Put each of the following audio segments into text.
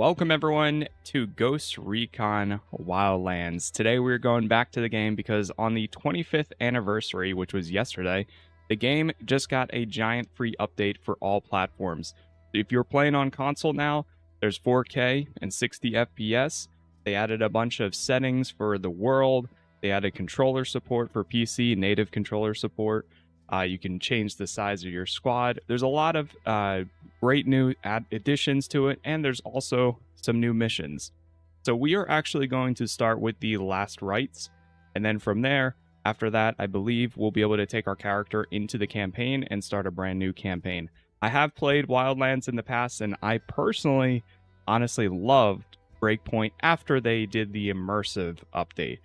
Welcome everyone to Recon Wildlands. Today we're going back to the game because on the 25th anniversary, which was yesterday, the game just got a giant free update for all platforms. If you're playing on console now, there's 4K and 60 FPS. They added a bunch of settings for the world. They added controller support for PC, native controller support. You can change the size of your squad. There's a lot of great new additions to it, and there's also some new missions. So we are actually going to start with the Last Rites, and then from there, after that, I believe we'll be able to take our character into the campaign and start a brand new campaign. I have played Wildlands in the past, and I personally, honestly loved Breakpoint after they did the immersive update.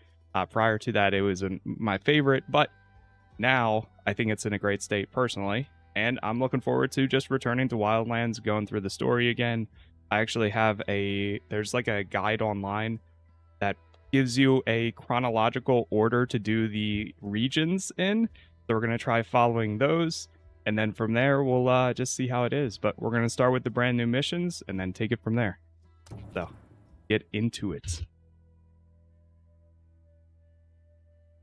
Prior to that, it was my favorite, but now I think it's in a great state personally, and I'm looking forward to just returning to Wildlands, going through the story again. I actually have there's like a guide online that gives you a chronological order to do the regions in. So we're going to try following those, and then from there we'll just see how it is. But we're going to start with the brand new missions and then take it from there. So get into it.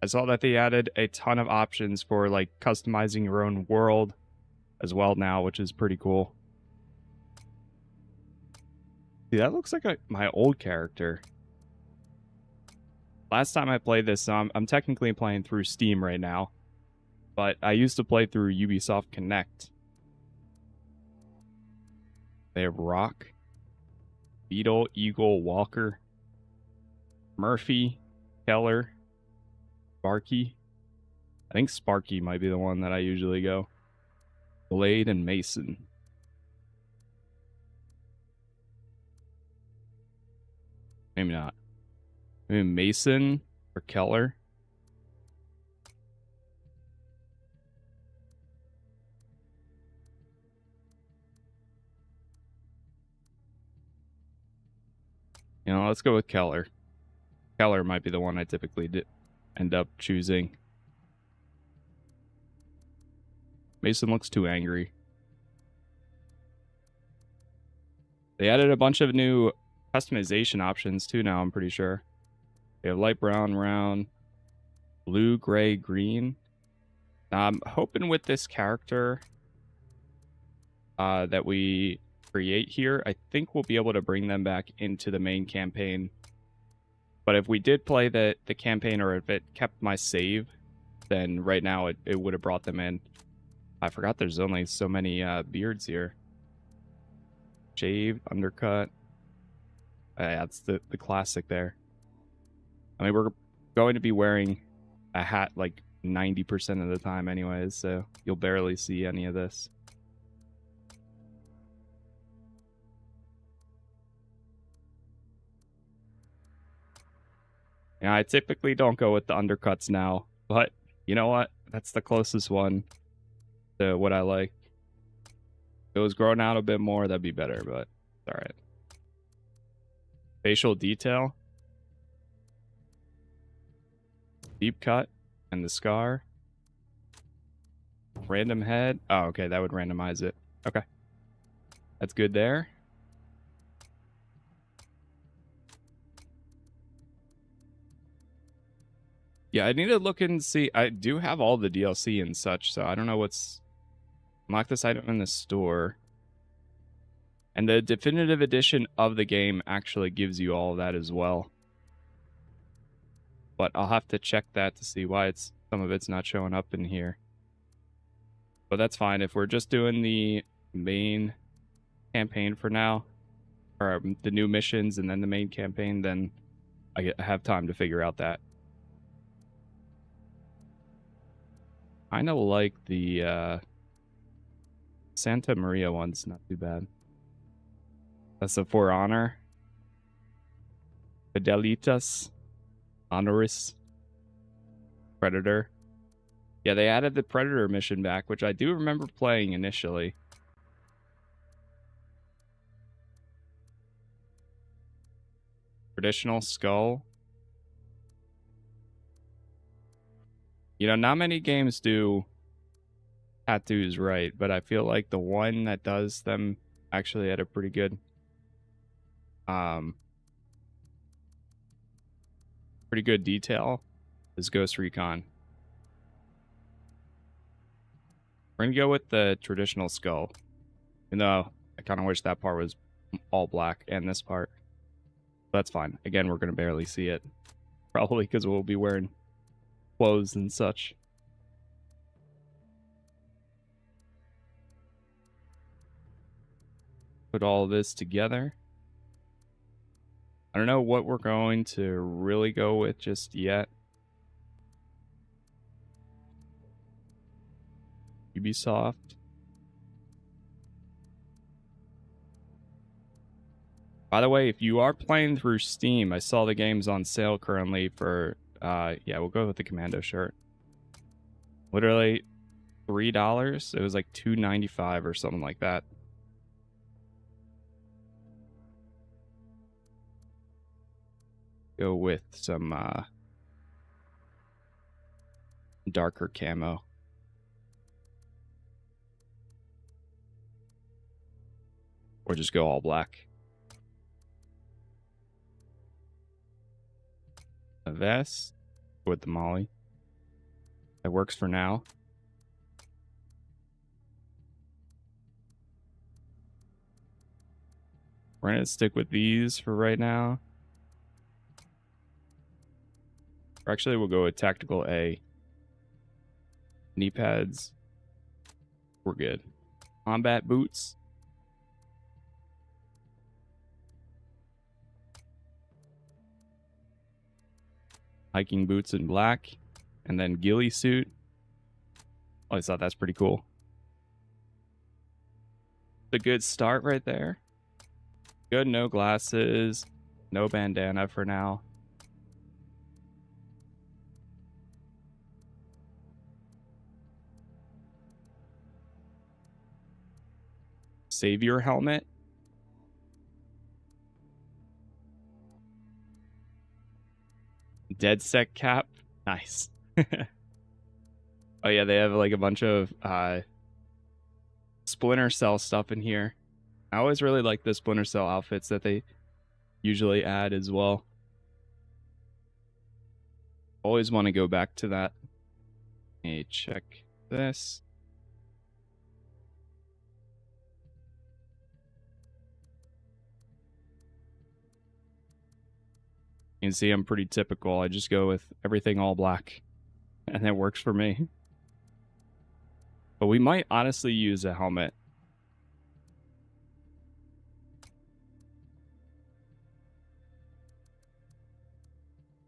I saw that they added a ton of options for like customizing your own world as well now, which is pretty cool. See, that looks like my old character. Last time I played this, I'm technically playing through Steam right now, but I used to play through Ubisoft Connect. They have Rock, Beetle, Eagle, Walker, Murphy, Keller, Sparky. I think Sparky might be the one that I usually go. Blade and Mason. Maybe not. Maybe Mason or Keller. You know, let's go with Keller. Keller might be the one I typically end up choosing. Mason looks too angry. They added a bunch of new customization options too now, I'm pretty sure. They have light brown, round, blue, gray, green. Now, I'm hoping with this character that we create here, I think we'll be able to bring them back into the main campaign. But if we did play the campaign, or if it kept my save, then right now it would have brought them in. I forgot there's only so many beards here. Shaved, undercut. That's the classic there. I mean, we're going to be wearing a hat like 90% of the time anyways, so you'll barely see any of this. Yeah, I typically don't go with the undercuts now, but you know what? That's the closest one to what I like. If it was grown out a bit more, that'd be better, but it's all right. Facial detail. Deep cut and the scar. Random head. Oh, okay, that would randomize it. Okay. That's good there. Yeah, I need to look and see. I do have all the DLC and such, so I don't know what's... Unlock this item in the store. And the definitive edition of the game actually gives you all of that as well. But I'll have to check that to see why some of it's not showing up in here. But that's fine. If we're just doing the main campaign for now, or the new missions and then the main campaign, then I have time to figure out that. Kind of like the Santa Maria one's not too bad. That's a For Honor. Fidelitas. Honoris. Predator. Yeah, they added the Predator mission back, which I do remember playing initially. Traditional skull. You know, not many games do tattoos right, but I feel like the one that does them actually had a pretty good pretty good detail is Ghost Recon. We're gonna go with the traditional skull, even though I kind of wish that part was all black and this part. That's fine. Again, we're gonna barely see it, probably because we'll be wearing clothes and such. Put all this together. I don't know what we're going to really go with just yet. Ubisoft. By the way, if you are playing through Steam, I saw the game's on sale currently for, yeah, we'll go with the Commando shirt. Literally $3. It was like $2.95 or something like that. Go with some darker camo. Or just go all black. A vest with the molly. That works for now. We're going to stick with these for right now. Or actually, we'll go with Tactical A. Knee pads. We're good. Combat boots. Hiking boots in black. And then ghillie suit. Oh, I thought that's pretty cool. It's a good start right there. Good, no glasses. No bandana for now. Savior helmet. Dead sec cap. Nice. Oh yeah, they have like a bunch of Splinter Cell stuff in here. I always really like the Splinter Cell outfits that they usually add as well. Always want to go back to that. Let me check this. You can see I'm pretty typical. I just go with everything all black. And that works for me. But we might honestly use a helmet.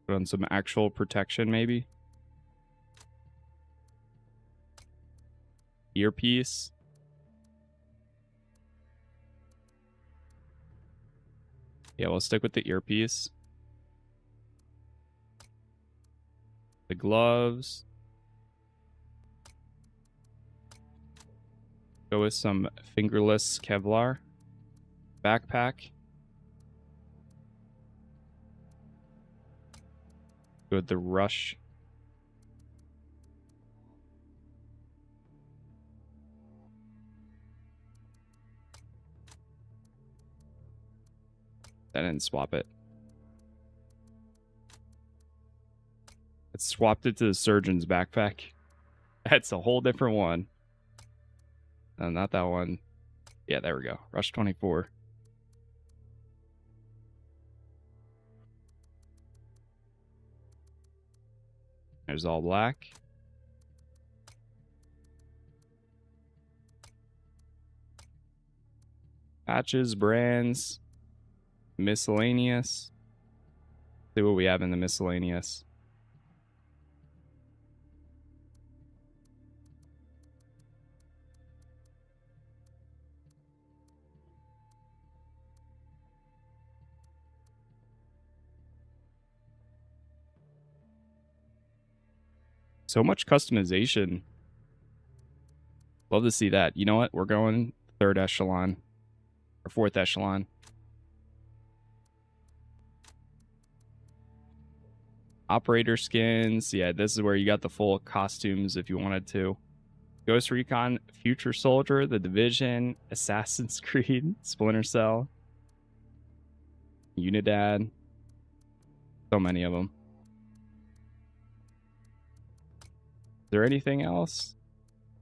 Put on some actual protection, maybe. Earpiece. Yeah, we'll stick with the earpiece. The gloves. Go with some fingerless Kevlar. Backpack. Go with the rush. And swap it. It swapped it to the surgeon's backpack. That's a whole different one. No, not that one. Yeah, there we go. Rush 24. There's all black. Patches, brands, miscellaneous. See what we have in the miscellaneous. So much customization. Love to see that. You know what? We're going third echelon. Or fourth echelon. Operator skins. Yeah, this is where you got the full costumes if you wanted to. Ghost Recon, Future Soldier, The Division, Assassin's Creed, Splinter Cell. Unidad. So many of them. Is there anything else?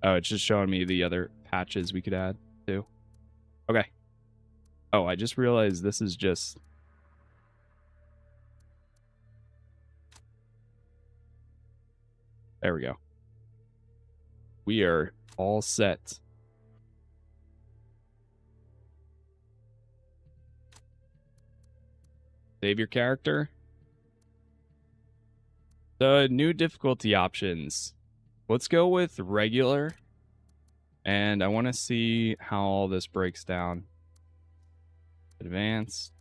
Oh, it's just showing me the other patches we could add too. Okay. Oh, I just realized this is just... There we go. We are all set. Save your character. The new difficulty options. Let's go with regular. And I want to see how all this breaks down. Advanced.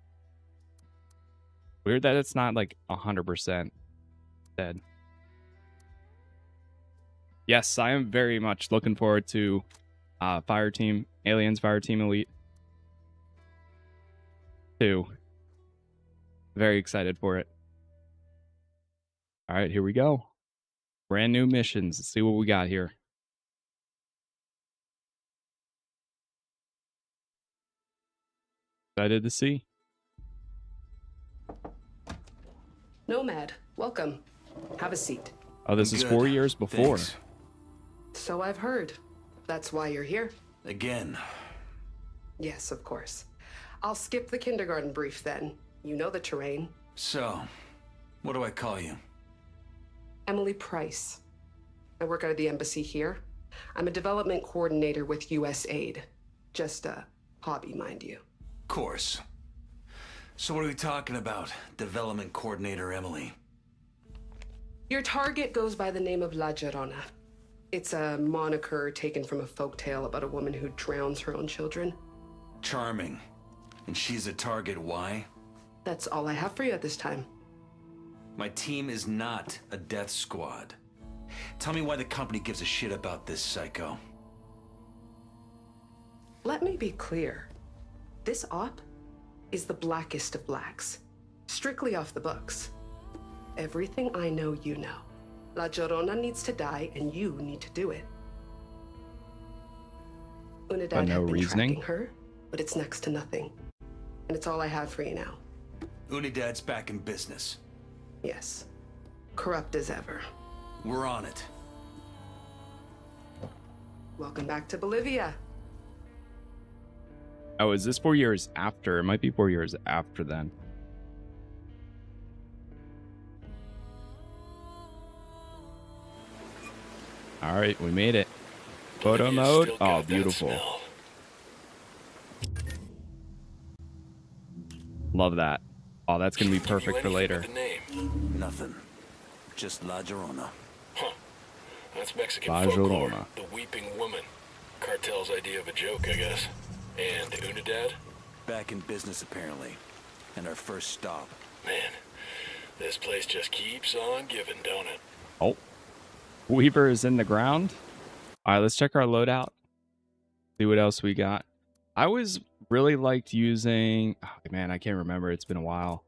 Weird that it's not like 100% dead. Yes, I am very much looking forward to Fireteam, Aliens Fireteam Elite 2. Very excited for it. All right, here we go. Brand new missions. Let's see what we got here. Excited to see. Nomad, welcome. Have a seat. Oh, this is 4 years before. Thanks. So I've heard. That's why you're here? Again. Yes, of course. I'll skip the kindergarten brief then. You know the terrain. So, what do I call you? Emily Price. I work out of the embassy here. I'm a development coordinator with US Aid. Just a hobby, mind you. Course. So what are we talking about, development coordinator Emily? Your target goes by the name of La Llorona. It's a moniker taken from a folktale about a woman who drowns her own children. Charming. And she's a target, why? That's all I have for you at this time. My team is not a death squad. Tell me why the company gives a shit about this psycho. Let me be clear. This op is the blackest of blacks. Strictly off the books. Everything I know, you know. La Llorona needs to die, and you need to do it. Unidad no had been reasoning? tracking her, but it's next to nothing. And it's all I have for you now. Unidad's back in business. Yes. Corrupt as ever. We're on it. Welcome back to Bolivia. Oh, is this 4 years after? It might be 4 years after then. All right, we made it. Photo mode. Oh, beautiful. Love that. Oh, that's going to be perfect for later. Nothing. Just La Llorona. Huh. That's Mexican La folklore. Llorona. The weeping woman. Cartel's idea of a joke, I guess. And Unidad? Back in business, apparently. And our first stop. Man, this place just keeps on giving, don't it? Oh, Weaver is in the ground. All right, let's check our loadout. See what else we got. I was really liked using... Oh, man, I can't remember. It's been a while.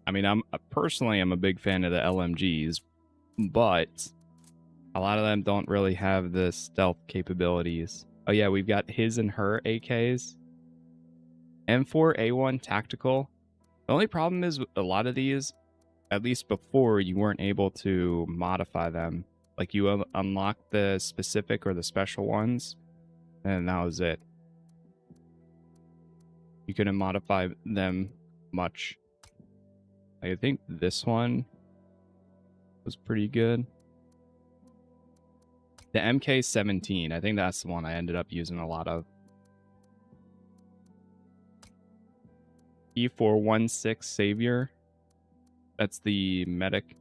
I mean, I'm a big fan of the LMGs, but a lot of them don't really have the stealth capabilities. Oh yeah, we've got his and her AKs. M4A1 tactical. The only problem is a lot of these, at least before, you weren't able to modify them. Like you unlock the specific or the special ones, and that was it. You couldn't modify them much. I think this one was pretty good. The MK17, I think that's the one I ended up using a lot of. E416 Savior. That's the medic.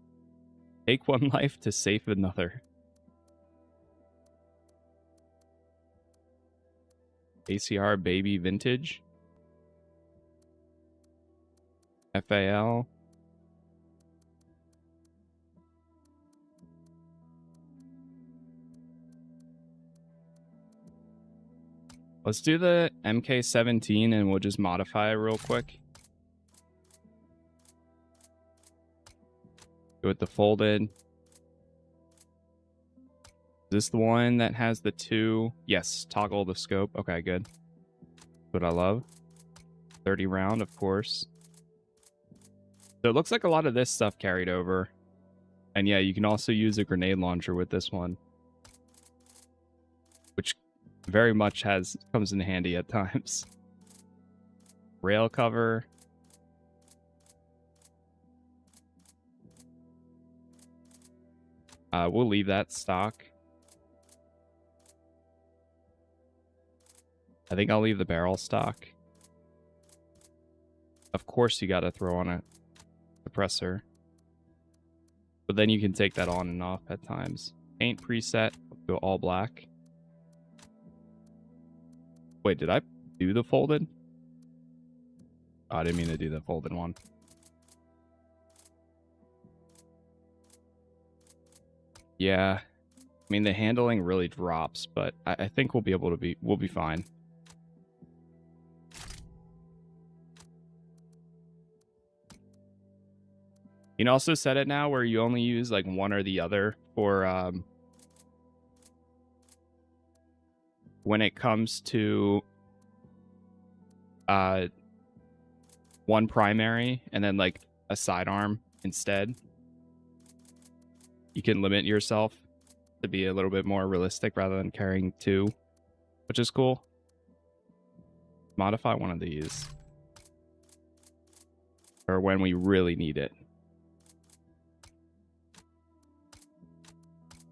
Take one life to save another. ACR Baby Vintage. FAL. Let's do the MK17 and we'll just modify it real quick. Go with the folded. Is this the one that has the 2? Yes, toggle the scope. Okay, good. What I love. 30 round, of course. So it looks like a lot of this stuff carried over. And yeah, you can also use a grenade launcher with this one, which very much comes in handy at times. Rail cover. We'll leave that stock. I think I'll leave the barrel stock. Of course, you got to throw on a suppressor. But then you can take that on and off at times. Paint preset, go all black. Wait, did I do the folded? Oh, I didn't mean to do the folded one. Yeah. I mean, the handling really drops, but I think we'll be fine. You can also set it now where you only use like one or the other for when it comes to one primary and then like a sidearm instead. You can limit yourself to be a little bit more realistic rather than carrying 2, which is cool. Modify one of these or when we really need it.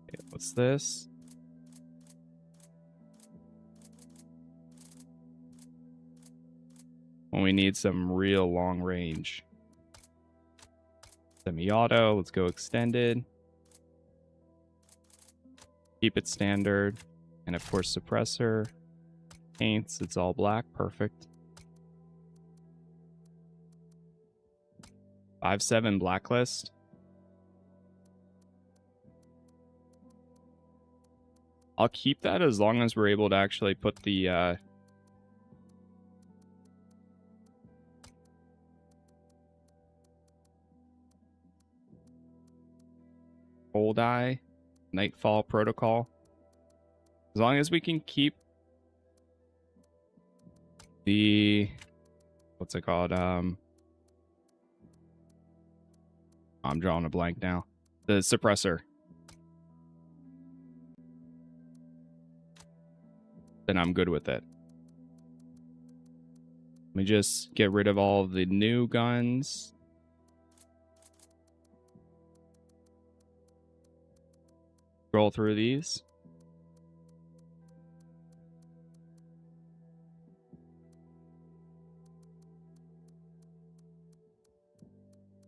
Okay, what's this? When we need some real long range. Semi-auto, let's go extended. Keep it standard. And of course, suppressor. Paints, it's all black. Perfect. 5.7 blacklist. I'll keep that as long as we're able to actually put the Old Eye, Nightfall Protocol. As long as we can keep the, what's it called? I'm drawing a blank now. The suppressor. Then I'm good with it. Let me just get rid of all the new guns. Scroll through these.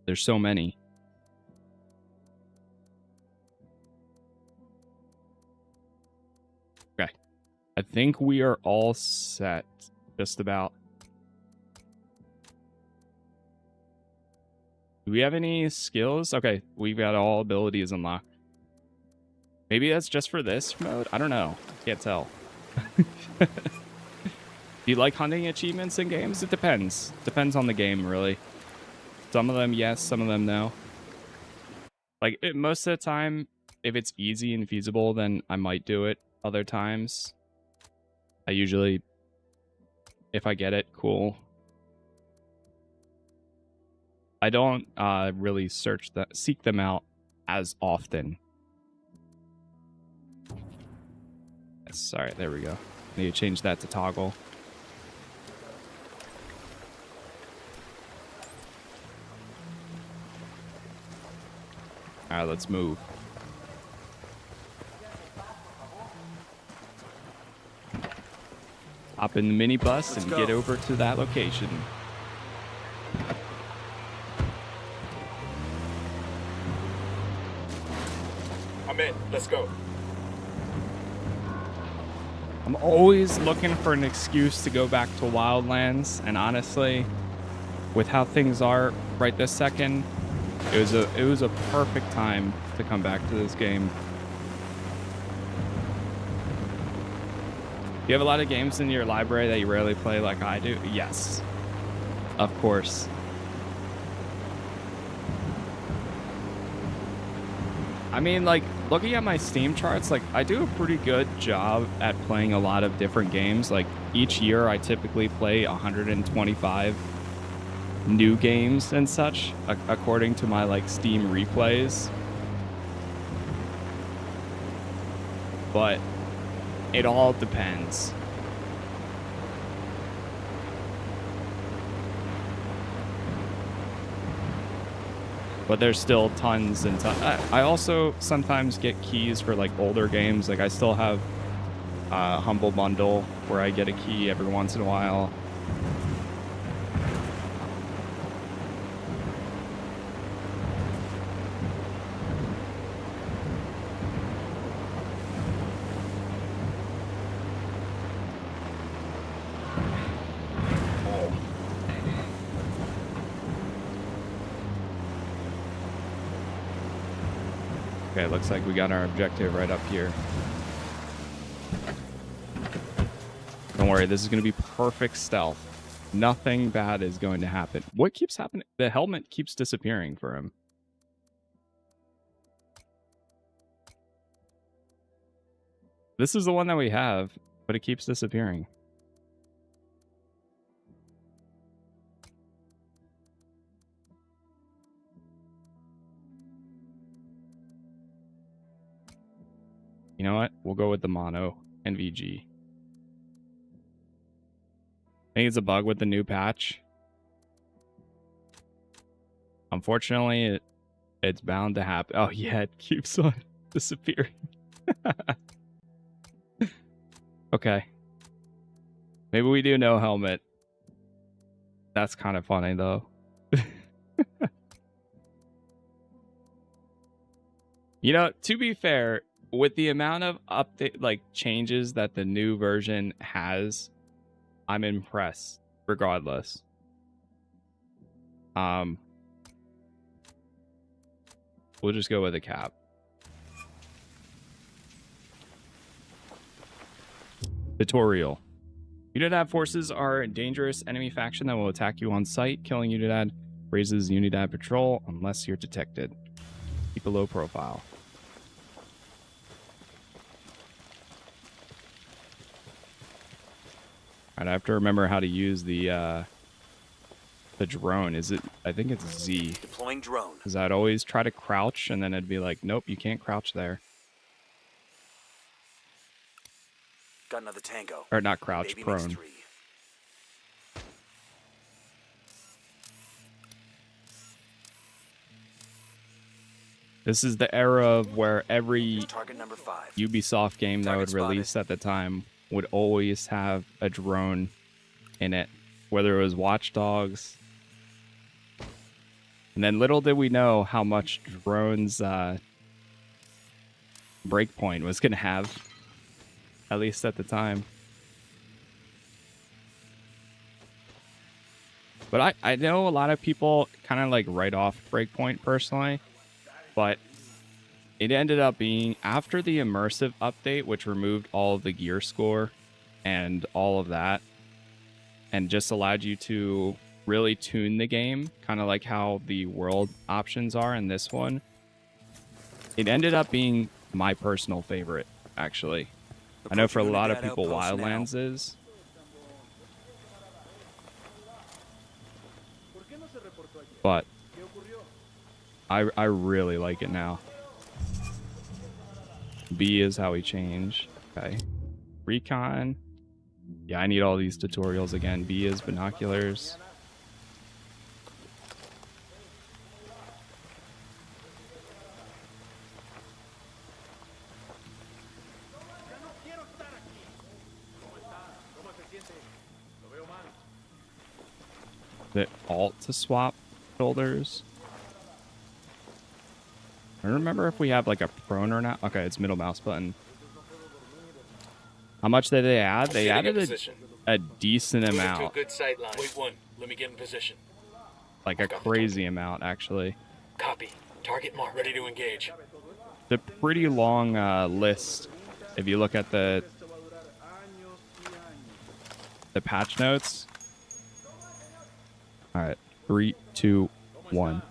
There's so many. Okay. I think we are all set. Just about. Do we have any skills? Okay, we've got all abilities unlocked. Maybe that's just for this mode? I don't know. Can't tell. Do you like hunting achievements in games? It depends. Depends on the game, really. Some of them, yes. Some of them, no. Like, most of the time, if it's easy and feasible, then I might do it. Other times, I usually, if I get it, cool. I don't really seek them out as often. Sorry, there we go. Need to change that to toggle. Alright, let's move. Hop in the minibus and get over to that location. I'm in. Let's go. I'm always looking for an excuse to go back to Wildlands, and honestly, with how things are right this second, it was a perfect time to come back to this game. You have a lot of games in your library that you rarely play like I do? Yes. Of course. I mean, like, looking at my Steam charts, like, I do a pretty good job at playing a lot of different games. Like, each year I typically play 125 new games and such, according to my, like, Steam replays. But it all depends. But there's still tons and tons. I also sometimes get keys for like older games. Like I still have Humble Bundle where I get a key every once in a while. Okay, looks like we got our objective right up here. Don't worry, this is going to be perfect stealth. Nothing bad is going to happen. What keeps happening? The helmet keeps disappearing for him. This is the one that we have, but it keeps disappearing. You know what? We'll go with the mono NVG. I think it's a bug with the new patch. Unfortunately, it's bound to happen. Oh yeah, it keeps on disappearing. Okay. Maybe we do no helmet. That's kind of funny though. You know, to be fair, with the amount of update like changes that the new version has, I'm impressed regardless. We'll just go with a cap. Tutorial. Unidad forces are a dangerous enemy faction that will attack you on sight. Killing Unidad raises Unidad patrol unless you're detected. Keep a low profile. Alright, I have to remember how to use the drone. Is it? I think it's Z. Deploying drone. Because I'd always try to crouch, and then it'd be like, nope, you can't crouch there. Got another tango. Or not crouch, Baby prone. This is the era of where every Target number 5. Ubisoft game that would release at the time would always have a drone in it, whether it was Watch Dogs. And then little did we know how much drones Breakpoint was going to have, at least at the time. But I know a lot of people kind of like write off Breakpoint personally, but it ended up being, after the immersive update, which removed all of the gear score and all of that, and just allowed you to really tune the game, kind of like how the world options are in this one, it ended up being my personal favorite, actually. I know for a lot of people, Wildlands is. But I really like it now. B is how we change. Okay. Recon. Yeah, I need all these tutorials again. B is binoculars. The alt to swap shoulders. I don't remember if we have like a prone or not. Okay, it's middle mouse button. How much did they add? They added a decent amount. Good sight line. Wait one. Let me get in position. Like a crazy amount, actually. Copy. Target mark. Ready to engage. It's a pretty long list. If you look at the patch notes. All right, 3, 2, 1.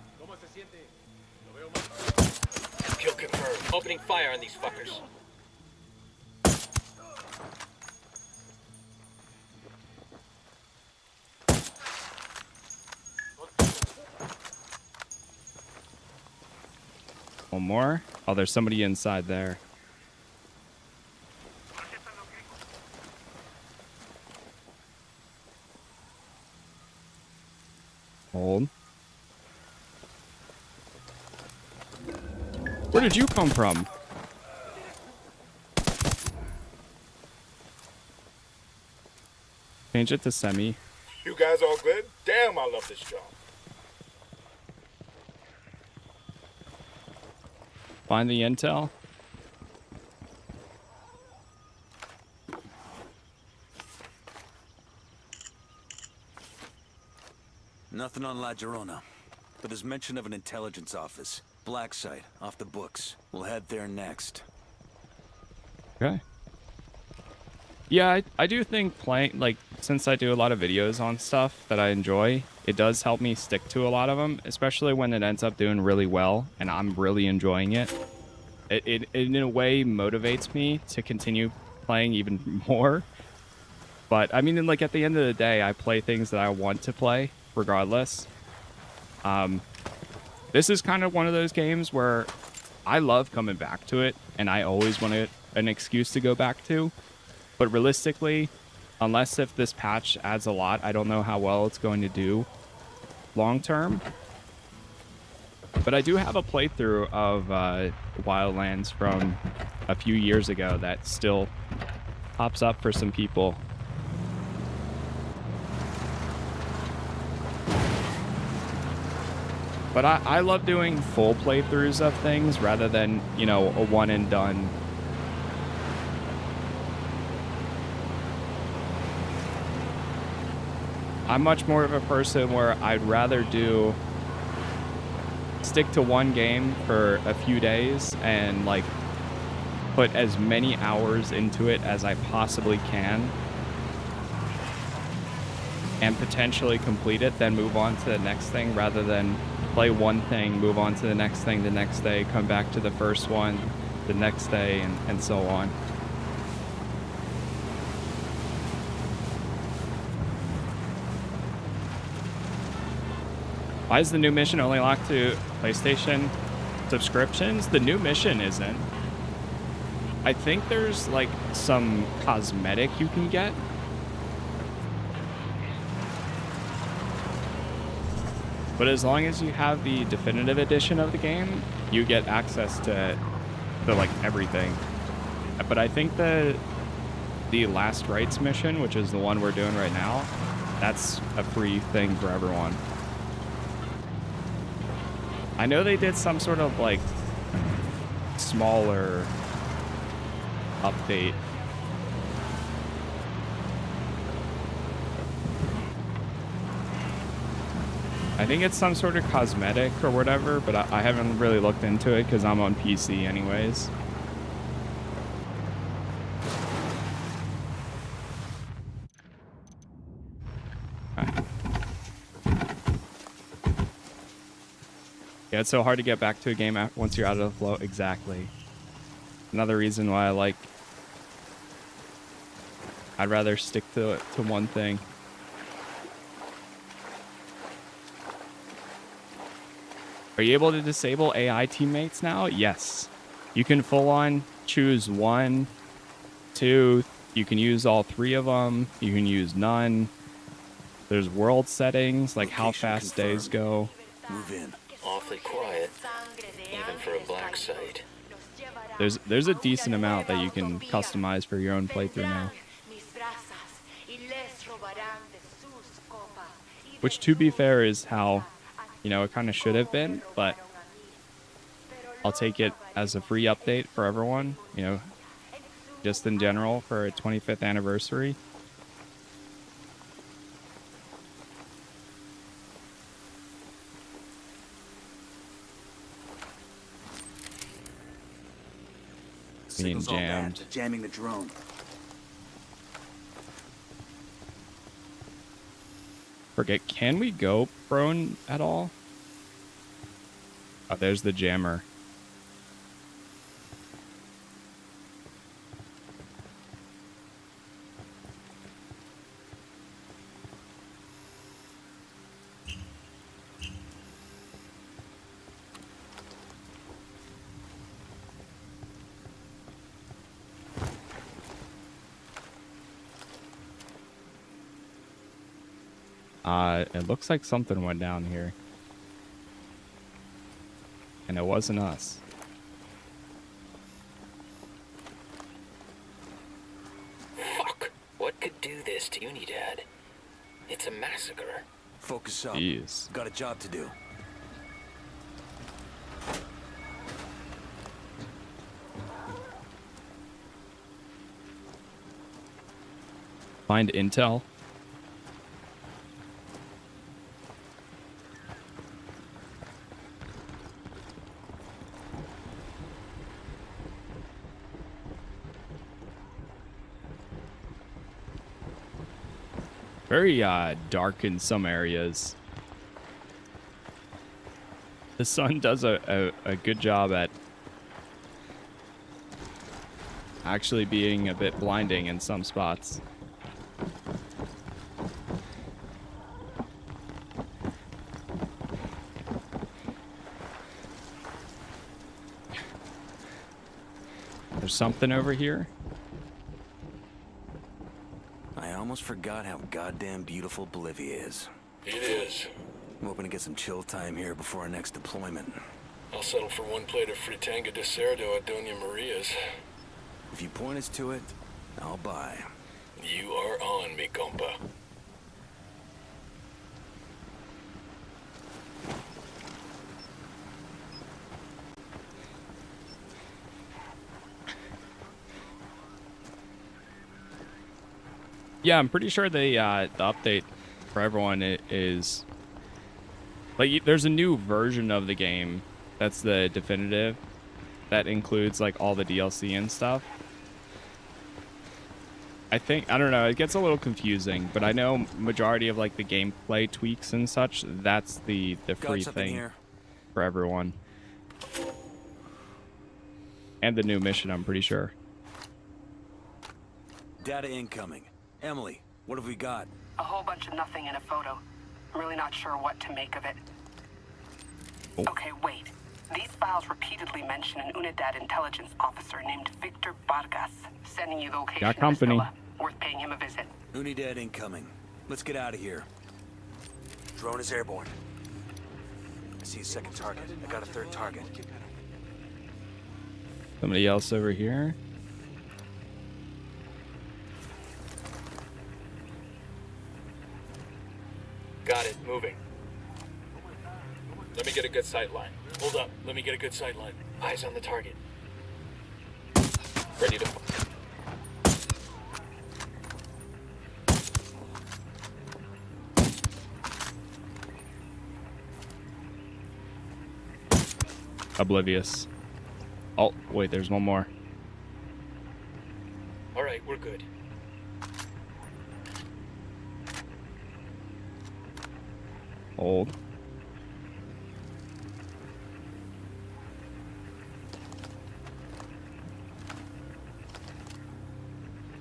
Kill confirmed. Opening fire on these fuckers. One more. Oh, there's somebody inside there. Hold. Where did you come from? Change it to semi. You guys all good? Damn, I love this job. Find the intel. Nothing on La Llorona, but there's mention of an intelligence office. Black site, off the books. We'll head there next. Okay. Yeah, I do think playing, like, since I do a lot of videos on stuff that I enjoy, it does help me stick to a lot of them, especially when it ends up doing really well and I'm really enjoying it. It in a way motivates me to continue playing even more. But I mean, like, at the end of the day, I play things that I want to play regardless. This is kind of one of those games where I love coming back to it and I always want an excuse to go back to. But realistically, unless if this patch adds a lot, I don't know how well it's going to do long term. But I do have a playthrough of Wildlands from a few years ago that still pops up for some people. But I love doing full playthroughs of things rather than, you know, a one and done. I'm much more of a person where I'd rather stick to one game for a few days and like put as many hours into it as I possibly can and potentially complete it, then move on to the next thing rather than play one thing, move on to the next thing the next day, come back to the first one the next day, and so on. Why is the new mission only locked to PlayStation subscriptions? The new mission isn't. I think there's like some cosmetic you can get. But as long as you have the definitive edition of the game, you get access to like everything. But I think the Last Rites mission, which is the one we're doing right now, that's a free thing for everyone. I know they did some sort of like smaller update. I think it's some sort of cosmetic or whatever, but I haven't really looked into it because I'm on PC anyways. Yeah, it's so hard to get back to a game once you're out of the flow. Exactly. Another reason why I'd rather stick to one thing. Are you able to disable AI teammates now? Yes. You can full on choose 1, 2. You can use all 3 of them. You can use none. There's world settings, like how fast days go. Move in. Awfully quiet, even for a black site. There's a decent amount that you can customize for your own playthrough now. Which, to be fair, is how, you know, it kind of should have been, but I'll take it as a free update for everyone, you know, just in general for a 25th anniversary. Being Signals all bad. jammed. They're jamming the drone. Forget, can we go prone at all? Oh, there's the jammer. It looks like something went down here. And it wasn't us. Fuck. What could do this to Unidad? It's a massacre. Focus up. Jeez. Got a job to do. Find intel. Very dark in some areas. The sun does a good job at actually being a bit blinding in some spots. There's something over here. I almost forgot how goddamn beautiful Bolivia is. It is. I'm hoping to get some chill time here before our next deployment. I'll settle for one plate of fritanga de cerdo at Doña Maria's. If you point us to it, I'll buy. You are on, mi compa. Yeah, I'm pretty sure the update for everyone is like there's a new version of the game that's the definitive that includes like all the DLC and stuff. I don't know, it gets a little confusing, but I know majority of like the gameplay tweaks and such, that's the free thing here. for everyone. And the new mission, I'm pretty sure. Data incoming. Emily, what have we got? A whole bunch of nothing in a photo. I'm really not sure what to make of it. Oh. Okay, wait. These files repeatedly mention an Unidad intelligence officer named Victor Vargas, sending you the location Got of his company. villa. Worth paying him a visit. Unidad incoming. Let's get out of here. Drone is airborne. I see a second target. I got a third target. Somebody else over here. Got it, moving. Let me get a good sight line. Hold up, let me get a good sight line. Eyes on the target. Ready to... Oblivious. Oh, wait, there's one more. All right, we're good. Hold.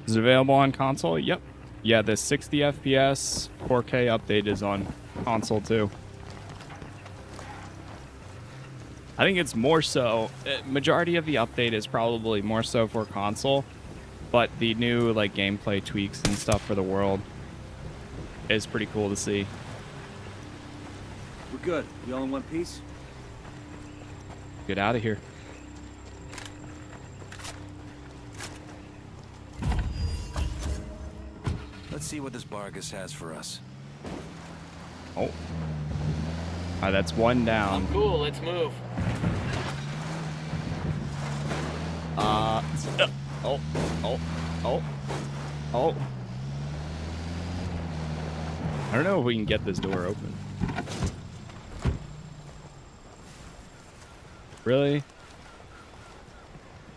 Is it available on console? Yep. Yeah, the 60 FPS 4K update is on console too. I think it's more so, majority of the update is probably more so for console, but the new like gameplay tweaks and stuff for the world is pretty cool to see. We're good. We all in one piece? Get out of here. Let's see what this Vargas has for us. Oh. That's one down. Cool, let's move. Oh. I don't know if we can get this door open. Really?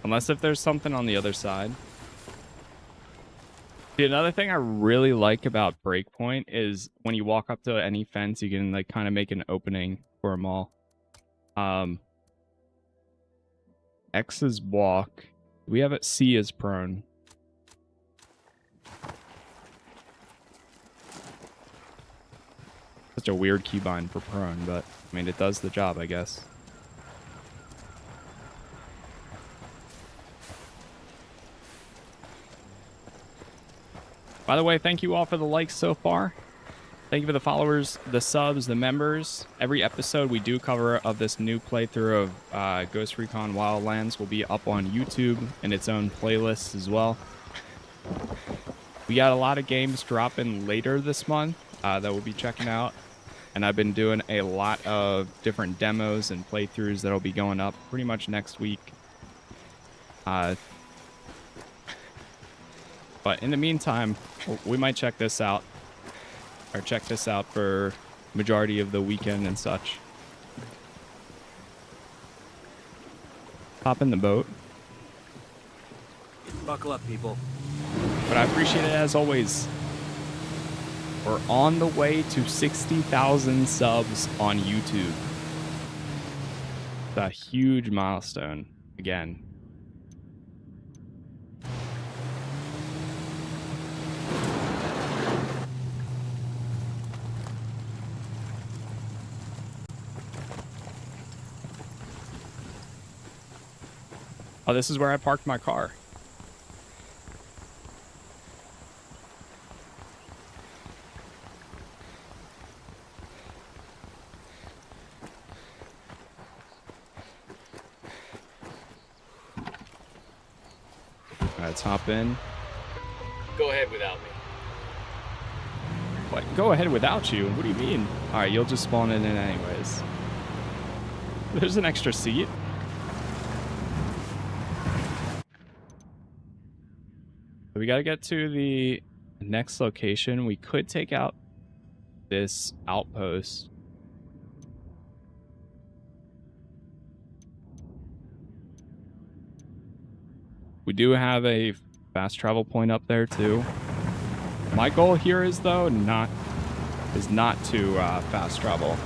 Unless if there's something on the other side. See, another thing I really like about Breakpoint is when you walk up to any fence, you can like kind of make an opening for them all. X is walk. We have it. C is prone. Such a weird keybind for prone, but I mean it does the job, I guess. By the way, thank you all for the likes so far. Thank you for the followers, the subs, the members. Every episode we do cover of this new playthrough of Ghost Recon Wildlands will be up on YouTube in its own playlist as well. We got a lot of games dropping later this month that we'll be checking out. And I've been doing a lot of different demos and playthroughs that'll be going up pretty much next week. But in the meantime, we might check this out. Or check this out for majority of the weekend and such. Hop in the boat. Buckle up, people. But I appreciate it as always. We're on the way to 60,000 subs on YouTube. It's a huge milestone again. Oh, this is where I parked my car. Let's hop in. Go ahead without me. What? Go ahead without you? What do you mean? Alright, you'll just spawn it in anyways. There's an extra seat. We gotta get to the next location. We could take out this outpost. We do have a fast travel point up there too. My goal here is though not to fast travel.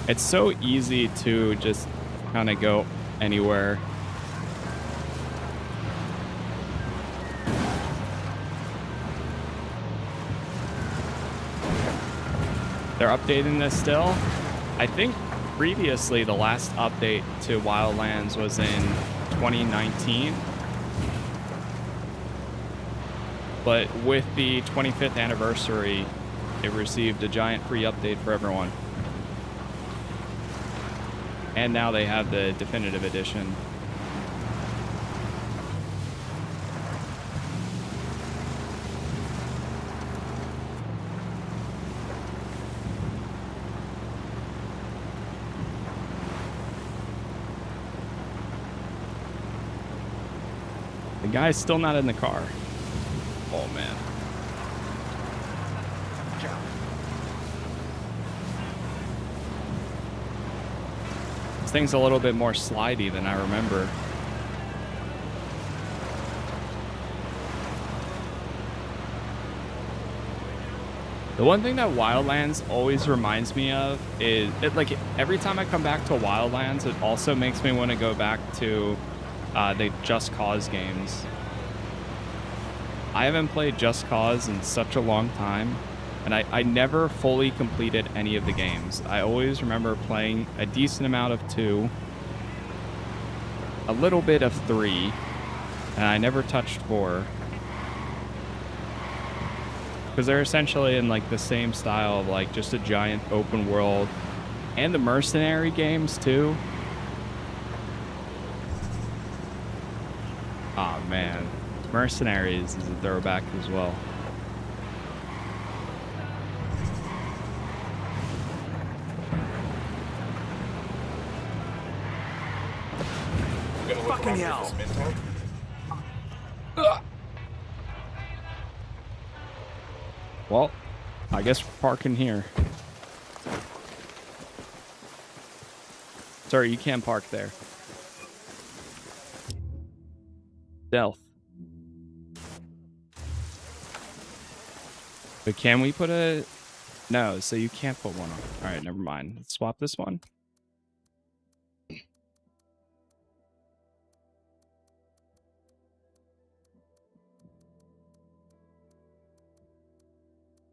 It's so easy to just kind of go anywhere. They're updating this still. I think previously the last update to Wildlands was in 2019. But with the 25th anniversary, it received a giant free update for everyone. And now they have the definitive edition. The guy's still not in the car. Oh, man. This thing's a little bit more slidey than I remember. The one thing that Wildlands always reminds me of is, like, every time I come back to Wildlands, it also makes me want to go back to the Just Cause games. I haven't played Just Cause in such a long time, and I never fully completed any of the games. I always remember playing a decent amount of 2, a little bit of 3, and I never touched 4. Because they're essentially in like the same style of like just a giant open world, and the mercenary games too. Oh man, Mercenaries is a throwback as well. Fucking hell. Well, I guess we're parking here. Sorry, you can't park there. Stealth. But can we put a... No, so you can't put one on. Alright, never mind. Let's swap this one.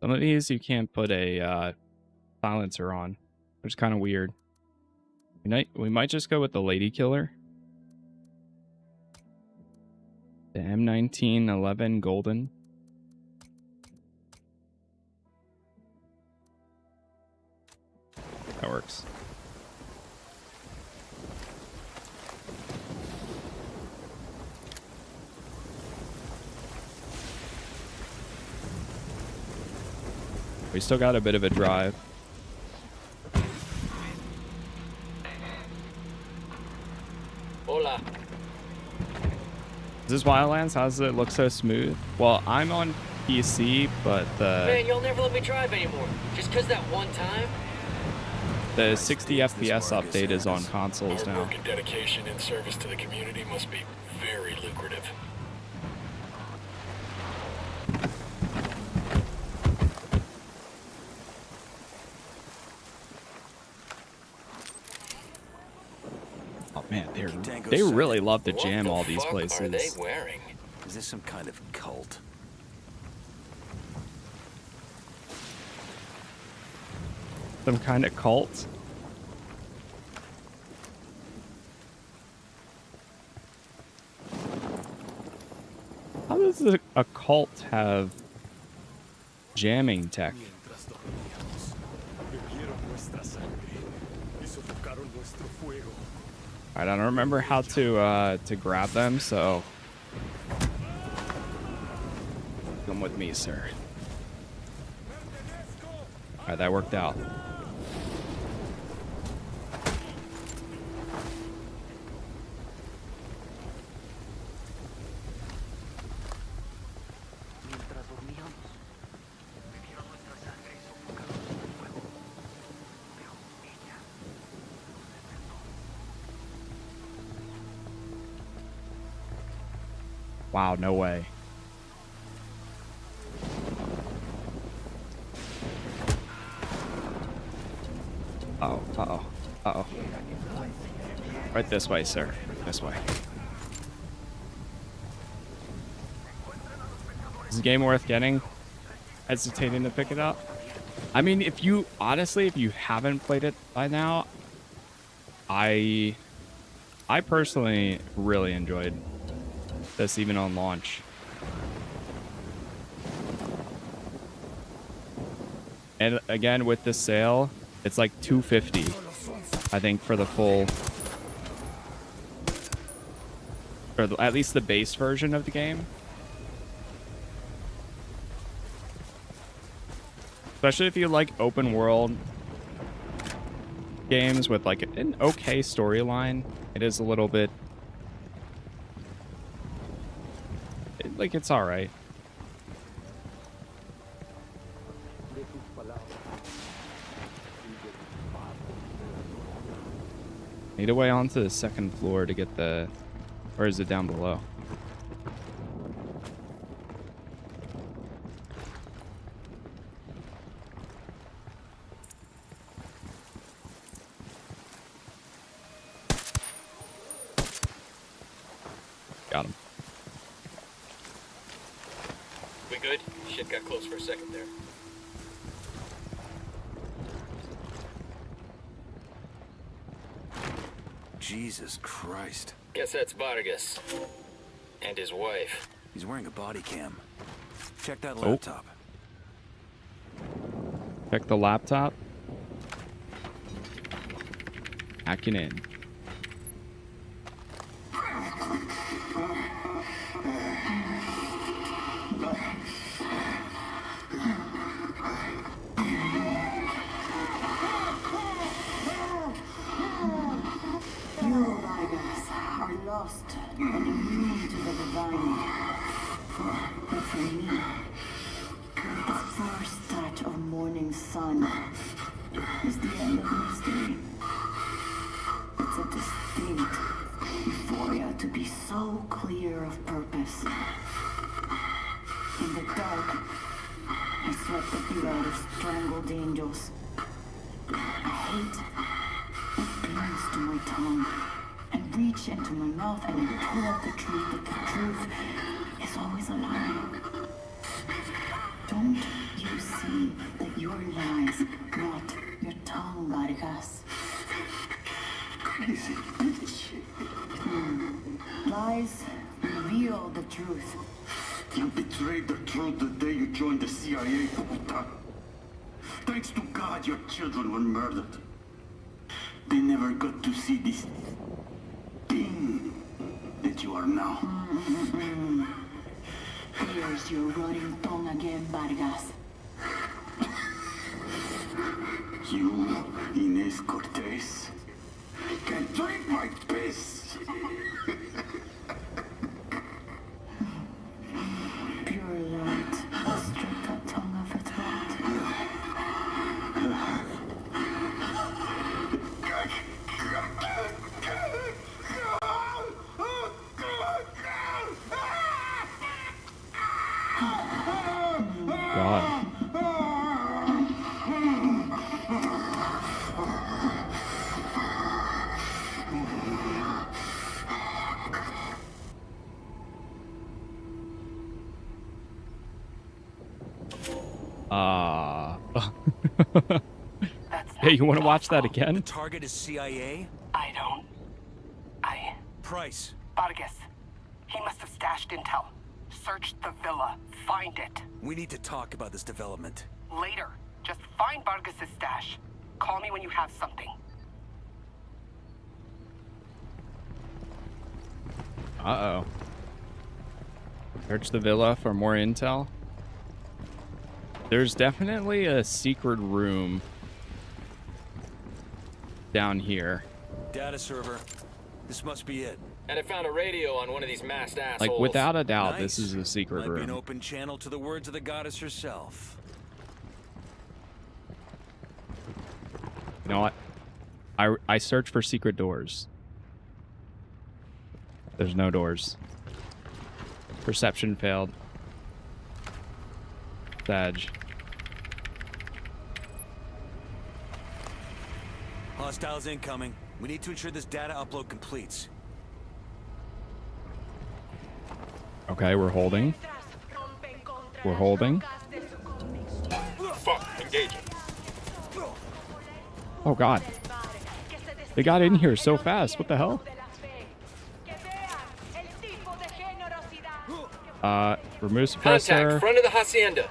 Some of these you can't put a silencer on, which is kind of weird. We might just go with the Lady Killer. The M1911 Golden. That works. We still got a bit of a drive. Hola. Is this Wildlands? How does it look so smooth? Well, I'm on PC, but Man, y'all never let me drive anymore. Just 'cause that one time? the 60 FPS update is on consoles Hard now. work and dedication in service to the community must be very lucrative. Oh man, they really love to jam all these What the fuck are they places. wearing? Is this some kind of cult? Some kind of cult. How does a cult have jamming tech? Alright, I don't remember how to grab them, so come with me, sir. Alright, that worked out. Wow, no way. Uh-oh, uh-oh, uh-oh. Right this way, sir. This way. Is the game worth getting? Hesitating to pick it up? I mean, if you haven't played it by now, I personally really enjoyed this even on launch. And again, with this sale, it's like $250, I think, for the full, or at least the base version of the game. Especially if you like open world games with like an okay storyline. It is a little bit, like, it's all right. Need a way onto the second floor to get the, or is it down below? Got him. We good? Shit got close for a second there. Jesus Christ. Guess that's Vargas. And his wife. He's wearing a body cam. Check that Oh. laptop. Check the laptop. Hacking in. You, Vargas, are lost and immune to the divine. But for me, the first touch of morning sun is the end of mystery. It's a distinct euphoria to be so clear of purpose. In the dark, I sweat the blood of strangled angels. I hate what burns to my tongue and reach into my mouth and pull out the truth, but the truth is always a lie. Don't you see that your lies, not your tongue, Vargas? crazy bitch. Lies reveal the truth. You betrayed the truth the day you joined the CIA, puta. Thanks to God, your children were murdered. They never got to see this thing that you are now. Here's your rotting tongue again, Vargas. You, Inez Cortez, can drink my piss. Pure light, strip that tongue of its rot. God. Hey, you want to watch that again? The target is CIA? I don't. Price. Vargas. He must have stashed intel. Search the villa. Find it. We need to talk about this development. Later. Just find Vargas's stash. Call me when you have something. Uh-oh. Search the villa for more intel. There's definitely a secret room down here. Data server. This must be it. And I found a radio on one of these masked assholes. Like, without a doubt, Nice. this is a secret Might be an room. open channel to the words of the goddess herself. You know what? I search for secret doors. There's no doors. Perception failed. Sag. Hostiles incoming. We need to ensure this data upload completes. Okay, we're holding. We're holding. Fuck, engaging. Oh god. They got in here so fast. What the hell? Remove Contact, suppressor. front of the hacienda.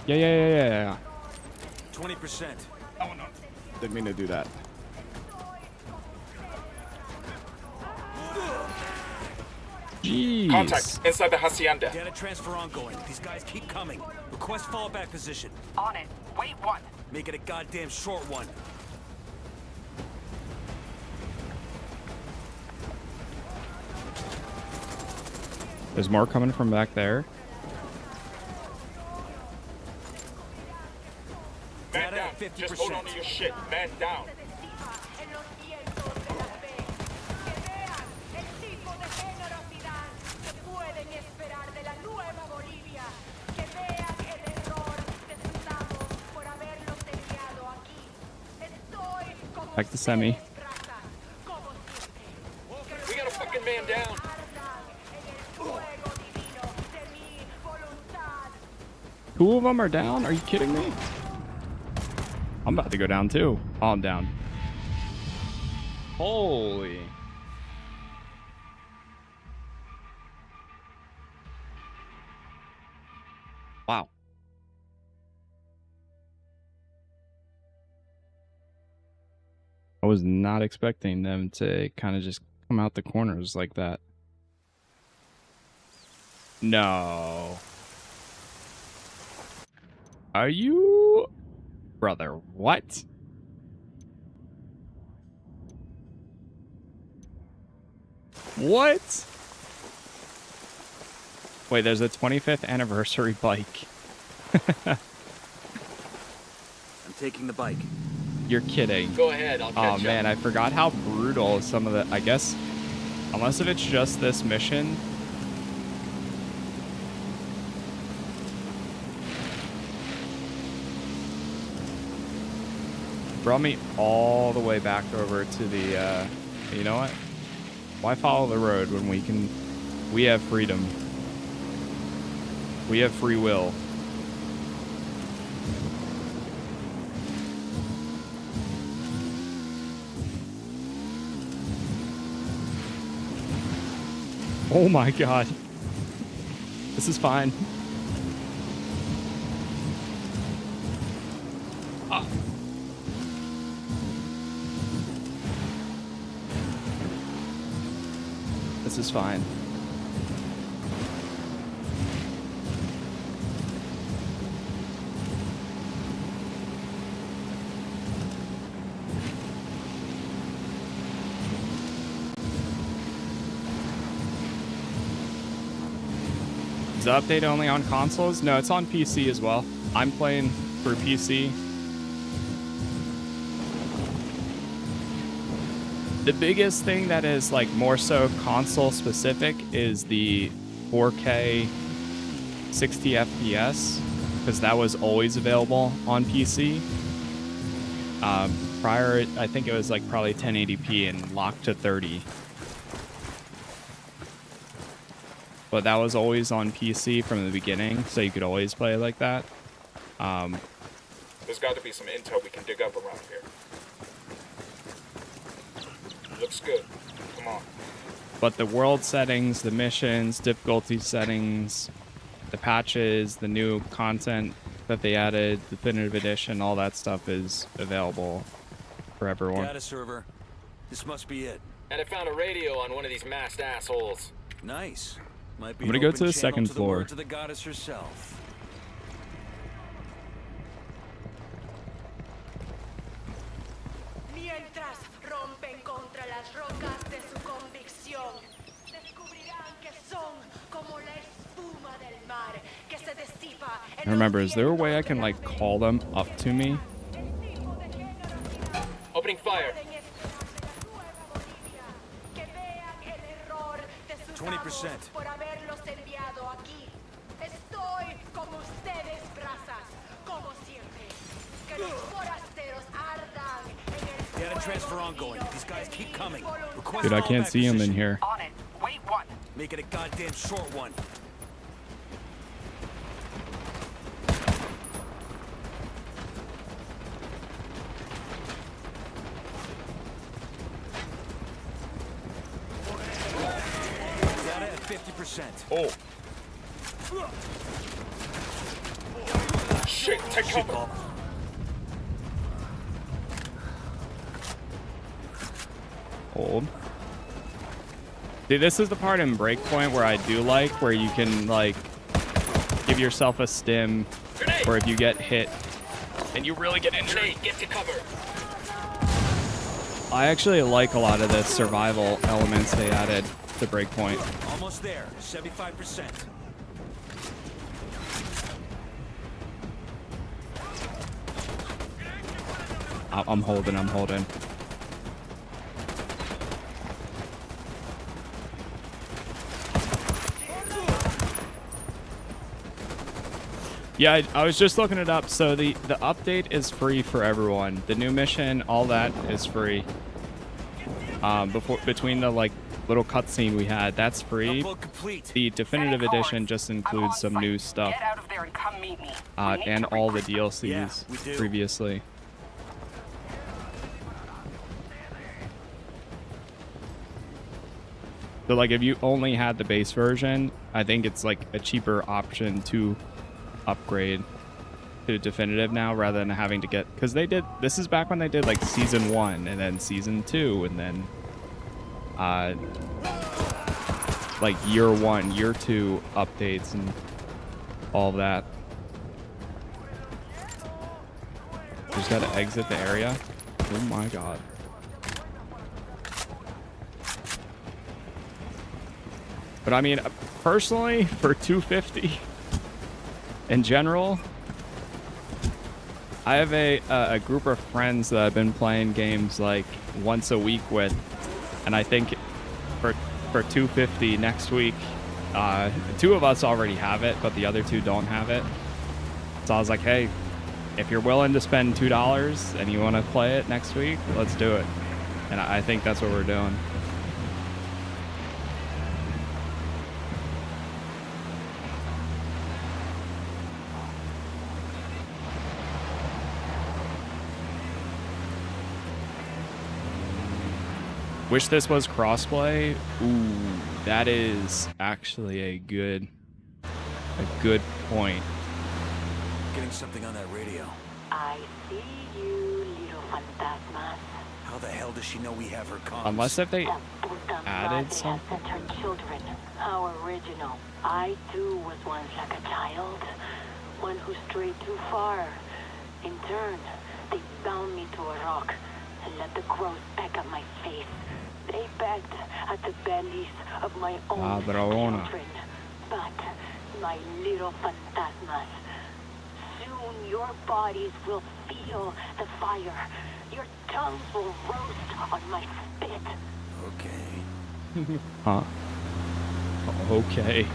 Yeah. 20%. Oh, no. Didn't mean to do that. Jeez. Contact inside the hacienda. Data transfer ongoing. These guys keep coming. Request fallback position. On it. Wait one. Make it a goddamn short one. There's more coming from back there. Man Data down. at 50%. Just hold on to your shit. Man down. Back to semi. We got a fucking man down. Two of them are down? Are you kidding me? I'm about to go down too. Oh, I'm down. Holy. Wow. I was not expecting them to kind of just come out the corners like that. No. Are you... Brother, what? What? Wait, there's a 25th anniversary bike. I'm taking the bike. You're kidding. Go ahead, I'll catch Oh man, I forgot how brutal some of the... I guess, unless if it's just this mission... Brought me all the way back over to the, you know what? Why follow the road when we have freedom? We have free will. Oh my god. This is fine. Ah. This is fine. Is the update only on consoles? No, it's on PC as well. I'm playing for PC. The biggest thing that is like more so console specific is the 4K 60 FPS, because that was always available on PC. Prior, I think it was like probably 1080p and locked to 30. But that was always on PC from the beginning, so you could always play like that. There's got to be some intel we can dig up around here. Looks good. Come on. But the world settings, the missions, difficulty settings, the patches, the new content that they added, Definitive Edition, all that stuff is available for everyone. Data server. This must be it. And I found a radio on one of these masked assholes. Nice. Might be I'm gonna an go open to the channel second to the floor. words of the goddess herself. Mientras rompen contra las rocas de su convicción, descubrirán que son como la espuma del mar que se disipa en Remember, los is there a way I vientos can de like la call them up to me? Opening fire. 20%. Por haberlos enviado aquí. Estoy con ustedes, brazas, como siempre. Que los forasteros ardan en el Data transfer fuego ongoing. divino These guys keep de coming. mi voluntad. Request Dude, I can't fallback see him in position. here. On it. Wait, what? Make it a goddamn short one. Data at 50%. Oh. Shit, take cover. Hold. See, this is the part in Breakpoint where I do like, where you can like give yourself a stim, Grenade! or if you get hit and you really get injured. Grenade, get to cover. I actually like a lot of the survival elements they added to Breakpoint. Almost there. 75%. I'm holding. Yeah, I was just looking it up. So the update is free for everyone. The new mission, all that is free. Between the like little cutscene we had, that's free. Upload complete. The definitive Send edition cards. just I'm includes on some site. new stuff, Get out of there and come meet me. We need and to all the recruit. DLCs Yeah, we do. previously. So like if you only had the base version, I think it's like a cheaper option to upgrade to definitive now rather than having to get, because they did, this is back when they did like season 1 and then season 2 and then like year 1, year 2 updates and all that. Just gotta exit the area. Oh my god. But I mean, personally, for $250 in general, I have a group of friends that I've been playing games like once a week with, and I think for $250 next week, 2 of us already have it, but the other 2 don't have it. So I was like, hey, if you're willing to spend $2 and you want to play it next week, let's do it. And I think that's what we're doing. Wish this was crossplay. Ooh, that is actually a good point. Getting something on that radio. I see you, little fantasmas. How the hell does she know we have her comms? Unless if they The puta added madre something. has sent her children. How original. I too was once like a child. One who strayed too far. In turn, they bound me to a rock and let the crows peck at my face. They pecked at the bellies of my own children. But, my little fantasmas, soon your bodies will feel the fire. Your tongues will roast on my spit. Okay. Huh? Okay.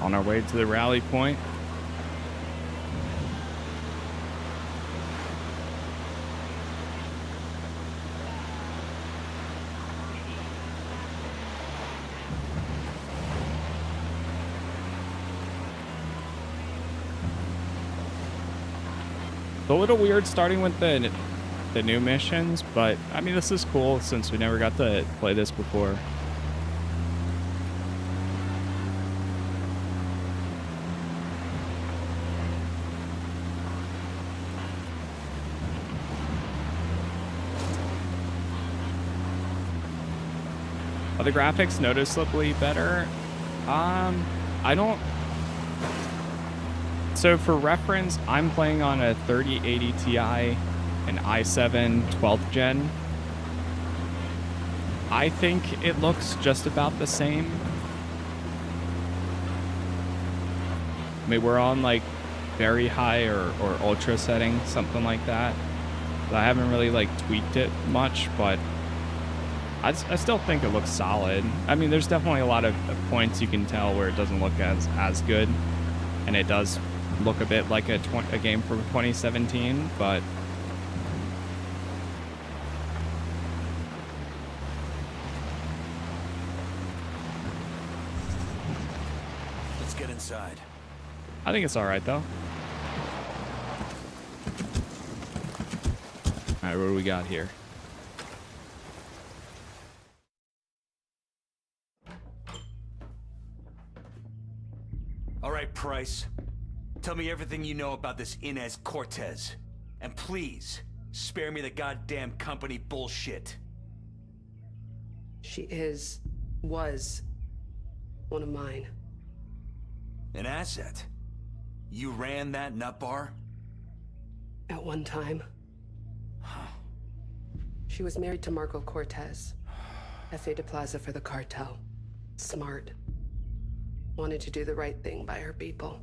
On our way to the rally point. It's a little weird starting with the new missions, but I mean this is cool since we never got to play this before. Are the graphics noticeably better? I don't. So for reference, I'm playing on a 3080 Ti, an i7 12th gen. I think it looks just about the same. I mean, we're on like very high or ultra setting, something like that. So I haven't really like tweaked it much, but I still think it looks solid. I mean, there's definitely a lot of points you can tell where it doesn't look as good, and it does look a bit like a game from 2017, but Let's get inside. I think it's all right though. All right, what do we got here? All right, Price. Tell me everything you know about this Inez Cortez. And please, spare me the goddamn company bullshit. She was one of mine. An asset? You ran that nut bar? At one time. She was married to Marco Cortez. F.A. de Plaza for the cartel. Smart. Wanted to do the right thing by her people.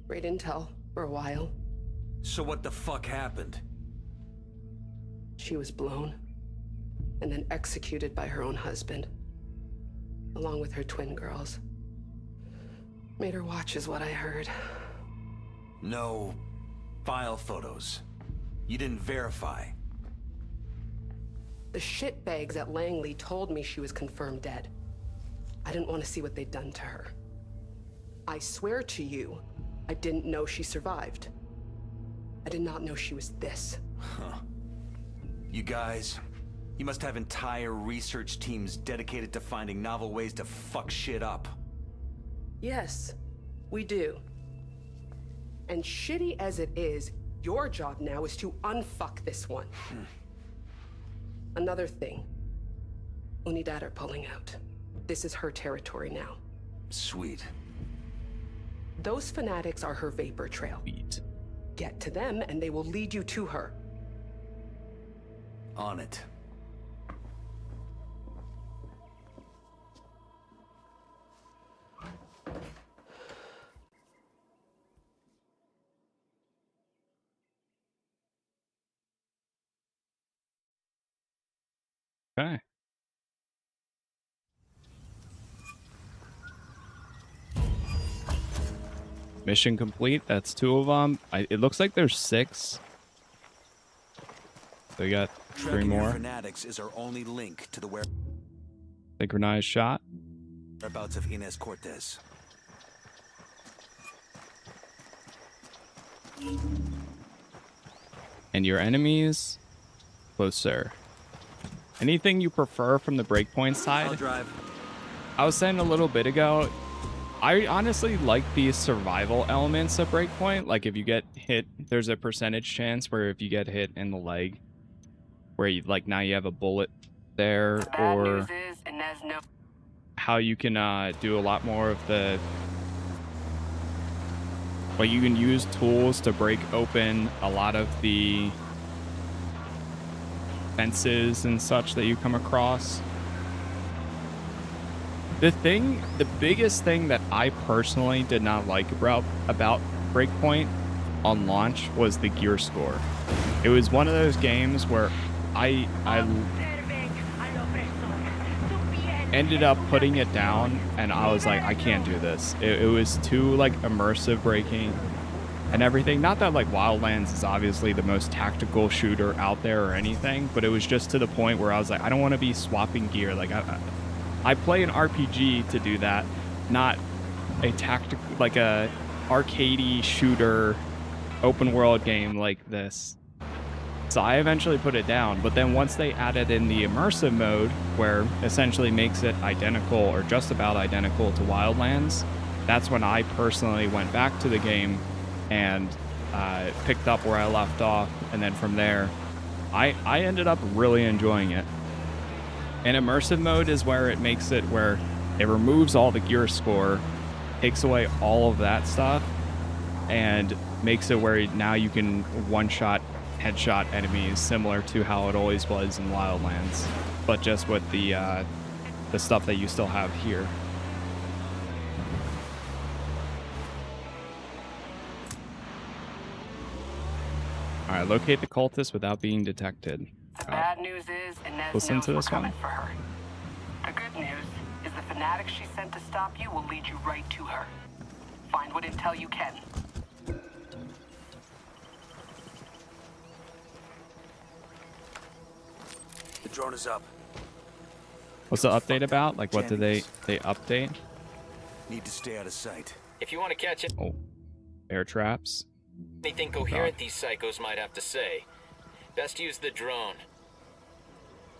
Great intel for a while. So what the fuck happened? She was blown and then executed by her own husband, along with her twin girls. Made her watch is what I heard. No file photos. You didn't verify. The shitbags at Langley told me she was confirmed dead. I didn't want to see what they'd done to her. I swear to you, I didn't know she survived. I did not know she was this. Huh. You guys, you must have entire research teams dedicated to finding novel ways to fuck shit up. Yes, we do. And shitty as it is, your job now is to unfuck this one. Another thing. Unidad are pulling out. This is her territory now. Sweet. Those fanatics are her vapor trail. Sweet. Get to them and they will lead you to her. On it. Okay. Mission complete. That's 2 of them. It looks like there's 6. So we got 3 more. Fanatics is our only link to the Synchronized shot. whereabouts of Inez Cortez. And your enemies closer. Anything you prefer from the breakpoint side? I'll drive. I was saying a little bit ago, I honestly like the survival elements of breakpoint. Like if you get hit, there's a percentage chance where if you get hit in the leg, where you like now you have a bullet there, or how you can do a lot more of the, but you can use tools to break open a lot of the fences and such that you come across. The biggest thing that I personally did not like about Breakpoint on launch was the gear score. It was one of those games where I ended up putting it down and I was like, I can't do this. It was too like immersive breaking and everything. Not that like Wildlands is obviously the most tactical shooter out there or anything, but it was just to the point where I was like, I don't want to be swapping gear. Like I play an RPG to do that, not a tactical, like a arcadey shooter open world game like this. So I eventually put it down, but then once they added in the immersive mode, where essentially makes it identical or just about identical to Wildlands, that's when I personally went back to the game and picked up where I left off, and then from there, I ended up really enjoying it. And immersive mode is where it makes it where it removes all the gear score, takes away all of that stuff, and makes it where now you can one-shot headshot enemies similar to how it always was in Wildlands, but just with the stuff that you still have here. All right, locate the cultist without being detected. The bad news is Inez Listen knows to this we're coming one. for her. The good news is the fanatics she sent to stop you will lead you right to her. Find what intel you can. The drone is up. What's the update about? Like, what did they update? Need to stay out of sight. If you want to catch it, Bear traps. anything coherent these psychos might have to say, best use the drone.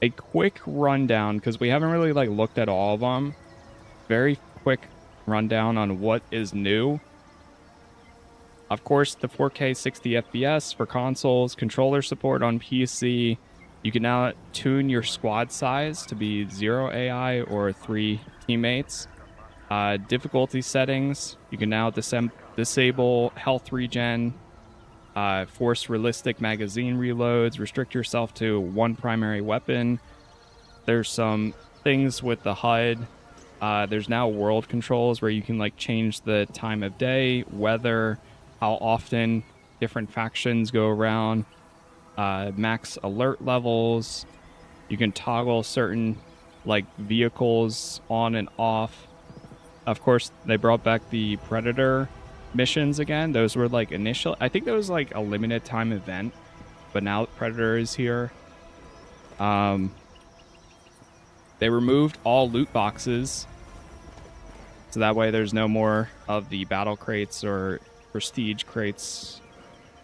A quick rundown, because we haven't really like looked at all of them. Very quick rundown on what is new. Of course, the 4K 60 FPS for consoles, controller support on PC. You can now tune your squad size to be 0 AI or 3 teammates. Difficulty settings. You can now disable health regen, force realistic magazine reloads, restrict yourself to 1 primary weapon. There's some things with the HUD. There's now world controls where you can like change the time of day, weather, how often different factions go around. Max alert levels. You can toggle certain like vehicles on and off. Of course, they brought back the Predator missions again. Those were like initial, I think that was like a limited time event, but now Predator is here. They removed all loot boxes, so that way there's no more of the battle crates or prestige crates.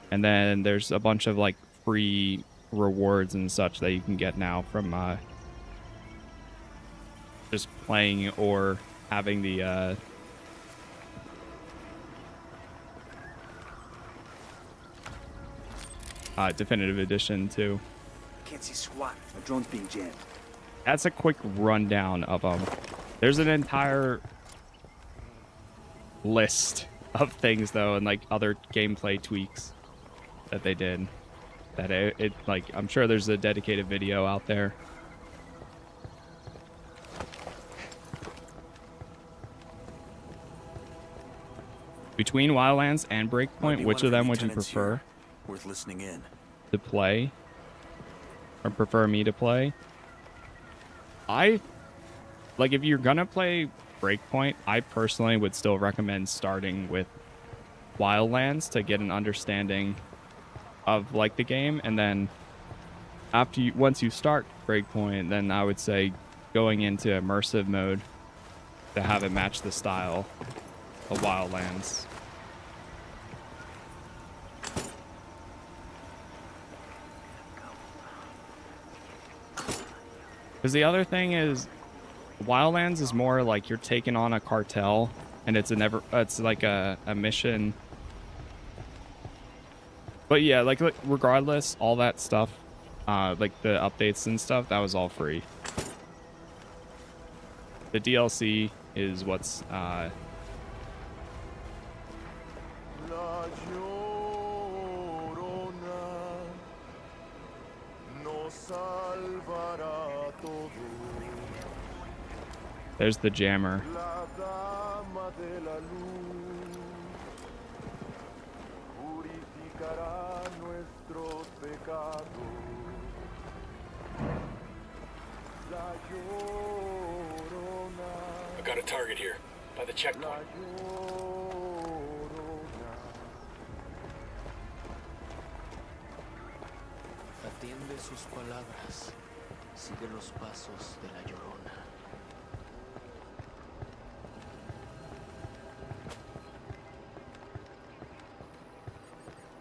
And then there's a bunch of like free rewards and such that you can get now from just playing or having the definitive edition too. Can't see squat. My drone's being jammed. That's a quick rundown of them. There's an entire list of things though, and like other gameplay tweaks that they did. That it like, I'm sure there's a dedicated video out there. Between Wildlands and Breakpoint, which of them would you prefer? Worth listening in. To play? Or prefer me to play? Like, if you're gonna play Breakpoint, I personally would still recommend starting with Wildlands to get an understanding of like the game, and then once you start Breakpoint, then I would say going into immersive mode to have it match the style of Wildlands. Because the other thing is, Wildlands is more like you're taking on a cartel, and it's like a mission. But yeah, like regardless, all that stuff, like the updates and stuff, that was all free. The DLC is what's there's the jammer. I got a target here, by the checkpoint. Atiende sus palabras. Sigue los pasos de la Llorona.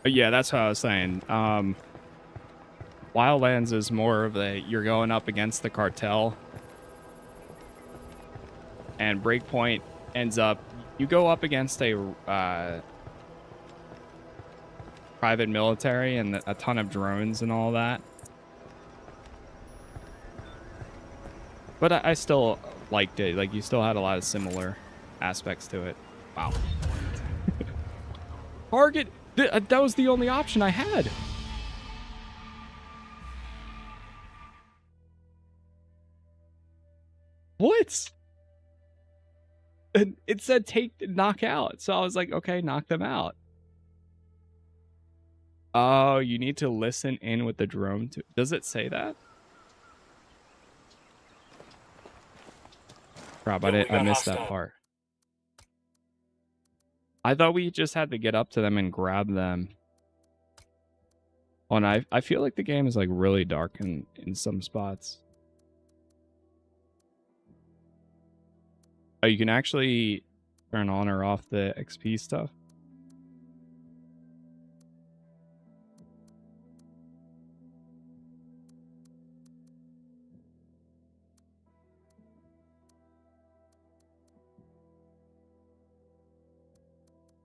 But yeah, that's what I was saying. Wildlands is more of you're going up against the cartel, and Breakpoint ends up, you go up against a private military and a ton of drones and all that. But I still liked it. Like, you still had a lot of similar aspects to it. Wow. Target! That was the only option I had. What? And it said knock out. So I was like, okay, knock them out. Oh, you need to listen in with the drone too. Does it say that? Crap, I missed that part. I thought we just had to get up to them and grab them. Oh, and I feel like the game is like really dark in some spots. Oh, you can actually turn on or off the XP stuff.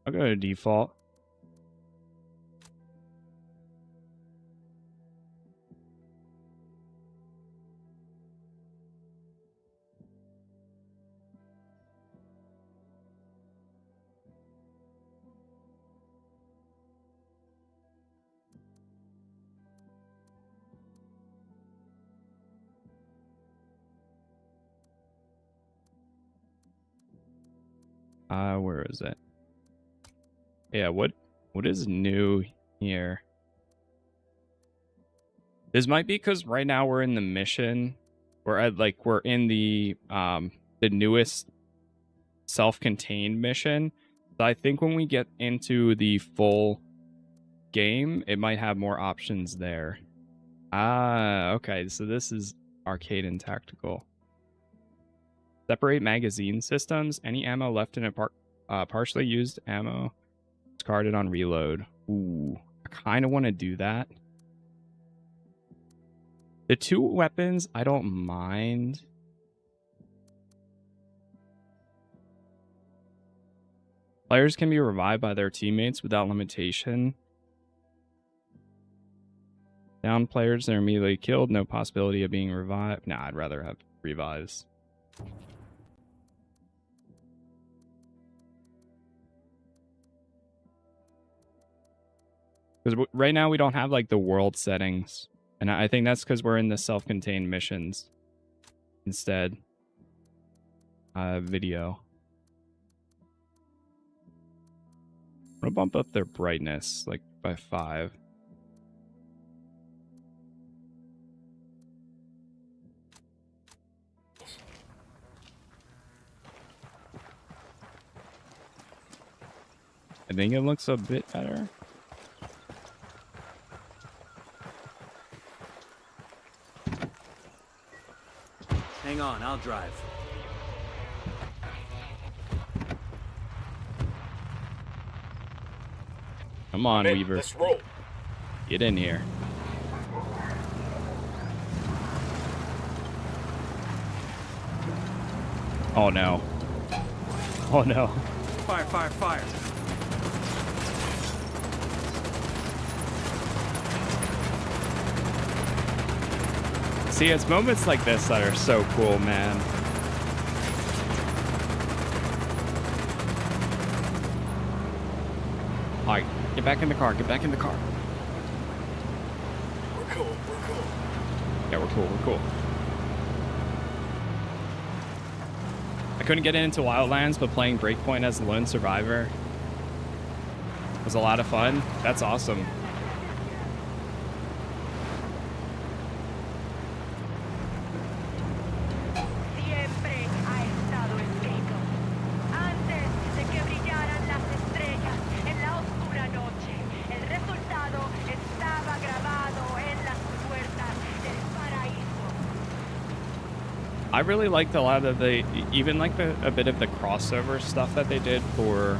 I'll go to default. Where is it? Yeah, what is new here? This might be because right now we're in the mission. We're in the newest self-contained mission. So I think when we get into the full game, it might have more options there. Ah, okay. So this is arcade and tactical. Separate magazine systems. Any ammo left in a partially used ammo discarded on reload. Ooh, I kind of want to do that. The two weapons, I don't mind. Players can be revived by their teammates without limitation. Down players that are immediately killed, no possibility of being revived. Nah, I'd rather have revives. Because right now we don't have like the world settings. And I think that's because we're in the self-contained missions instead. Video. I'm gonna bump up their brightness like by 5. I think it looks a bit better. Hang on, I'll drive. Come on, Man, Weaver. let's roll. Get in here. Oh no. Oh no. Fire, fire, fire. See, it's moments like this that are so cool, man. Alright, get back in the car, get back in the car. We're cool, we're cool. Yeah, we're cool, we're cool. I couldn't get into Wildlands, but playing Breakpoint as a lone survivor was a lot of fun. That's awesome. Siempre ha estado escrito. Antes de que brillaran las estrellas en la oscura noche, el resultado estaba grabado en las puertas del paraíso. I really liked a lot of the, even like a bit of the crossover stuff that they did for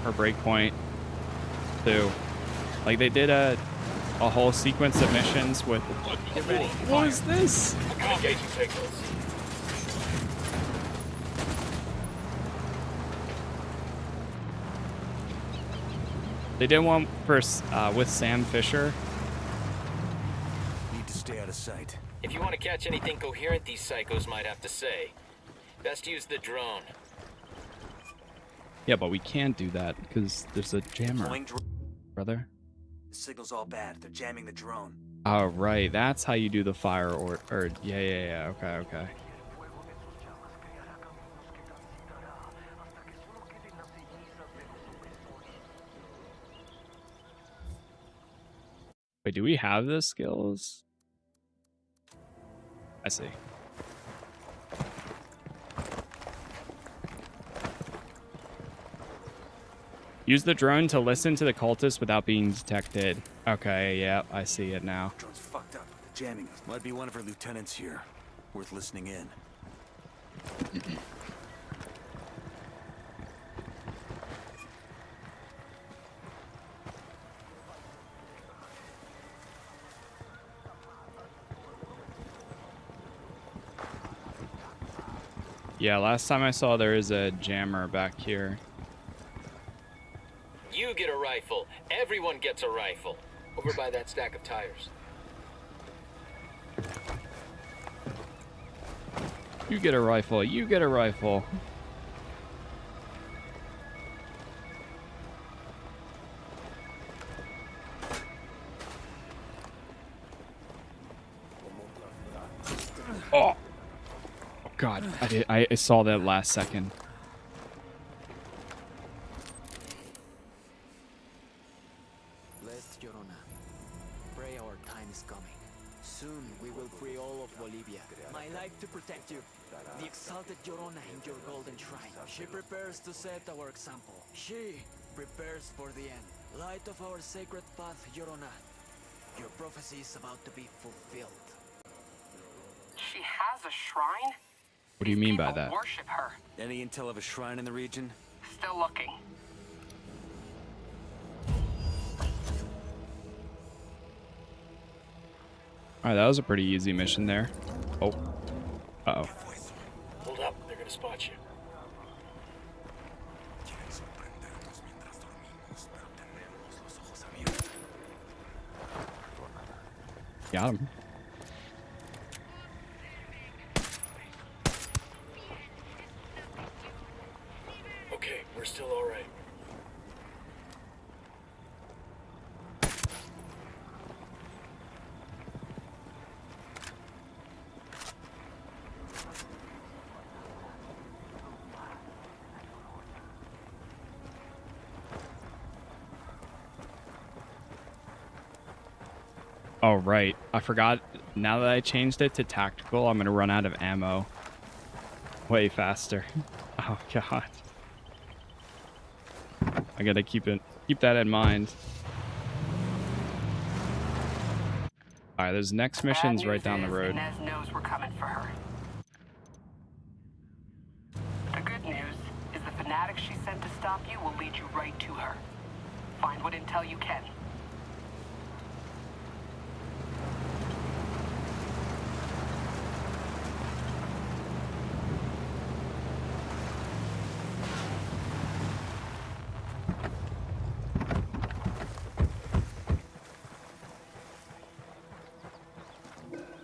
Breakpoint too. Like they did a whole sequence of missions with. Get ready. What is this? I'm engaging signals. They did one for with Sam Fisher. Need to stay out of sight. If you want to catch anything coherent, these psychos might have to say. Best use the drone. Yeah, but we can't do that because there's a jammer, brother. The signal's all bad. They're jamming the drone. Oh, right. That's how you do the fire or yeah. Okay. Wait, do we have the skills? I see. Use the drone to listen to the cultists without being detected. Okay, yeah, I see it now. Drone's fucked up. They're jamming us. Might be one of her lieutenants here. Worth listening in. Yeah, last time I saw there is a jammer back here. You get a rifle. Everyone gets a rifle. Over by that stack of tires. You get a rifle. You get a rifle. Oh. God, I saw that last second. Blessed Llorona, pray our time is coming. Soon we will free all of Bolivia. My life to protect you. The exalted Llorona in your golden shrine. She prepares to set our example. She prepares for the end. Light of our sacred path, Llorona. Your prophecy is about to be fulfilled. She has a shrine? What do you mean by People that? worship her. Any intel of a shrine in the region? Still looking. Alright, that was a pretty easy mission there. Oh. Uh-oh. Hold up, they're gonna spot you. Got him. Okay, we're still all right. Oh, right. I forgot. Now that I changed it to tactical, I'm going to run out of ammo way faster. Oh, God. I gotta keep that in mind. All right, there's next missions right down the road. Inez knows we're coming for her. The good news is the fanatic she sent to stop you will lead you right to her. Find what intel you can.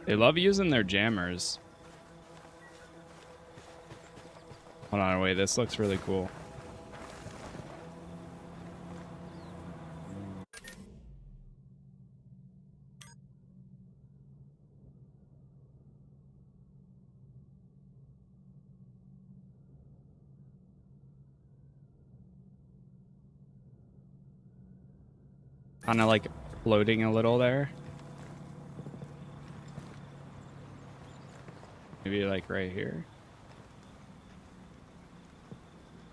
They love using their jammers. Hold on, wait, this looks really cool. Kind of like floating a little there. Maybe like right here.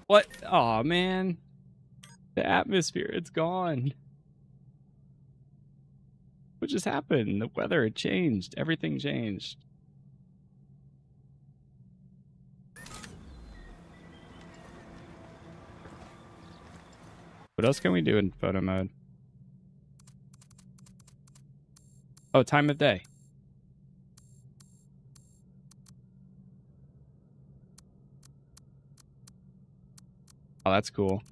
What? Oh man. The atmosphere, it's gone. What just happened? The weather, it changed. Everything changed. What else can we do in photo mode? Oh, time of day. Oh, that's cool.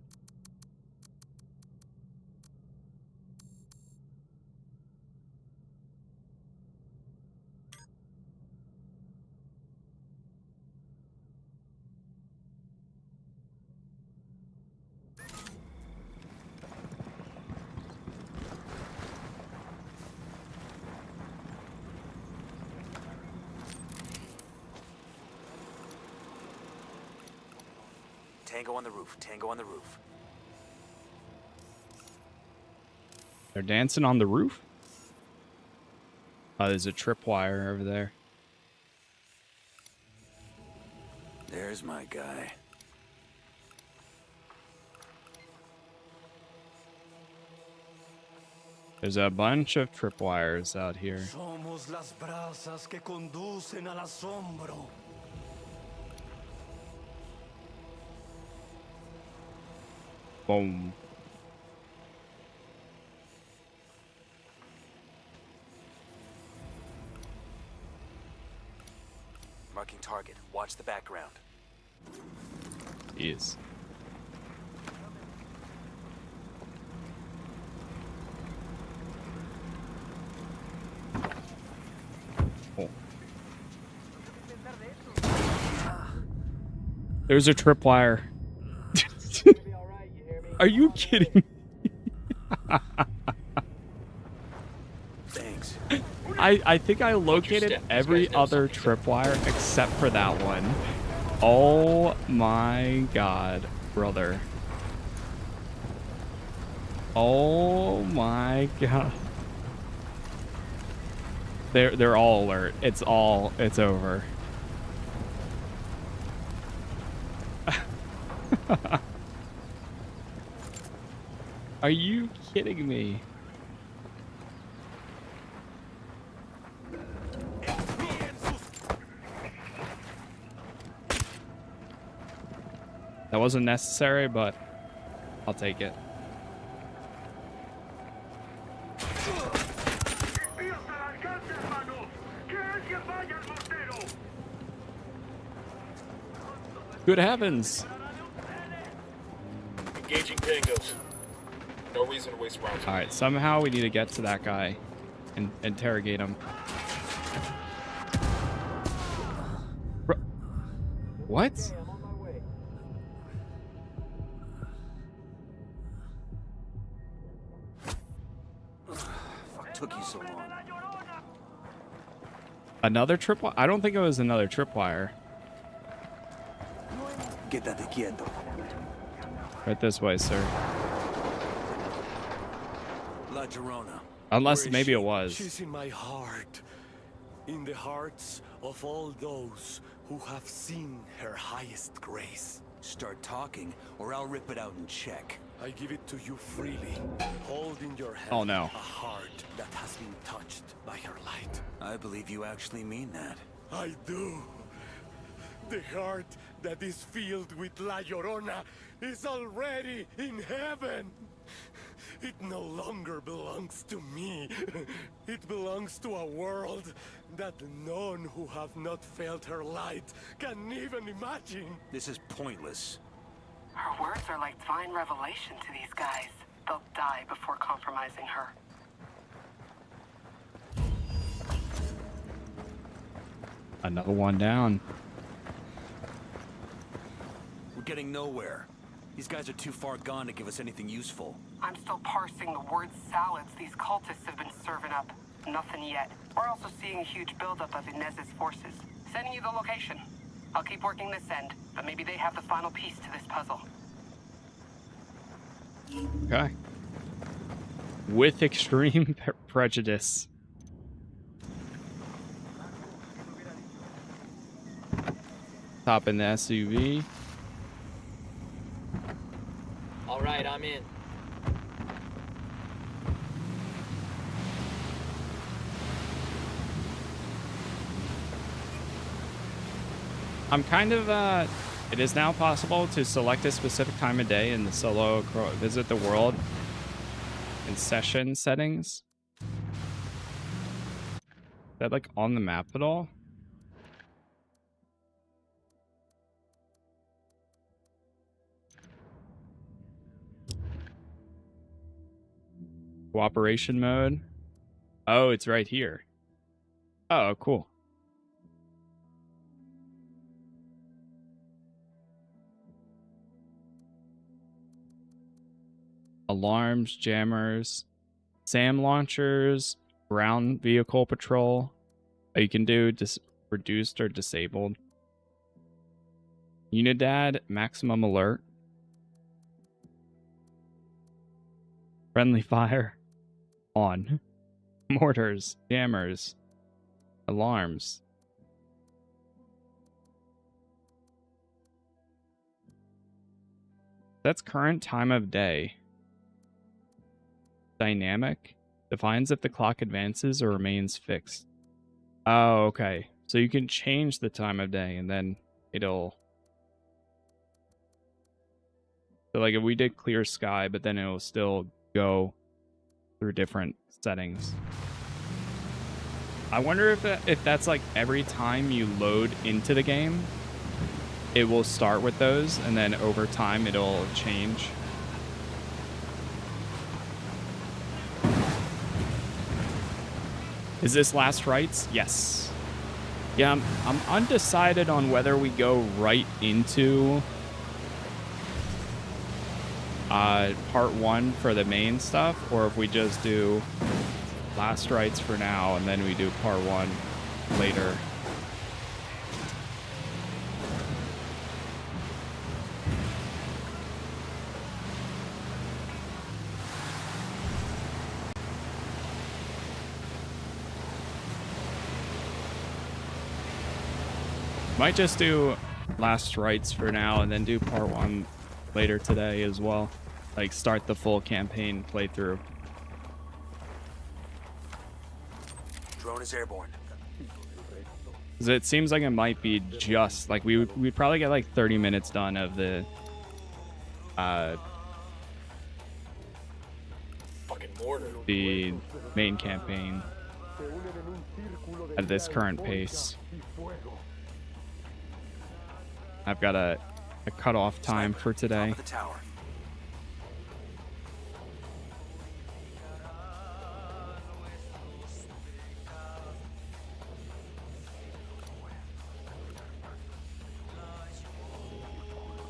Tango on the roof. Tango on the roof. They're dancing on the roof? Oh, there's a tripwire over there. There's my guy. There's a bunch of tripwires out here. Somos las brasas que conducen al asombro. Boom. Marking target. Watch the background. Jeez. Oh. There's a tripwire. Are you kidding me? Thanks. I think I located every other tripwire except for that one. Oh my god, brother. Oh my god. They're all alert. It's over. Are you kidding me? That wasn't necessary, but I'll take it. Good heavens. Engaging tangos. No reason to waste rounds. All right, somehow we need to get to that guy and interrogate him. What? Fuck took you so long. Another tripwire? I don't think it was another tripwire. Quédate quieto. Right this way, sir. La Llorona. Unless maybe it was. She's in my heart. In the hearts of all those who have seen her highest grace. Start talking, or I'll rip it out and check. I give it to you freely. Hold in your hand Oh, no. a heart that has been touched by her light. I believe you actually mean that. I do. The heart that is filled with La Llorona is already in heaven. It no longer belongs to me. It belongs to a world that none who have not felt her light can even imagine. This is pointless. Her words are like divine revelation to these guys. They'll die before compromising her. Another one down. We're getting nowhere. These guys are too far gone to give us anything useful. I'm still parsing the word salads these cultists have been serving up. Nothing yet. We're also seeing a huge buildup of Inez's forces. Sending you the location. I'll keep working this end, but maybe they have the final piece to this puzzle. Okay. With extreme prejudice. Hop in the SUV. All right, I'm in. I'm kind of, it is now possible to select a specific time of day in the solo visit the world in session settings. Is that like on the map at all? Cooperation mode. Oh, it's right here. Oh, cool. Alarms, jammers, SAM launchers, ground vehicle patrol. Oh, you can do reduced or disabled. Unidad, maximum alert. Friendly fire. On. Mortars, jammers, alarms. That's current time of day. Dynamic defines if the clock advances or remains fixed. Oh, okay. So you can change the time of day and then it'll... So like if we did clear sky, but then it'll still go through different settings. I wonder if that's like every time you load into the game, it will start with those and then over time it'll change. Is this Last Rites? Yes. Yeah, I'm undecided on whether we go right into part 1 for the main stuff, or if we just do Last Rites for now and then we do part 1 later. Might just do Last Rites for now and then do part 1 later today as well. Like start the full campaign playthrough. Drone is airborne. 'Cause it seems like it might be just like we'd probably get like 30 minutes done of the fucking mortar. The main campaign at this current pace. I've got a cutoff time for today. Top of the tower.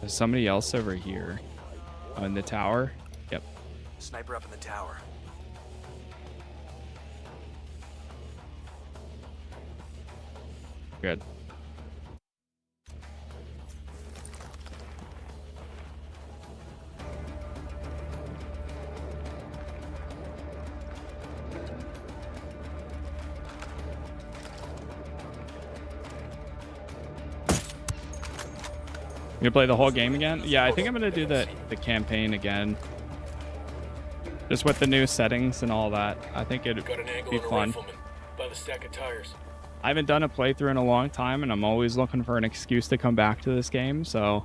There's somebody else over here. Oh, in the tower? Yep. Sniper up in the tower. Good. You gonna play the whole game again? Yeah, I think I'm gonna do the campaign again. Just with the new settings and all that, I think it'd Got an angle be on a fun. rifleman by the stack of tires. I haven't done a playthrough in a long time, and I'm always looking for an excuse to come back to this game, so...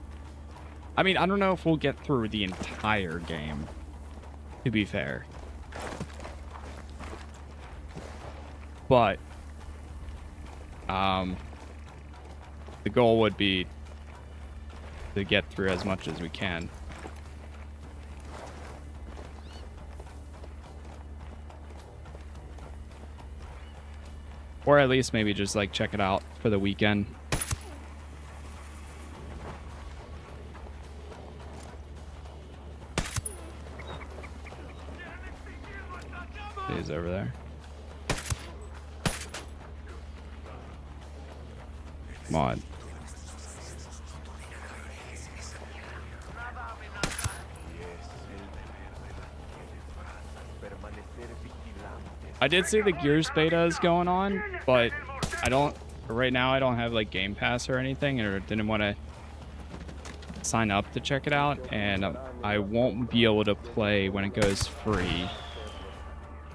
I mean, I don't know if we'll get through the entire game, to be fair. But... the goal would be to get through as much as we can. Or at least maybe just like check it out for the weekend. He's over there. Come on. I did see the Gears beta is going on, but right now I don't have like Game Pass or anything, or didn't want to sign up to check it out, and I won't be able to play when it goes free.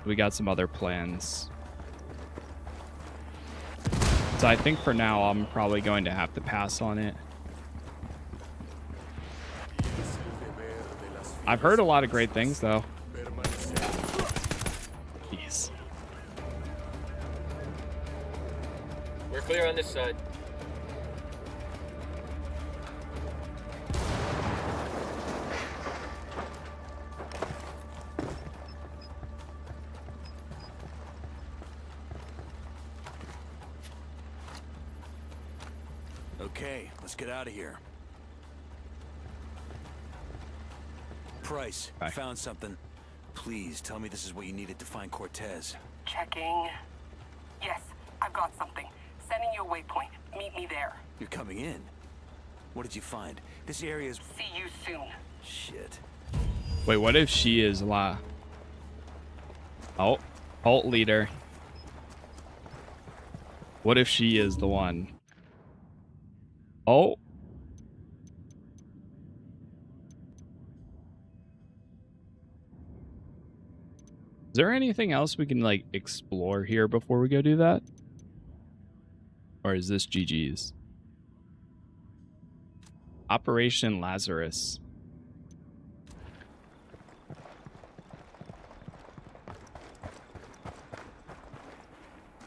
We got some other plans. So I think for now I'm probably going to have to pass on it. I've heard a lot of great things though. Jeez. We're clear on this side. Okay, let's get out of here. Price, I found something. Please tell me this is what you needed to find Cortez. Checking. Yes, I've got something. Sending you a waypoint. Meet me there. You're coming in. What did you find? This area is... See you soon. Shit. Wait, what if she is Oh, cult leader. What if she is the one? Oh. Is there anything else we can like explore here before we go do that? Or is this GG's? Operation Lazarus.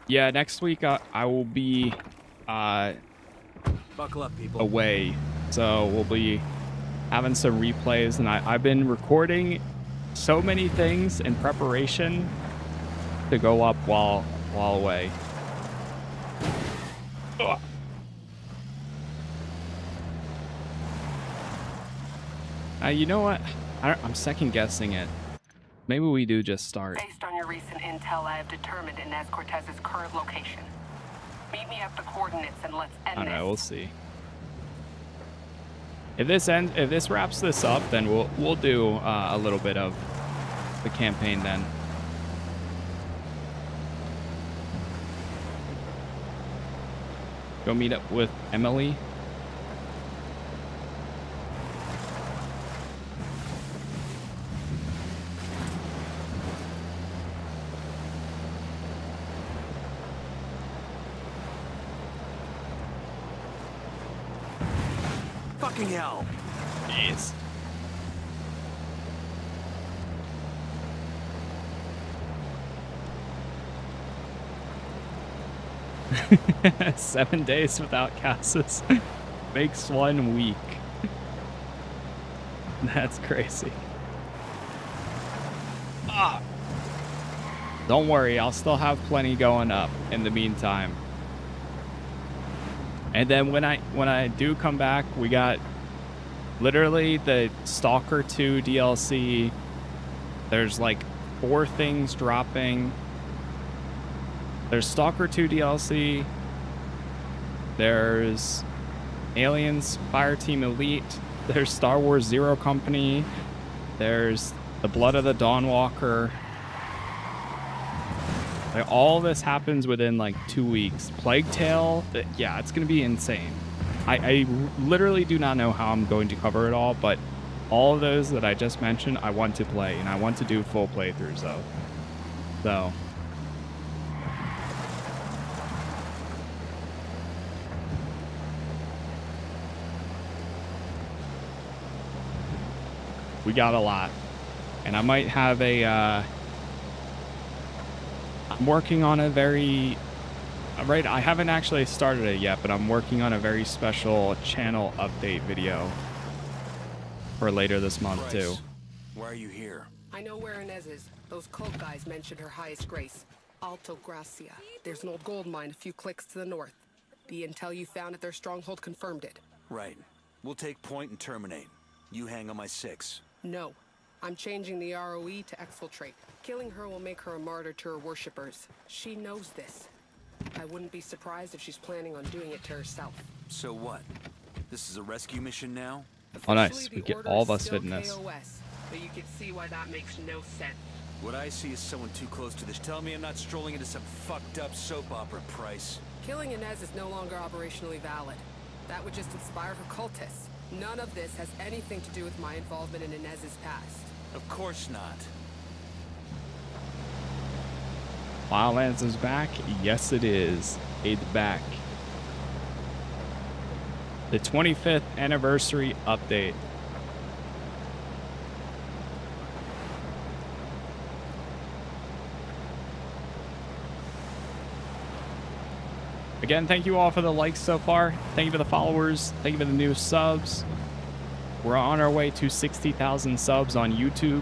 Yeah, next week I will be Buckle up, people. away, so we'll be having some replays, and I've been recording so many things in preparation to go up while away. Ugh. You know what? I'm second guessing it. Maybe we do just start. Based on your recent intel, I have determined Inez Cortez's current location. Meet me at the coordinates and let's end I don't know. this. We'll see. If this wraps this up, then we'll do a little bit of the campaign then. Go meet up with Emily. Fucking hell. Jeez. Seven days without Casas makes 1 week. That's crazy. Ah. Don't worry, I'll still have plenty going up in the meantime. And then when I do come back, we got literally the Stalker 2 DLC. There's like 4 things dropping. There's Stalker 2 DLC. There's Aliens Fireteam Elite. There's Star Wars Zero Company. There's the Blood of the Dawnwalker. Like, all this happens within like 2 weeks. Plague Tale, yeah, it's gonna be insane. I literally do not know how I'm going to cover it all, but All of those that I just mentioned, I want to play, and I want to do full playthroughs though. So we got a lot, and I might have a. I'm working on a very. Right, I haven't actually started it yet, but I'm working on a very special channel update video for later this month too. Why are you here? I know where Inez is. Those cult guys mentioned her highest grace, Alto Gracia. There's an old gold mine a few clicks to the north. The intel you found at their stronghold confirmed it. Right. We'll take point and terminate. You hang on my 6. No. I'm changing the ROE to exfiltrate. Killing her will make her a martyr to her worshippers. She knows this. I wouldn't be surprised if she's planning on doing it to herself. So what? This is a rescue mission now? Oh, nice. We get all of us fit in this. KOS, but you can see why that makes no sense. What I see is someone too close to this. Tell me I'm not strolling into some fucked up soap opera, Price. Killing Inez is no longer operationally valid. That would just inspire her cultists. None of this has anything to do with my involvement in Inez's past. Of course not. Wildlands is back? Yes, it is. It's back. The 25th anniversary update. Again, thank you all for the likes so far. Thank you for the followers. Thank you for the new subs. We're on our way to 60,000 subs on YouTube.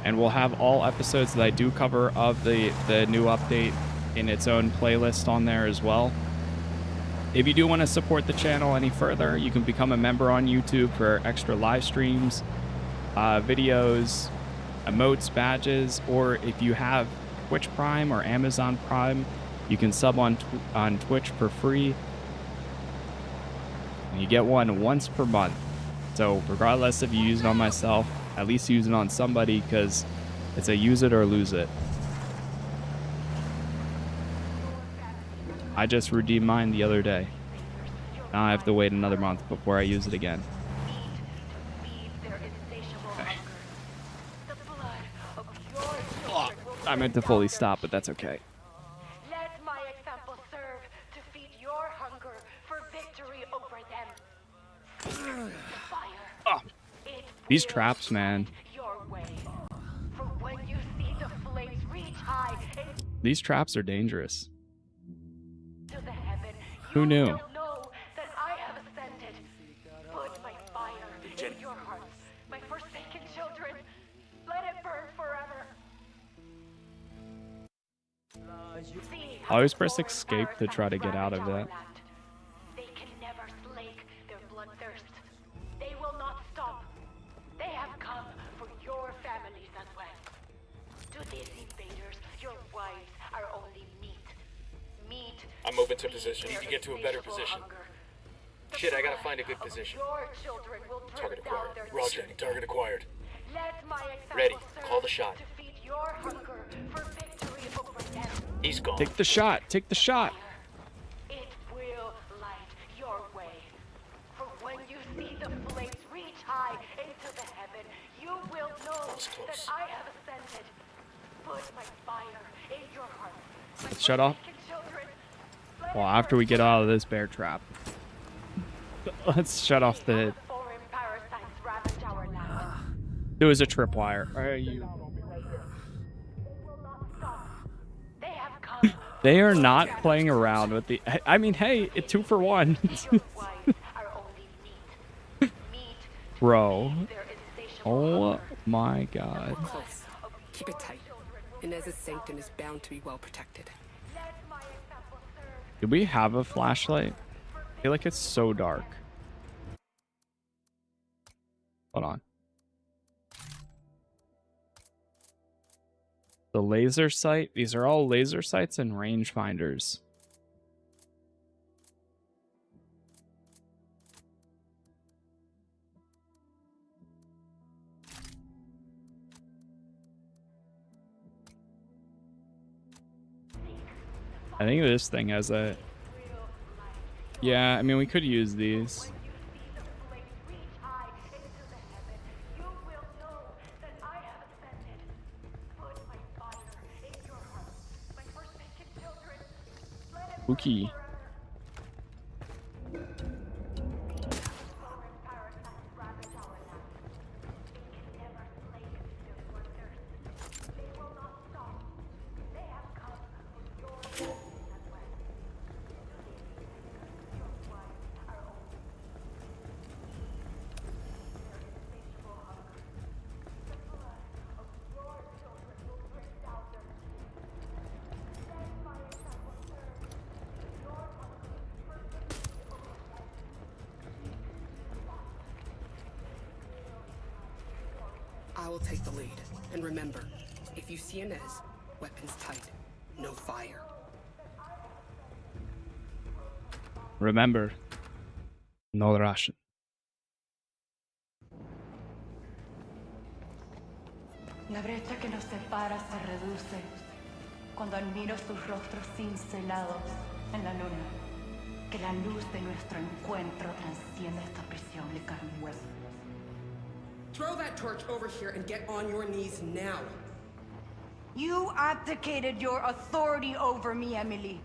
And we'll have all episodes that I do cover of the new update in its own playlist on there as well. If you do want to support the channel any further, you can become a member on YouTube for extra live streams, videos, emotes, badges, or if you have Twitch Prime or Amazon Prime, you can sub on Twitch for free. And you get one once per month. So regardless if you use it on myself, at least use it on somebody, because it's a use it or lose it. I just redeemed mine the other day. Now I have to wait another month before I use it again. Okay. Oh, I meant to fully stop, but that's okay. Let my example serve to feed your hunger for victory over them. Oh. These traps, man. These traps are dangerous. Who knew? Put my fire in your hearts, my forsaken children. Let it burn forever. I always press escape to try to get out of that. They can never slake their bloodthirst. They will not stop. They have come for your families as well. To these invaders, your wives are only meat. Meat. I'm moving to position. Need to get to a better position. Shit, I gotta find a good position. Your children will Target bring down acquired. their Roger. Target acquired. Let my example Ready. serve Call the shot. to feed your hunger for victory over them. He's gone. Take the shot. Take the shot. It will light your way. For when you see the flames reach high into the heaven, you will know that I have ascended. Put my fire in your heart. Let's shut off. Well, after we get out of this bear trap, let's shut off the. Foreign parasites ravage our land. There was a tripwire. Are you? They have come. They are not playing around with the. I mean, hey, it's 2 for 1. Bro. Oh my God. Close. Keep it tight. Inez's sanctum is bound to be well protected. Do we have a flashlight? I feel like it's so dark. Hold on. The laser sight. These are all laser sights and rangefinders. I think this thing has a... Yeah, I mean, we could use these. Spooky. I will take the lead. And remember, if you see Inez, weapons tight, no fire. Remember, no Russian. La brecha que nos separa se reduce cuando admiro sus rostros cincelados en la luna. Que la luz de nuestro encuentro transcienda esta prisión de carne y hueso. Throw that torch over here and get on your knees now. You abdicated your authority over me, Emily.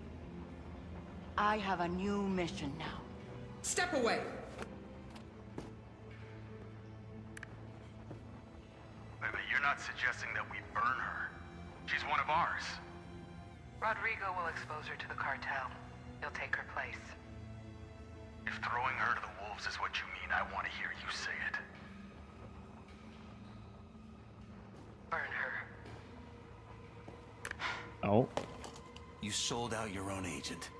I have a new mission now. Step away. You're not suggesting that we burn her. She's one of ours. Rodrigo will expose her to the cartel. He'll take her place. If throwing her to the wolves is what you mean, I want to hear you say it. Burn her. Oh. You sold out your own agent.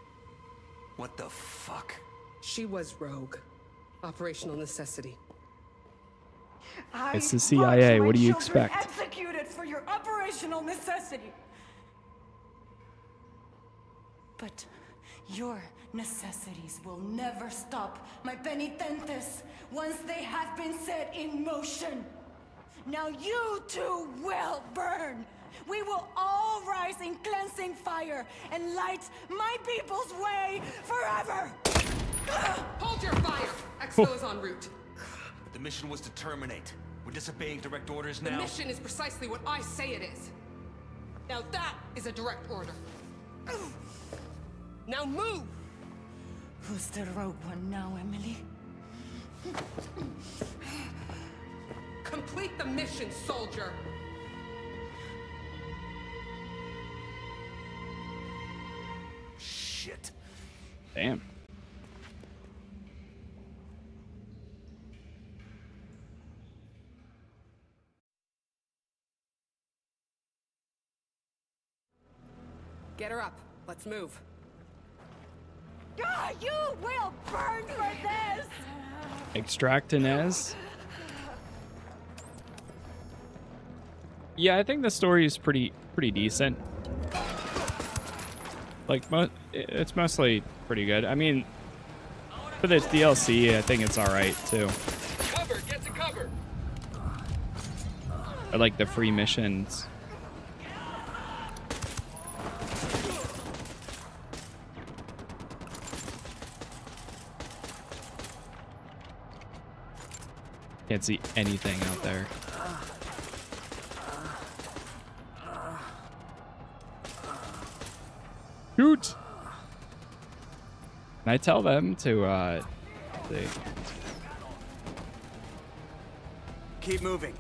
What the fuck? She was rogue. Operational necessity. It's the CIA. What do you expect? Executed for your operational necessity. But your necessities will never stop my penitentes once they have been set in motion. Now you too will burn. We will all rise in cleansing fire and light my people's way forever. Hold your fire! Expo is en route. The mission was to terminate. We're disobeying direct orders now. The mission is precisely what I say it is. Now that is a direct order. Now move! Who's the rogue one now, Emily? Complete the mission, soldier! Shit. Damn. Get her up. Let's move. Ah, you will burn for this! Extract Inez. Yeah, I think the story is pretty decent. Like, it's mostly pretty good. I mean, for the DLC, I think it's alright, too. Cover! Get to cover! I like the free missions. Can't see anything out there. Shoot! Can I tell them to, see. Keep moving.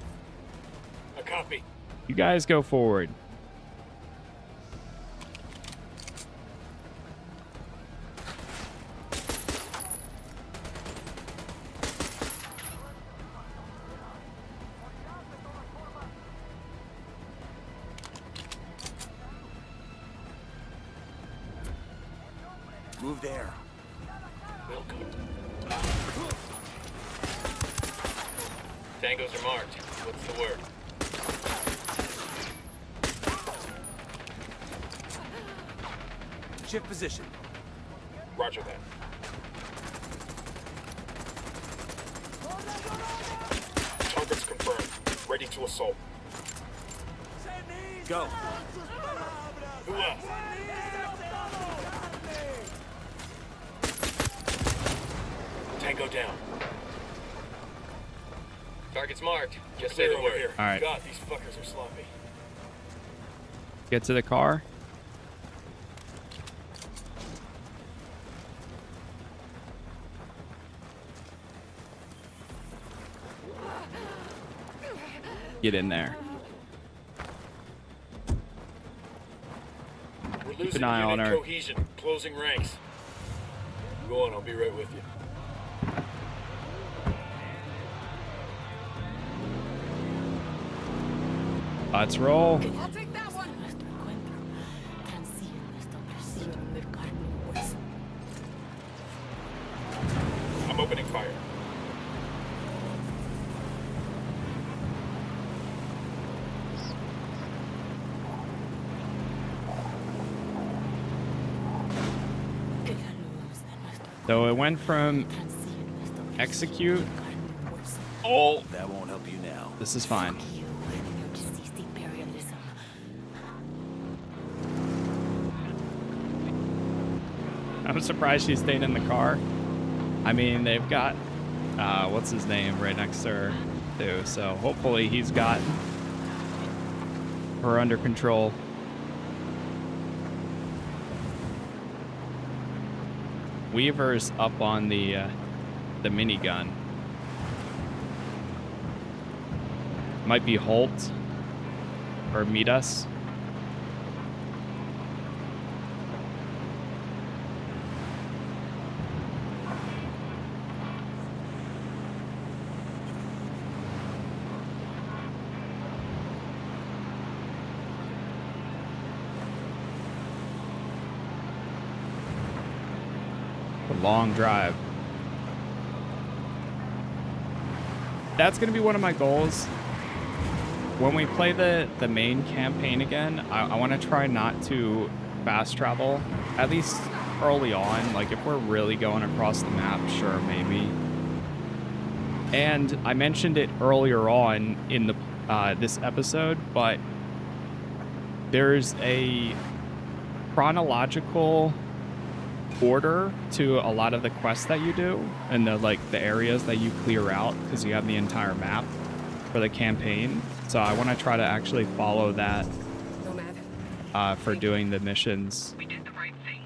A copy. You guys go forward. Move there. Welcome. Tangos are marked. What's the word? Shift position. Roger that. Targets confirmed. Ready to assault. Go. Who else? Tango down. Target's marked. Just say the word. All right. God, these fuckers are sloppy. Get to the car. get in there. We're Keep an losing eye on unit her. cohesion. Closing ranks. Go on, I'll be right with you. Let's roll. I'll take that one. I'm opening fire. So it went from execute. Oh, That won't help you now. this is fine. I'm surprised she stayed in the car. I mean, they've got, what's his name right next to her, too. So hopefully he's got her under control. Weaver's up on the minigun. Might be Holt or meet us. A long drive. That's going to be one of my goals. When we play the main campaign again, I want to try not to fast travel, at least early on. Like, if we're really going across the map, sure, maybe. And I mentioned it earlier on in the this episode, but there's a chronological order to a lot of the quests that you do and the areas that you clear out, because you have the entire map for the campaign. So I want to try to actually follow that for doing the missions. We did the right thing.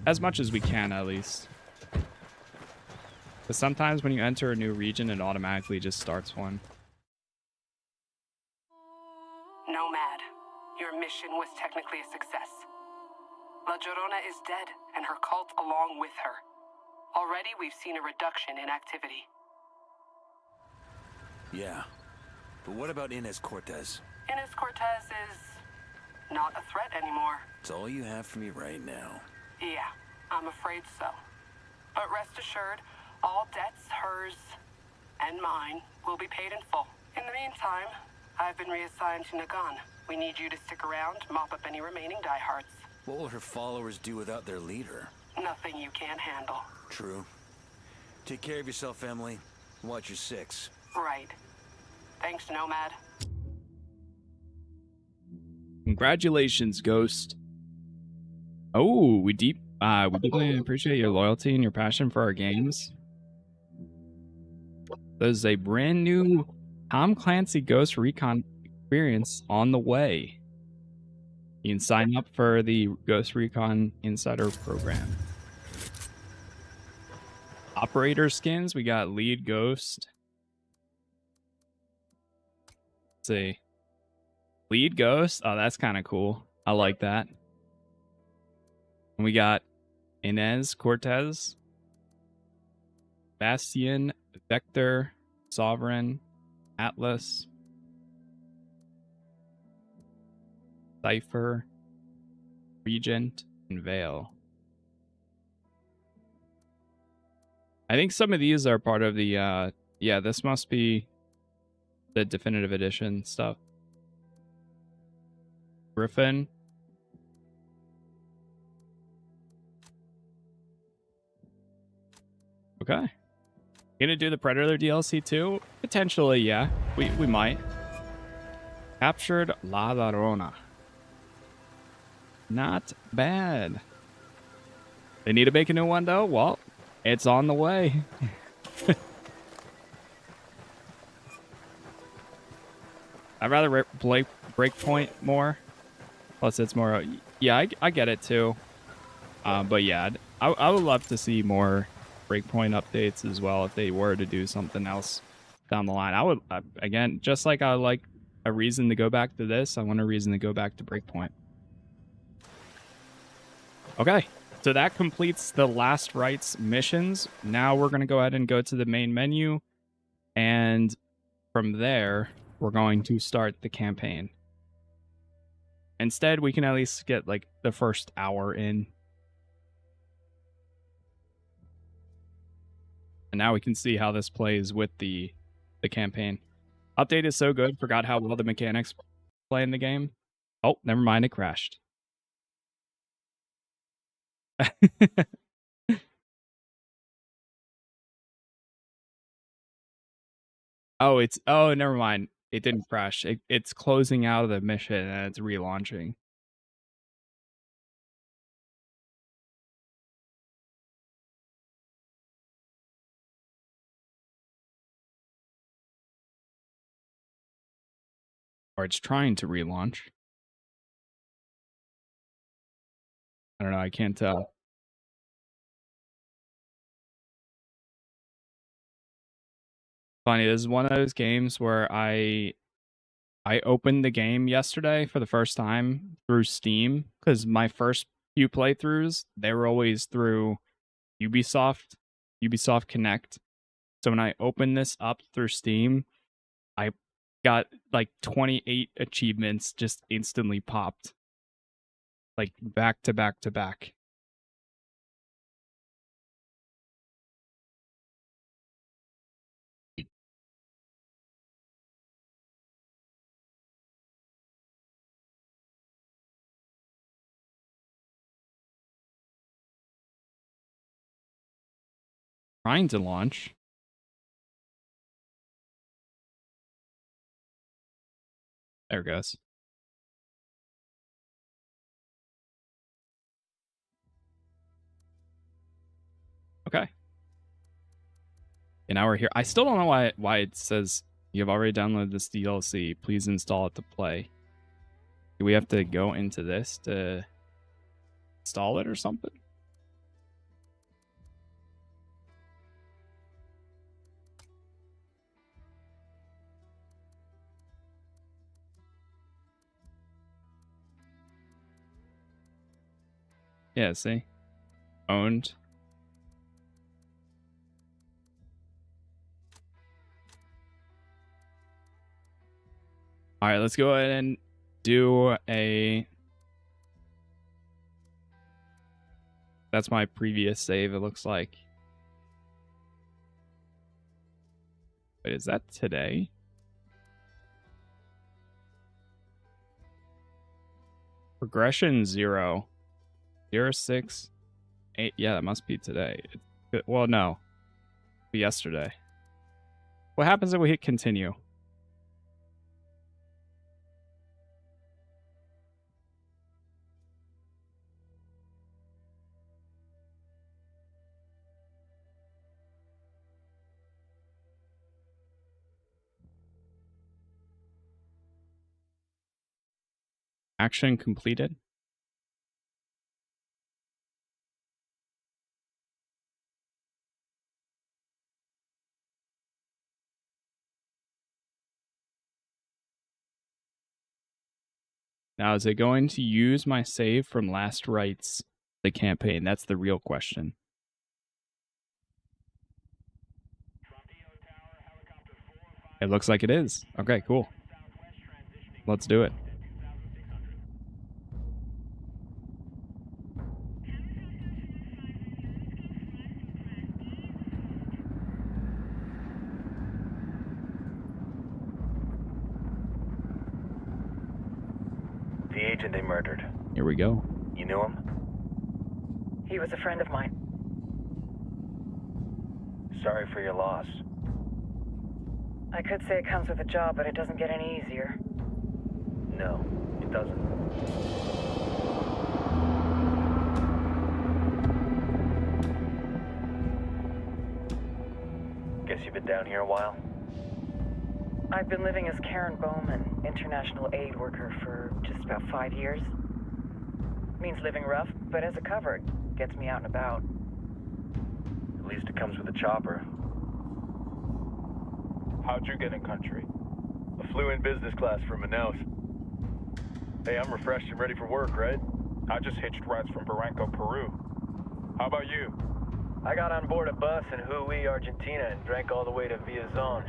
As much as we can, at least. Because sometimes when you enter a new region, it automatically just starts one. Nomad, your mission was technically a success. La Llorona is dead, and her cult along with her. Already, we've seen a reduction in activity. Yeah. But what about Inez Cortez? Inez Cortez is not a threat anymore. It's all you have for me right now. Yeah, I'm afraid so. But rest assured, all debts, hers and mine, will be paid in full. In the meantime, I've been reassigned to Nagan. We need you to stick around, mop up any remaining diehards. What will her followers do without their leader? Nothing you can't handle. True. Take care of yourself, Emily. Watch your six. Right. Thanks, Nomad. Congratulations, Ghost. Oh, we deeply appreciate your loyalty and your passion for our games. There's a brand new Tom Clancy Ghost Recon experience on the way. You can sign up for the Ghost Recon Insider program. Operator skins, we got Lead Ghost. Let's see. Lead Ghost, oh, that's kind of cool. I like that. And we got Inez Cortez, Bastion, Vector, Sovereign, Atlas, Cypher, Regent, and Vale. I think some of these are part of the, yeah, this must be the definitive edition stuff. Griffin. Okay. Gonna do the Predator DLC too? Potentially, yeah. We might. Captured La Llorona. Not bad. They need to make a new one though? Well, it's on the way. I'd rather play Breakpoint more. Plus it's more... Yeah, I get it too. But yeah, I would love to see more Breakpoint updates as well if they were to do something else down the line. I would, again, just like I like a reason to go back to this, I want a reason to go back to Breakpoint. Okay, so that completes the Last Rites missions. Now we're going to go ahead and go to the main menu, and from there, we're going to start the campaign. Instead, we can at least get like the first hour in. And now we can see how this plays with the campaign. Update is so good, forgot how well the mechanics play in the game. Oh, never mind, it crashed. Oh, never mind. It didn't crash. It's closing out of the mission and it's relaunching. Or it's trying to relaunch. I don't know, I can't tell. Funny, this is one of those games where I opened the game yesterday for the first time through Steam, because my first few playthroughs, they were always through Ubisoft Connect. So when I opened this up through Steam, I got like 28 achievements just instantly popped. Like back to back to back. Trying to launch. There it goes. Okay. And now we're here. I still don't know why it says you've already downloaded this DLC. Please install it to play. Do we have to go into this to install it or something? Yeah, see? Owned. All right, let's go ahead and do a... That's my previous save, it looks like. Wait, is that today? Progression 0. 06 8. Yeah, that must be today. Well, no. Yesterday. What happens if we hit continue? Action completed. Now, is it going to use my save from Last Rites, the campaign? That's the real question. It looks like it is. Okay, cool. Let's do it. The agent they murdered. Here we go. You knew him? He was a friend of mine. Sorry for your loss. I could say it comes with a job, but it doesn't get any easier. No, it doesn't. Guess you've been down here a while? I've been living as Karen Bowman, international aid worker, for just about 5 years. Means living rough, but as a cover, it gets me out and about. At least it comes with a chopper. How'd you get in country? I flew in business class from Manaus. Hey, I'm refreshed and ready for work, right? I just hitched rides from Barranco, Peru. How about you? I got on board a bus in Hui, Argentina, and drank all the way to Villazon.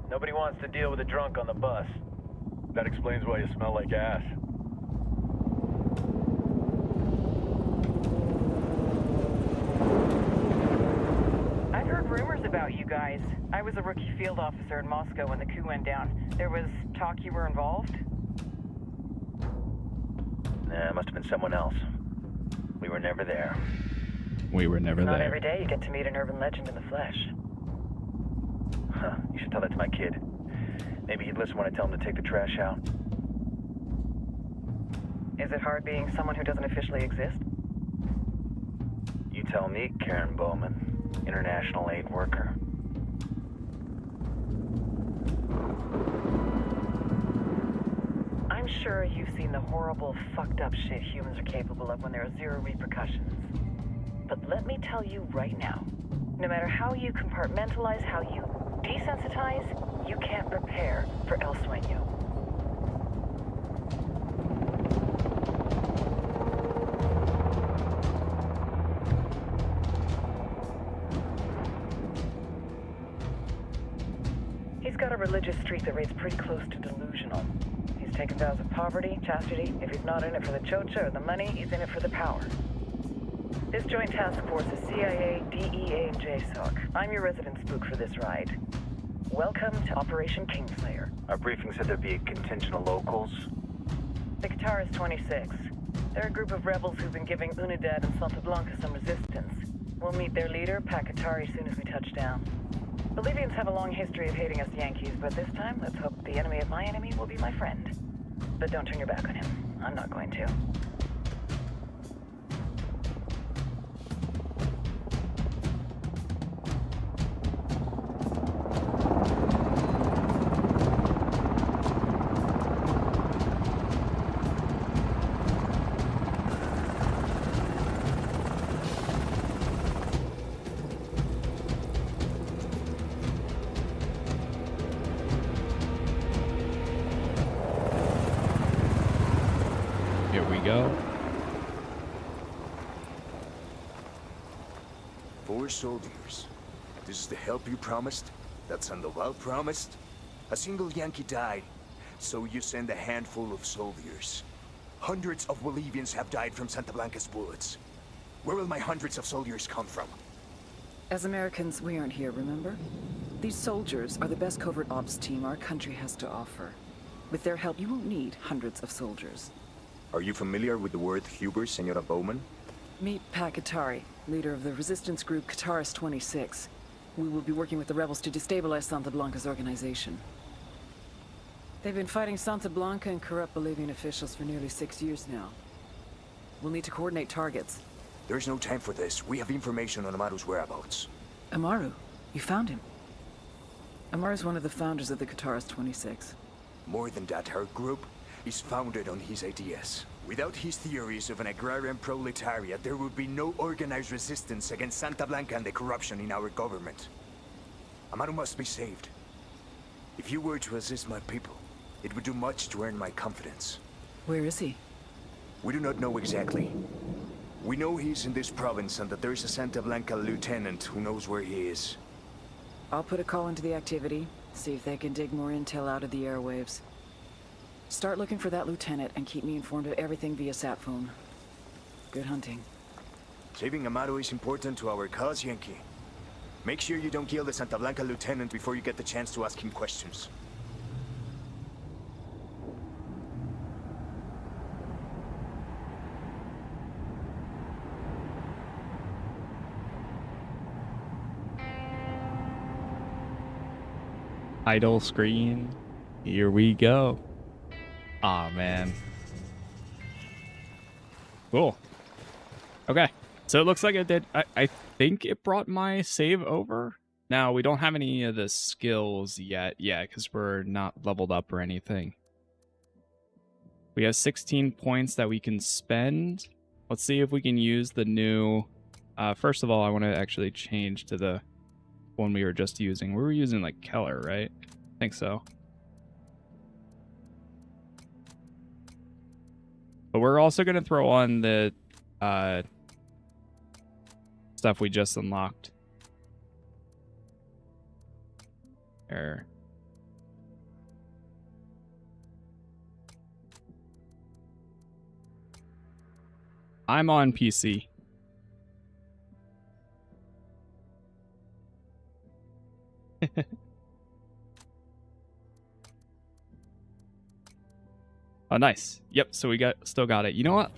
Nobody wants to deal with a drunk on the bus. That explains why you smell like ass. I've heard rumors about you guys. I was a rookie field officer in Moscow when the coup went down. There was talk you were involved? Nah, it must have been someone else. We were never there. We were never Not there. every day you get to meet an urban legend in the flesh. Huh, you should tell that to my kid. Maybe he'd listen when I tell him to take the trash out. Is it hard being someone who doesn't officially exist? You tell me, Karen Bowman, international aid worker. I'm sure you've seen the horrible, fucked up shit humans are capable of when there are zero repercussions. But let me tell you right now, no matter how you compartmentalize, how you desensitize, you can't prepare for El Sueño. He's got a religious streak that rates pretty close to delusional. He's taken vows of poverty, chastity. If he's not in it for the chocha or the money, he's in it for the power. This joint task force is CIA, DEA, and JSOC. I'm your resident spook for this ride. Welcome to Operation Kingslayer. Our briefing said there'd be a contingent of locals. The Qatar is 26. They're a group of rebels who've been giving Unidad and Santa Blanca some resistance. We'll meet their leader, Pakatari, as soon as we touch down. Bolivians have a long history of hating us Yankees, but this time, let's hope the enemy of my enemy will be my friend. But don't turn your back on him. I'm not going to. Here we go. 4 soldiers. This is the help you promised? That Sandoval promised? A single Yankee died, so you send a handful of soldiers. Hundreds of Bolivians have died from Santa Blanca's bullets. Where will my hundreds of soldiers come from? As Americans, we aren't here, remember? These soldiers are the best covert ops team our country has to offer. With their help, you won't need hundreds of soldiers. Are you familiar with the word Huber, Senora Bowman? Meet Pakatari, leader of the resistance group Qatar's 26. We will be working with the rebels to destabilize Santa Blanca's organization. They've been fighting Santa Blanca and corrupt Bolivian officials for nearly 6 years now. We'll need to coordinate targets. There's no time for this. We have information on Amaru's whereabouts. Amaru? You found him? Amaru's one of the founders of the Qatar's 26. More than that, her group is founded on his ideas. Without his theories of an agrarian proletariat, there would be no organized resistance against Santa Blanca and the corruption in our government. Amaru must be saved. If you were to assist my people, it would do much to earn my confidence. Where is he? We do not know exactly. We know he's in this province and that there is a Santa Blanca lieutenant who knows where he is. I'll put a call into the activity, see if they can dig more intel out of the airwaves. Start looking for that lieutenant and keep me informed of everything via sat phone. Good hunting. Saving Amaru is important to our cause, Yankee. Make sure you don't kill the Santa Blanca lieutenant before you get the chance to ask him questions. Idle screen. Here we go. Aw, man. Cool. Okay. So it looks like it did. I think it brought my save over. Now, we don't have any of the skills yet. Yeah, because we're not leveled up or anything. We have 16 points that we can spend. Let's see if we can use the new... first of all, I want to actually change to the one we were just using. We were using like Keller, right? I think so. But we're also going to throw on the stuff we just unlocked. There. I'm on PC. Oh, nice. Yep, so we still got it. You know what?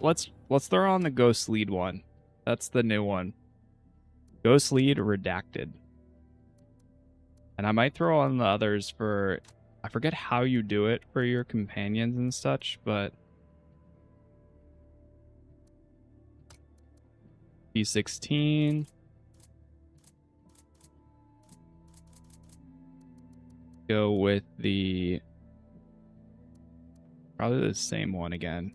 Let's throw on the Ghost Lead one. That's the new one. Ghost Lead redacted. And I might throw on the others for, I forget how you do it for your companions and such, but P16. Go with the probably the same one again.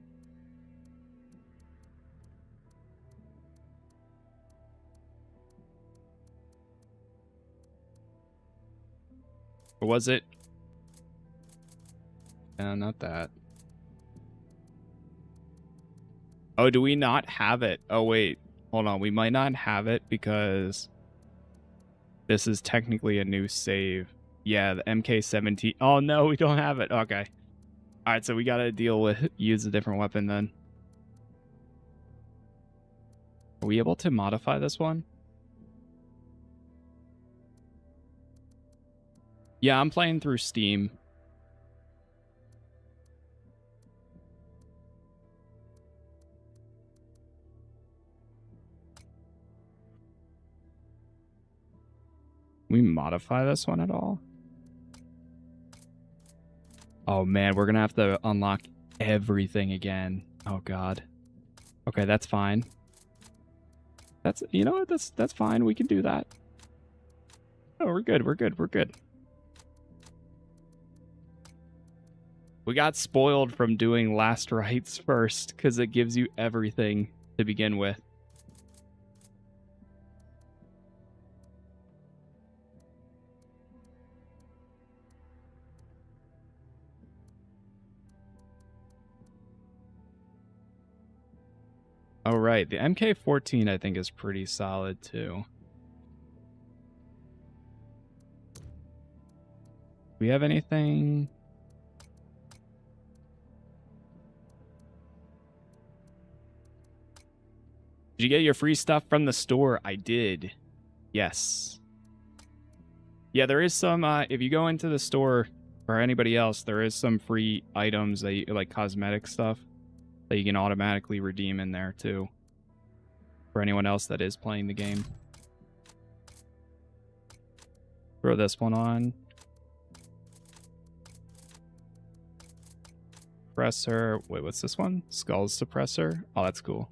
Or was it? No, not that. Oh, do we not have it? Oh, wait. Hold on. We might not have it because this is technically a new save. Yeah, the MK17. Oh, no, we don't have it. Okay. All right, so we got to use a different weapon then. Are we able to modify this one? Yeah, I'm playing through Steam. Can we modify this one at all? Oh man, we're gonna have to unlock everything again. Oh god. Okay, that's fine. That's, you know what, that's fine. We can do that. Oh, we're good. We're good. We're good. We got spoiled from doing Last Rites first because it gives you everything to begin with. Oh, right. The MK14, I think, is pretty solid, too. Do we have anything? Did you get your free stuff from the store? I did. Yes. Yeah, there is some, if you go into the store, or anybody else, there is some free items, that you, like cosmetic stuff, that you can automatically redeem in there too. For anyone else that is playing the game. Throw this one on. Suppressor. Wait, what's this one? Skull suppressor. Oh, that's cool.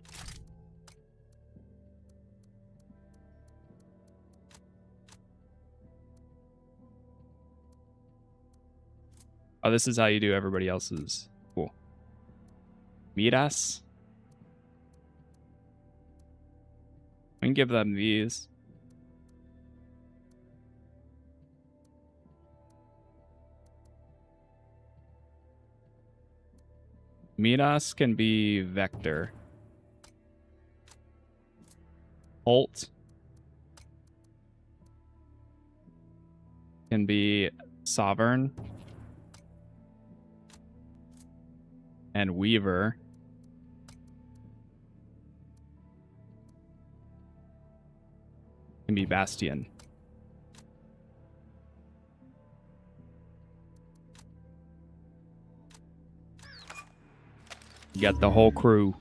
Oh, this is how you do everybody else's. Cool. Miras. We can give them these. Miras can be Vector. Holt can be Sovereign. And Weaver can be Bastion. You got the whole crew.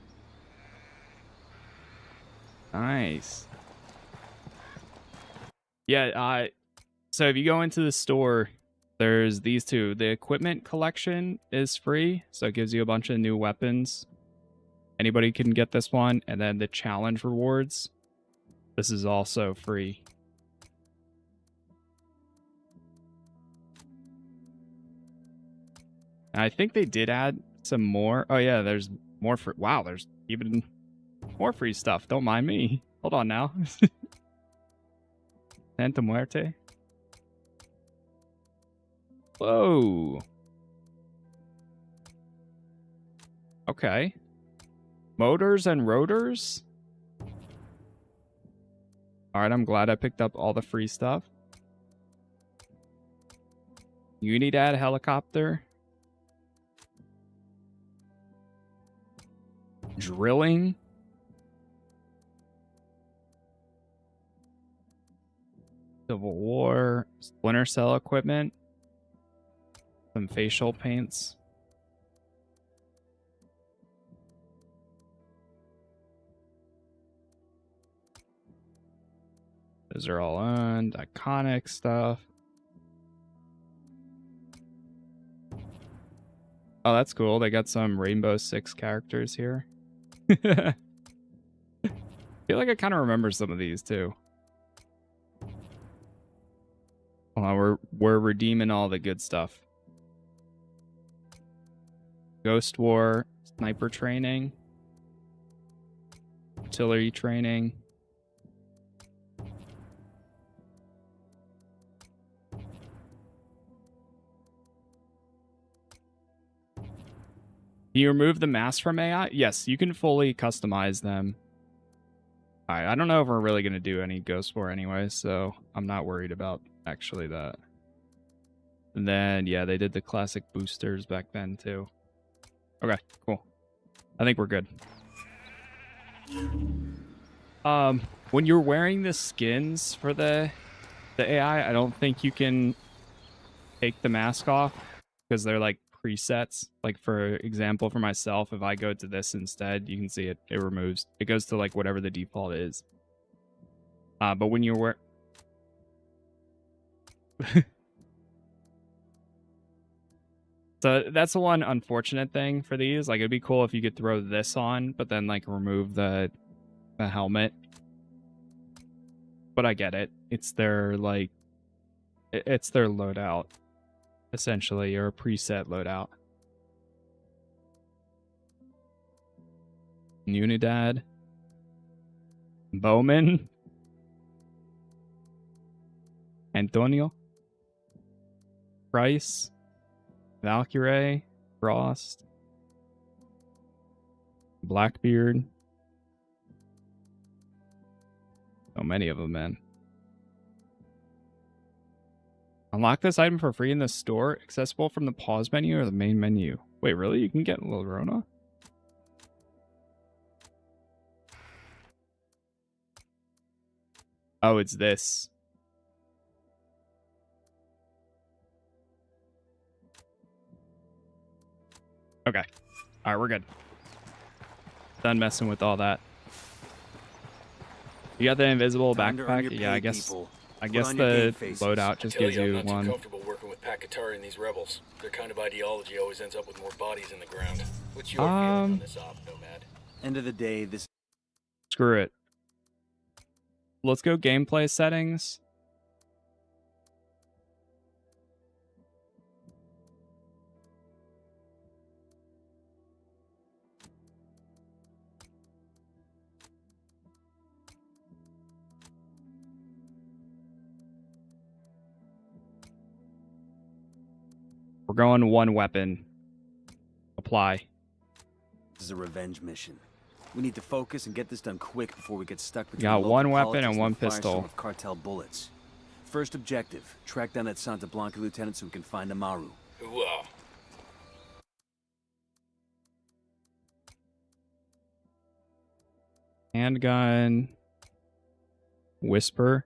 Nice. Yeah, so if you go into the store, there's these two. The equipment collection is free, so it gives you a bunch of new weapons. Anybody can get this one. And then the challenge rewards. This is also free. And I think they did add some more. Oh yeah, there's more free. Wow, there's even more free stuff. Don't mind me. Hold on now. Santa Muerte. Whoa. Okay. Motors and rotors? Alright, I'm glad I picked up all the free stuff. Unidad helicopter. Drilling. Civil War. Splinter cell equipment. Some facial paints. Those are all owned. Iconic stuff. Oh, that's cool. They got some Rainbow Six characters here. I feel like I kind of remember some of these too. We're redeeming all the good stuff. Ghost War, sniper training, artillery training. Can you remove the mask from AI? Yes, you can fully customize them. Alright, I don't know if we're really going to do any Ghost War anyway, so I'm not worried about actually that. And then, yeah, they did the classic boosters back then too. Okay, cool. I think we're good. When you're wearing the skins for the AI, I don't think you can take the mask off because they're like presets. Like for example, for myself, if I go to this instead, you can see it removes. It goes to like whatever the default is. But when you wear So that's the one unfortunate thing for these. Like it'd be cool if you could throw this on, but then like remove the helmet. But I get it. It's their like it's their loadout. Essentially, or a preset loadout. Unidad. Bowman. Antonio. Price. Valkyrie. Frost. Blackbeard. So many of them, man. Unlock this item for free in the store, accessible from the pause menu or the main menu. Wait, really? You can get Lorona? Oh, it's this. Okay. Alright, we're good. Done messing with all that. You got the invisible backpack? Yeah, I guess the loadout just gives you I'm not one. too comfortable working with Pakatari and these rebels. Their kind of ideology always ends up with more bodies in the ground. What's your feeling on this op, Nomad? End of the day, this... Screw it. Let's go gameplay settings. We're going one weapon. Apply. This is a revenge mission. We need to focus and get this done quick before we get stuck between Got local one weapon politics and one the firestorm pistol. of cartel bullets. First objective, track down that Santa Blanca lieutenant so we can find Amaru. Hooah. Handgun. Whisper.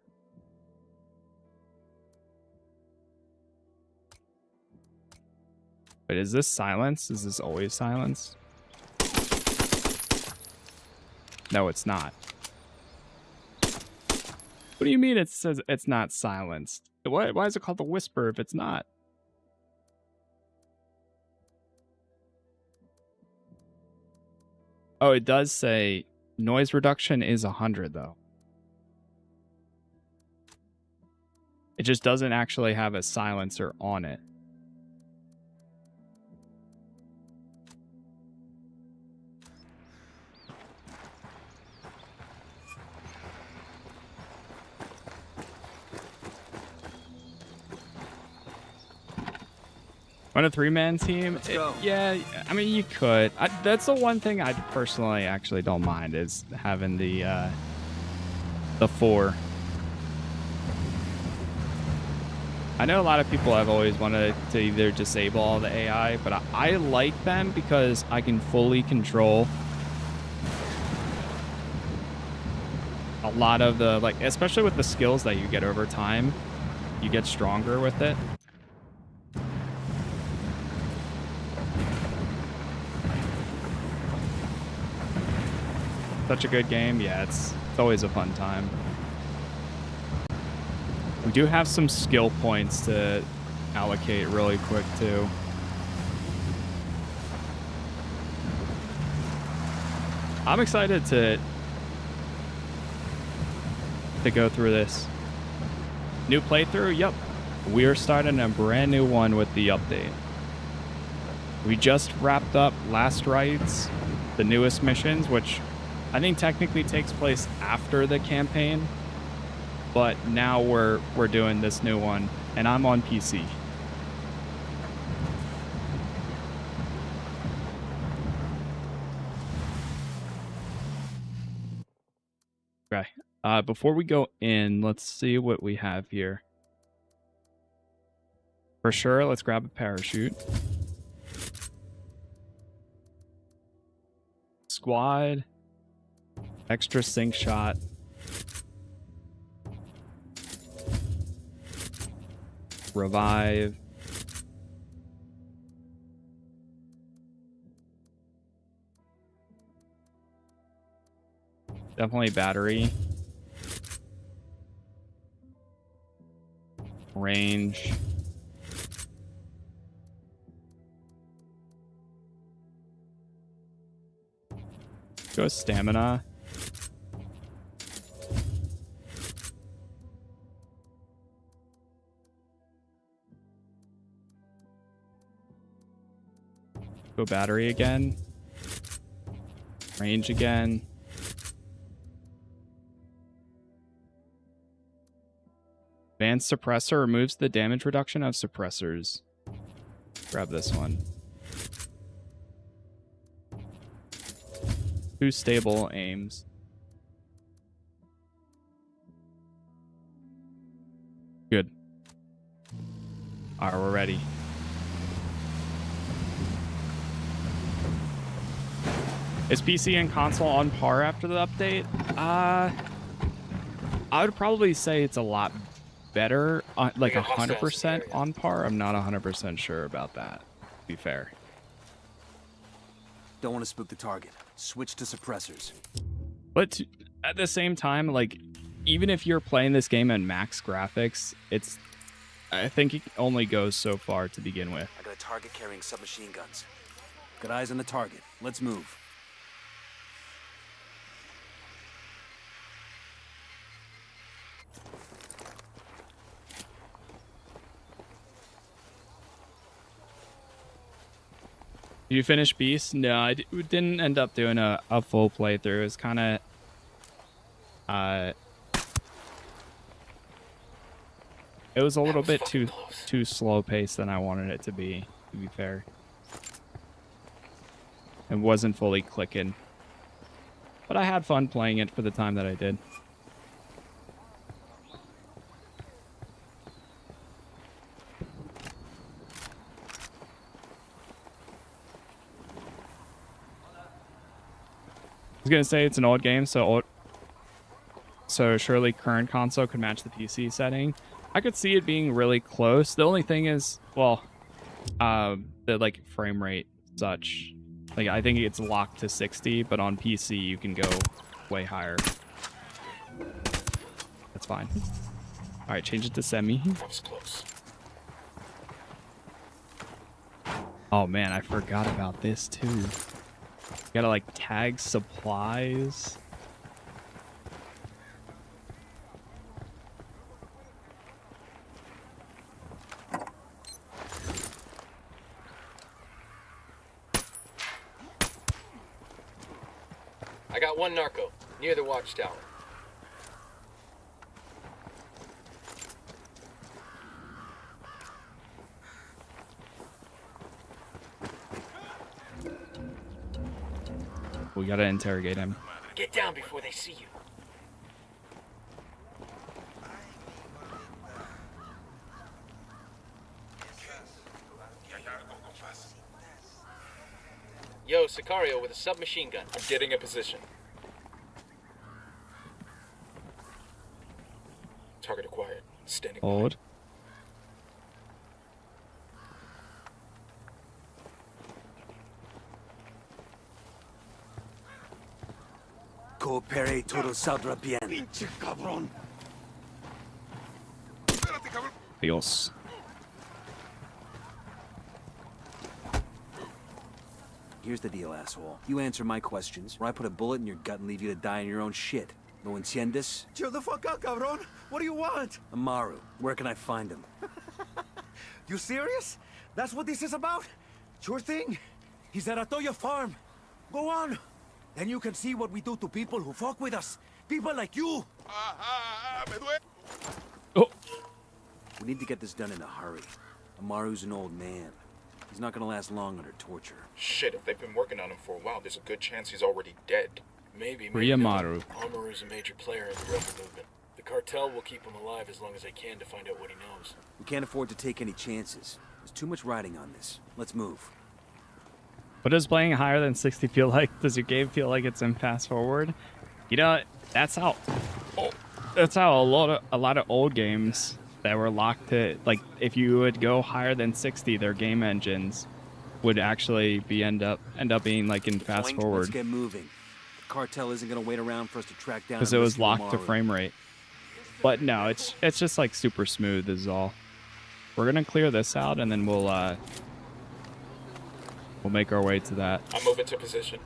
Wait, is this silence? Is this always silence? No, it's not. What do you mean it says it's not silenced? Why is it called the whisper if it's not? Oh, it does say noise reduction is 100 though. It just doesn't actually have a silencer on it. On a 3-man team? Let's go. Yeah, I mean, you could. That's the one thing I personally actually don't mind is having the 4. I know a lot of people have always wanted to either disable all the AI, but I like them because I can fully control a lot of the, like, especially with the skills that you get over time, you get stronger with it. Such a good game. Yeah, it's always a fun time. We do have some skill points to allocate really quick too. I'm excited to go through this. New playthrough? Yep. We are starting a brand new one with the update. We just wrapped up Last Rites, the newest missions, which I think technically takes place after the campaign. But now we're doing this new one, and I'm on PC. Okay. Before we go in, let's see what we have here. For sure, let's grab a parachute. Squad. Extra sync shot. Revive. Definitely battery. Range. Go stamina. Go battery again. Range again. Advanced suppressor removes the damage reduction of suppressors. Grab this one. 2 stable aims. Good. Alright, we're ready. Is PC and console on par after the update? I would probably say it's a lot better, like 100% on par. I'm not 100% sure about that, to be fair. Don't want to spook the target. Switch to suppressors. But at the same time, like, even if you're playing this game at max graphics, I think it only goes so far to begin with. I got a target carrying submachine guns. Got eyes on the target. Let's move. Did you finish Beast? No, I didn't end up doing a full playthrough. It was kind of... it was a little bit too slow paced than I wanted it to be fair. It wasn't fully clicking. But I had fun playing it for the time that I did. I was gonna say it's an old game, so surely current console could match the PC setting. I could see it being really close. The only thing is, well, the like frame rate such. Like I think it's locked to 60, but on PC you can go way higher. That's fine. All right, change it to semi. That was close. Oh man, I forgot about this too. You gotta like tag supplies. I got one narco near the watchtower. We gotta interrogate him. Get down before they see you. Yo, Sicario with a submachine gun. I'm getting a position. Target acquired. Standing by. Hold. Coopere todo saldrá bien. Pinche cabrón. Dios. Here's the deal, asshole. You answer my questions, or I put a bullet in your gut and leave you to die in your own shit. ¿No entiendes? Chill the fuck out, cabrón. What do you want? Amaru, where can I find him? You serious? That's what this is about? Sure thing. He's at Atoya Farm. Go on. Then you can see what we do to people who fuck with us. People like you. Oh. We need to get this done in a hurry. Amaru's an old man. He's not gonna last long under torture. Shit, if they've been working on him for a while, there's a good chance he's already dead. Maybe. Free Amaru. Amaru's a major player in the rebel movement. The cartel will keep him alive as long as they can to find out what he knows. We can't afford to take any chances. There's too much riding on this. Let's move. What does playing higher than 60 feel like? Does your game feel like it's in fast forward? You know, that's how a lot of old games that were locked to, like, if you would go higher than 60, their game engines would actually be end up being like in fast forward. Let's get moving. The cartel isn't gonna wait around for us to track down. Because it was locked to frame rate. But no, it's just like super smooth is all. We're gonna clear this out and then we'll make our way to that. I'm moving to position.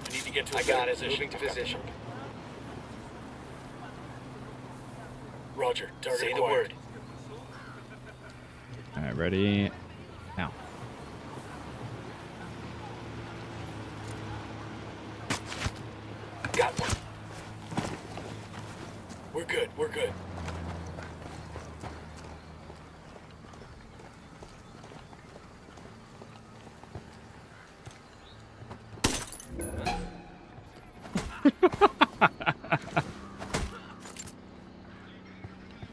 I need to get to a position. Moving to position. Roger. Target Say acquired. The word. All right, ready? Now. Got one. We're good. We're good.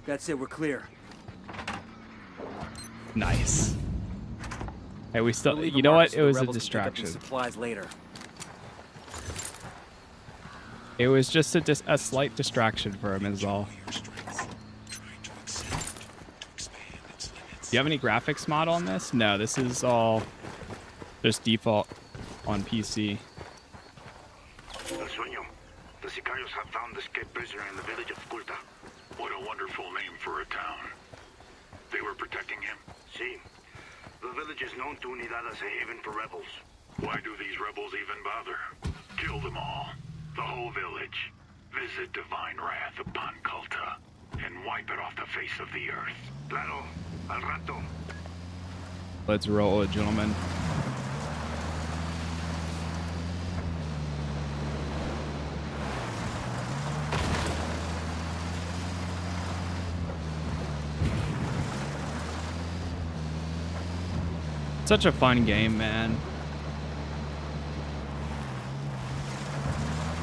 That's it, we're clear. Nice. Hey, we still, you know what? It was a distraction. Supplies later. It was just a slight distraction for him is all. Do you have any graphics mod on this? No, this is all just default on PC. El Sueño. The Sicarios have found the escaped prisoner in the village of Culta. What a wonderful name for a town. They were protecting him? See. The village is known to Unidad as a haven for rebels. Why do these rebels even bother? Kill them all. The whole village. Visit divine wrath upon Culta. And wipe it off the face of the earth. Claro. Al rato. Let's roll it, gentlemen. Such a fun game, man.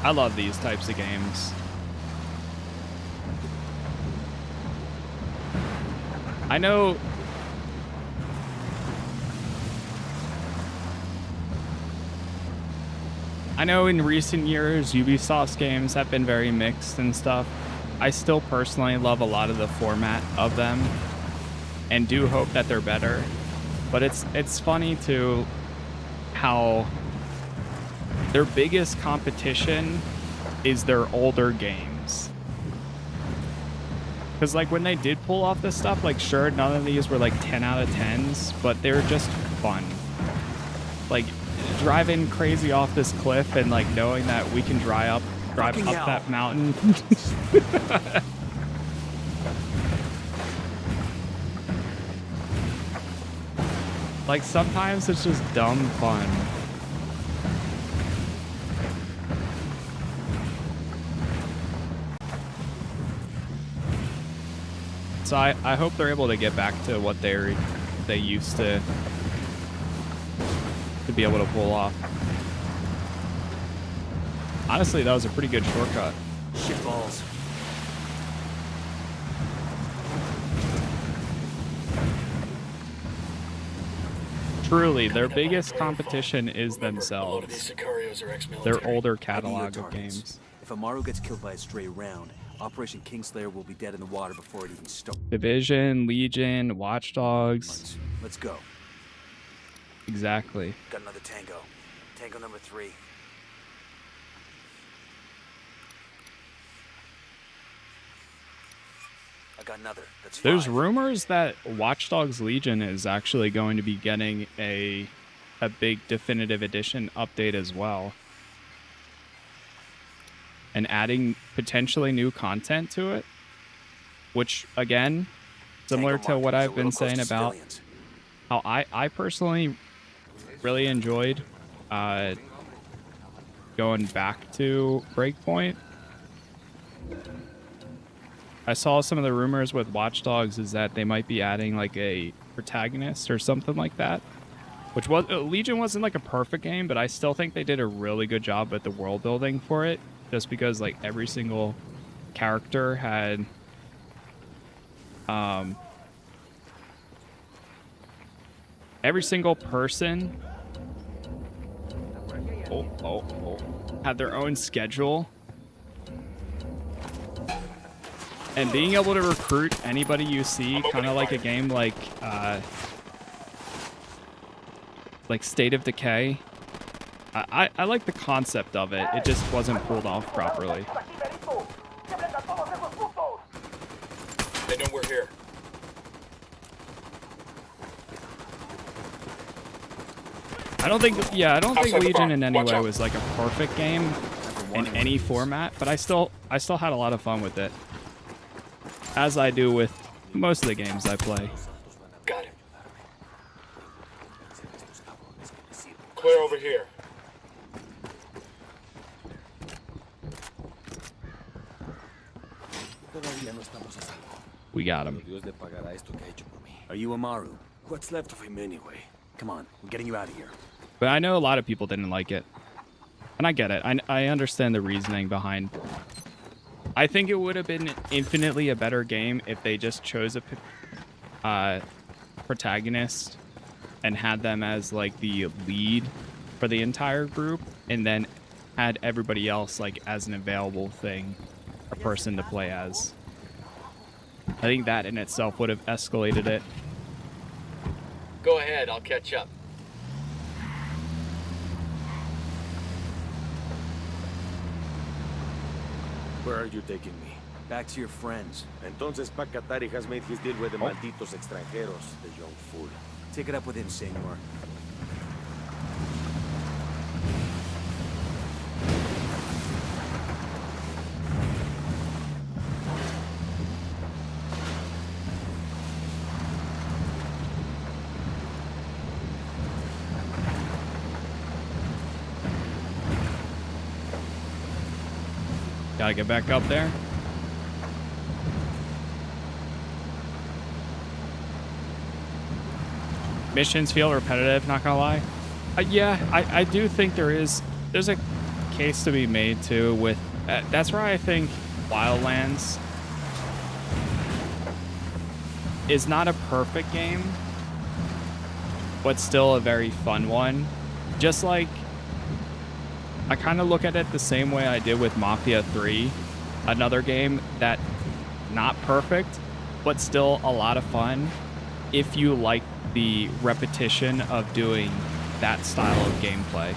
I love these types of games. I know in recent years Ubisoft's games have been very mixed and stuff. I still personally love a lot of the format of them and do hope that they're better. But it's funny too how their biggest competition is their older games. Because like when they did pull off this stuff, like sure, none of these were like 10 out of 10s, but they were just fun. Like driving crazy off this cliff and like knowing that we can drive up that mountain. Like sometimes it's just dumb fun. So I hope they're able to get back to what they used to to be able to pull off. Honestly, that was a pretty good shortcut. Shit balls. Truly, their biggest competition is themselves. A lot of these Sicarios are ex-military. Their older catalog of games. If Amaru gets killed by a stray round, Operation Kingslayer will be dead in the water before it even starts. Division, Legion, Watch Dogs. Let's go. Exactly. Got another tango. Tango number 3. I got another. That's 5. There's rumors that Watch Dogs Legion is actually going to be getting a big definitive edition update as well. And adding potentially new content to it. Which, again, similar to what I've been saying about how I personally really enjoyed going back to Breakpoint. I saw some of the rumors with Watch Dogs is that they might be adding like a protagonist or something like that. Which was Legion wasn't like a perfect game, but I still think they did a really good job at the world building for it. Just because like every single character had every single person had their own schedule. And being able to recruit anybody you see, kind of like a game like State of Decay. I like the concept of it. It just wasn't pulled off properly. They know we're here. I don't think Legion in any way was like a perfect game in any format, but I still had a lot of fun with it. As I do with most of the games I play. Got him. Clear over here. We got him. Are you Amaru? What's left of him anyway? Come on, we're getting you out of here. But I know a lot of people didn't like it. And I get it. I understand the reasoning behind. I think it would have been infinitely a better game if they just chose a protagonist and had them as like the lead for the entire group, and then had everybody else like as an available thing, a person to play as. I think that in itself would have escalated it. Go ahead, I'll catch up. Where are you taking me? Back to your friends. Entonces Pacatari has made his deal with the malditos extranjeros, the young fool. Take it up with him, senor. Gotta get back up there. Missions feel repetitive, not gonna lie. Yeah, I do think there's a case to be made too with that's where I think Wildlands is not a perfect game, but still a very fun one. Just like I kind of look at it the same way I did with Mafia 3, another game that not perfect, but still a lot of fun if you like the repetition of doing that style of gameplay.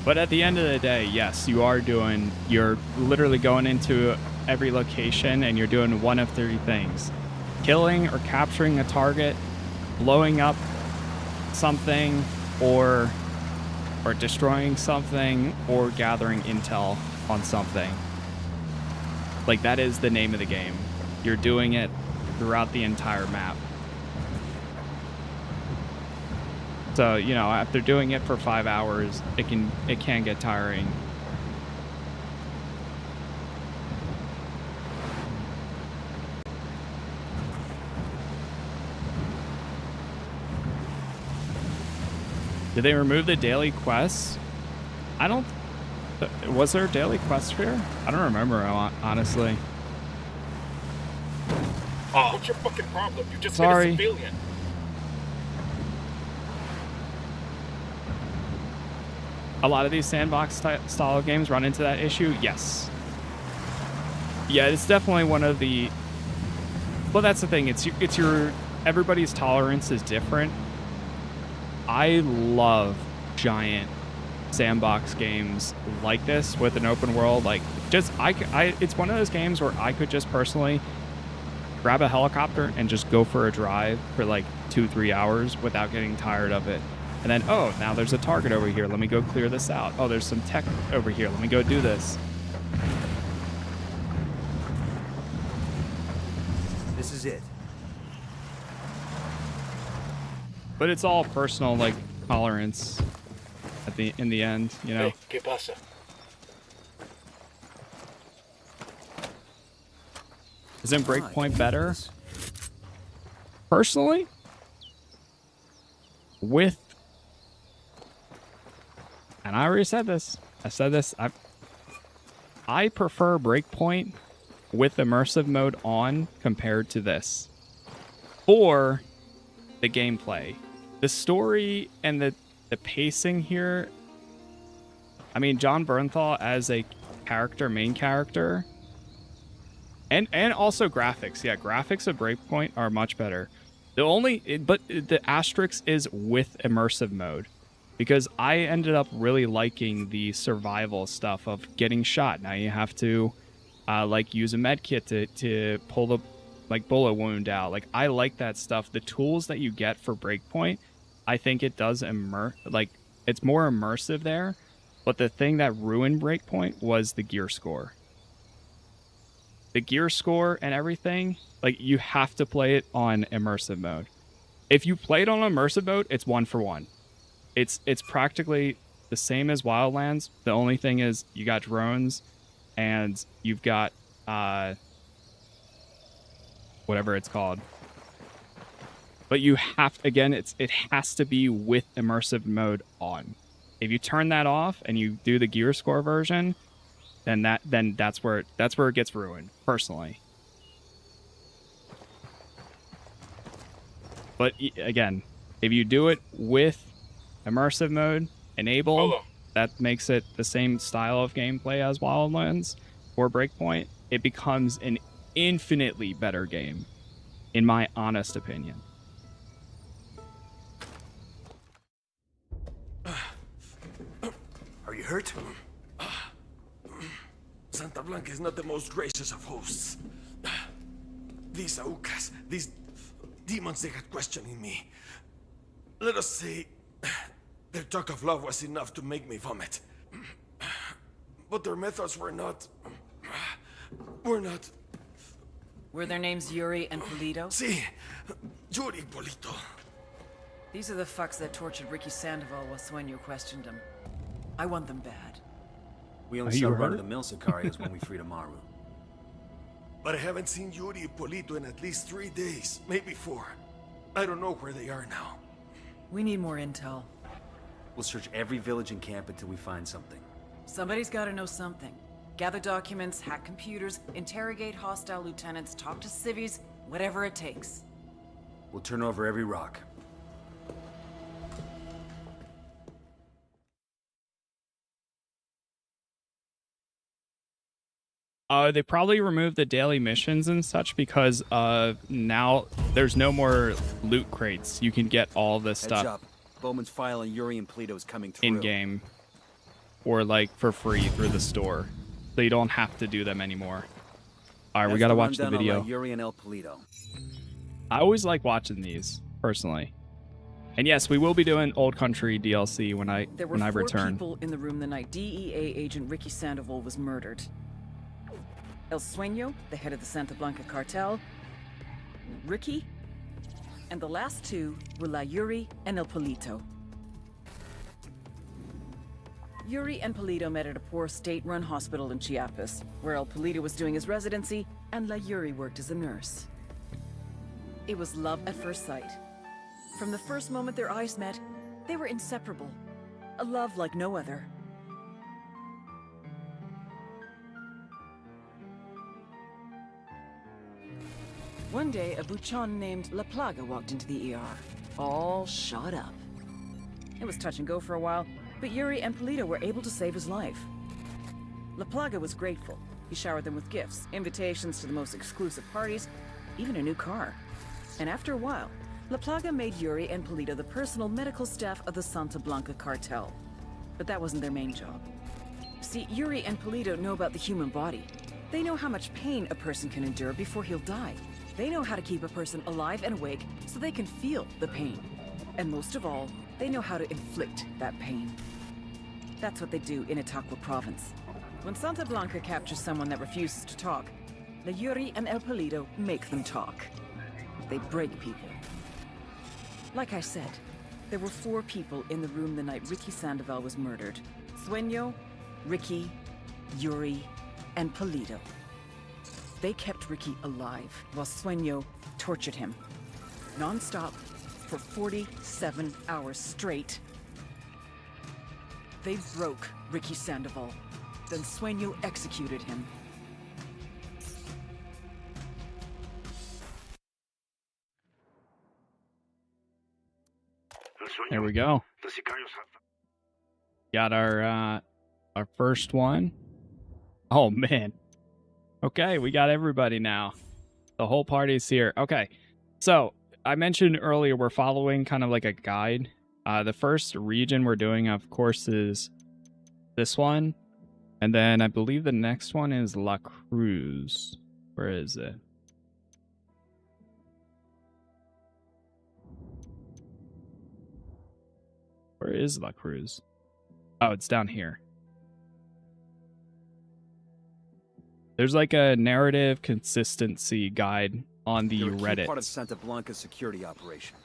But at the end of the day, yes, you're literally going into every location and you're doing one of 3 things. Killing or capturing a target, blowing up something, or destroying something, or gathering intel on something. Like, that is the name of the game. You're doing it throughout the entire map. So, you know, after doing it for 5 hours, it can get tiring. Did they remove the daily quests? I don't... Was there a daily quest here? I don't remember, honestly. Oh, what's your fucking problem? You just Sorry. hit a civilian. A lot of these sandbox style games run into that issue. Yes. Yeah, it's definitely one of the... Well, that's the thing. It's your... Everybody's tolerance is different. I love giant sandbox games like this with an open world. Like, just it's one of those games where I could just personally grab a helicopter and just go for a drive for like 2-3 hours without getting tired of it. And then, oh, now there's a target over here. Let me go clear this out. Oh, there's some tech over here. Let me go do this. This is it. But it's all personal, like, tolerance in the end, you know. Hey, ¿qué pasa? Isn't Breakpoint better? Personally? And I already said this. I prefer Breakpoint with immersive mode on compared to this. For the gameplay. The story and the pacing here. I mean, John Bernthal as a main character. And also graphics. Yeah, graphics of Breakpoint are much better. But the asterisk is with immersive mode. Because I ended up really liking the survival stuff of getting shot. Now you have to like use a med kit to pull the like bullet wound out. Like, I like that stuff. The tools that you get for Breakpoint, I think it does it's more immersive there. But the thing that ruined Breakpoint was the gear score. The gear score and everything, like, you have to play it on immersive mode. If you play it on immersive mode, it's 1-for-1. It's practically the same as Wildlands. The only thing is you got drones and you've got whatever it's called. But you have, again, it has to be with immersive mode on. If you turn that off and you do the gear score version, then that's where it gets ruined, personally. But again, if you do it with immersive mode enabled, that makes it the same style of gameplay as Wildlands or Breakpoint. It becomes an infinitely better game, in my honest opinion. Are you hurt? Santa Blanca is not the most gracious of hosts. These Aucas, these demons, they had questioning me. Let us say, their talk of love was enough to make me vomit. But their methods were not... Were their names Yuri and Polito? Si, Yuri Polito. These are the fucks that tortured Ricky Sandoval while Sueño questioned him. I want them bad. We only saw run-of-the-mill Sicarios when we freed Amaru. But I haven't seen Yuri and Polito in at least 3 days, maybe 4. I don't know where they are now. We need more intel. We'll search every village and camp until we find something. Somebody's gotta know something. Gather documents, hack computers, interrogate hostile lieutenants, talk to civvies, whatever it takes. We'll turn over every rock. They probably removed the daily missions and such because now there's no more loot crates. You can get all this stuff. Heads up. Bowman's file on Yuri and Polito is coming through. In-game. Or like for free through the store. So you don't have to do them anymore. Alright, we gotta watch the video. Yuri and El Polito. I always like watching these, personally. And yes, we will be doing Old Country DLC when I return. There were 4 people in the room the night DEA agent Ricky Sandoval was murdered. El Sueño, the head of the Santa Blanca cartel, Ricky, and the last 2 were La Yuri and El Polito. Yuri and Polito met at a poor state-run hospital in Chiapas, where El Polito was doing his residency and La Yuri worked as a nurse. It was love at first sight. From the first moment their eyes met, they were inseparable. A love like no other. One day, a buchon named La Plaga walked into the ER, all shot up. It was touch and go for a while, but Yuri and Polito were able to save his life. La Plaga was grateful. He showered them with gifts, invitations to the most exclusive parties, even a new car. And after a while, La Plaga made Yuri and Polito the personal medical staff of the Santa Blanca cartel. But that wasn't their main job. See, Yuri and Polito know about the human body. They know how much pain a person can endure before he'll die. They know how to keep a person alive and awake so they can feel the pain. And most of all, they know how to inflict that pain. That's what they do in Itaqua province. When Santa Blanca captures someone that refuses to talk, the Yuri and El Polito make them talk. They break people. Like I said, there were 4 people in the room the night Ricky Sandoval was murdered. Sueño, Ricky, Yuri, and Polito. They kept Ricky alive while Sueño tortured him. Non-stop for 47 hours straight. They broke Ricky Sandoval. Then Sueño executed him. There we go. Got our first one. Oh man. Okay, we got everybody now. The whole party's here. Okay. So, I mentioned earlier we're following kind of like a guide. The first region we're doing, of course, is this one. And then I believe the next one is La Cruz. Where is it? Where is La Cruz? Oh, it's down here. There's like a narrative consistency guide on the Reddit. Part of Santa Blanca's security operation.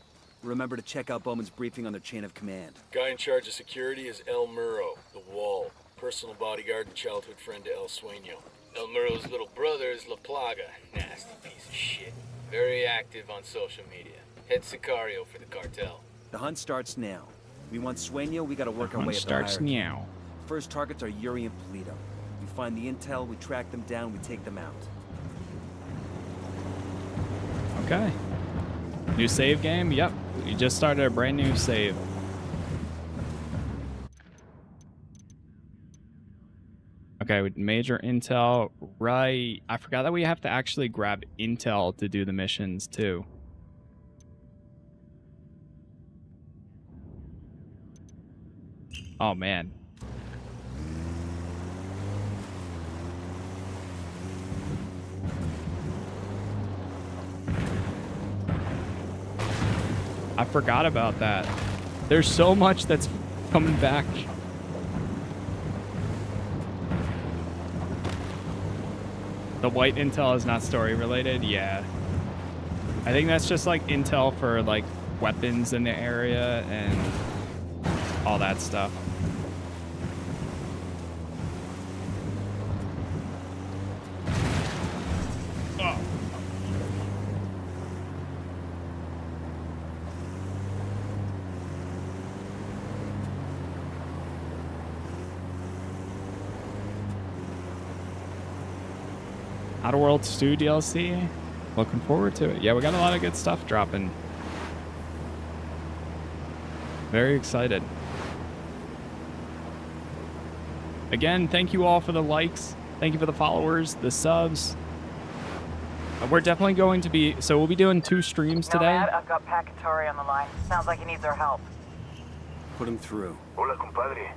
Remember to check out Bowman's briefing on their chain of command. Guy in charge of security is El Muro, the Wall. Personal bodyguard and childhood friend to El Sueño. El Muro's little brother is La Plaga. Nasty piece of shit. Very active on social media. Head sicario for the cartel. The hunt starts now. We want Sueño, we gotta work our way up the Starts hierarchy. now. First targets are Yuri and Polito. We find the intel, we track them down, we take them out. Okay. New save game? Yep. We just started a brand new save. Okay, with major intel, right. I forgot that we have to actually grab intel to do the missions too. Oh man. I forgot about that. There's so much that's coming back. The white intel is not story related? Yeah. I think that's just like intel for like weapons in the area and all that stuff. Oh. Outer Worlds 2 DLC. Looking forward to it. Yeah, we got a lot of good stuff dropping. Very excited. Again, thank you all for the likes. Thank you for the followers, the subs. We're definitely going to be... So we'll be doing 2 streams today. Nomad, I've got Pacatari on the line. Sounds like he needs our help. Put him through. Hola, compadre.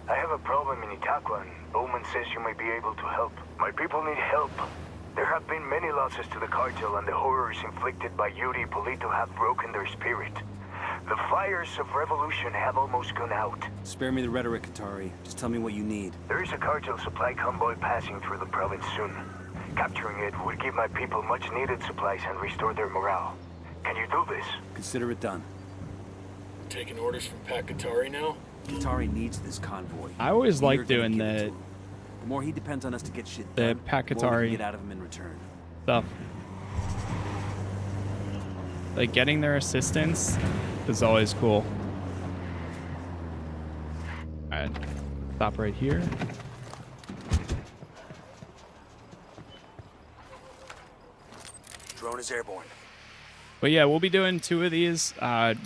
I have a problem in Itaqua, and Bowman says you might be able to help. My people need help. There have been many losses to the cartel, and the horrors inflicted by Yuri Polito have broken their spirit. The fires of revolution have almost gone out. Spare me the rhetoric, Katari. Just tell me what you need. There is a cartel supply convoy passing through the province soon. Capturing it would give my people much-needed supplies and restore their morale. Can you do this? Consider it done. Taking orders from Pacatari now? Qatari needs this convoy. I always We're like gonna doing give it to the him. The more he depends on us to get shit the done, the more we Pakatari can get out of him in return. stuff. Like getting their assistance is always cool. Alright. Stop right here. Drone is airborne. But yeah, we'll be doing 2 of these.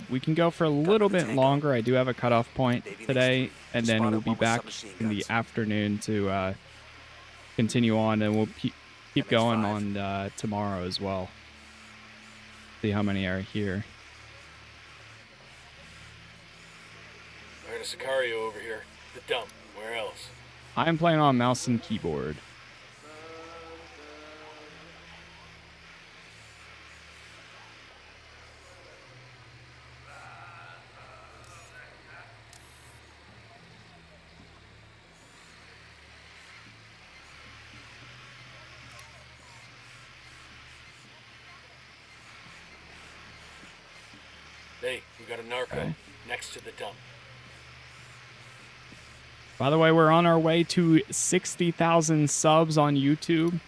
We can go for a little bit longer. I do have a cutoff point today, and then we'll be back in the afternoon to continue on, and we'll keep going on tomorrow as well. See how many are here. I heard a Sicario over here. The dump. Where else? I'm playing on mouse and keyboard. Hey, we got a narco next to the dump. By the way, we're on our way to 60,000 subs on YouTube.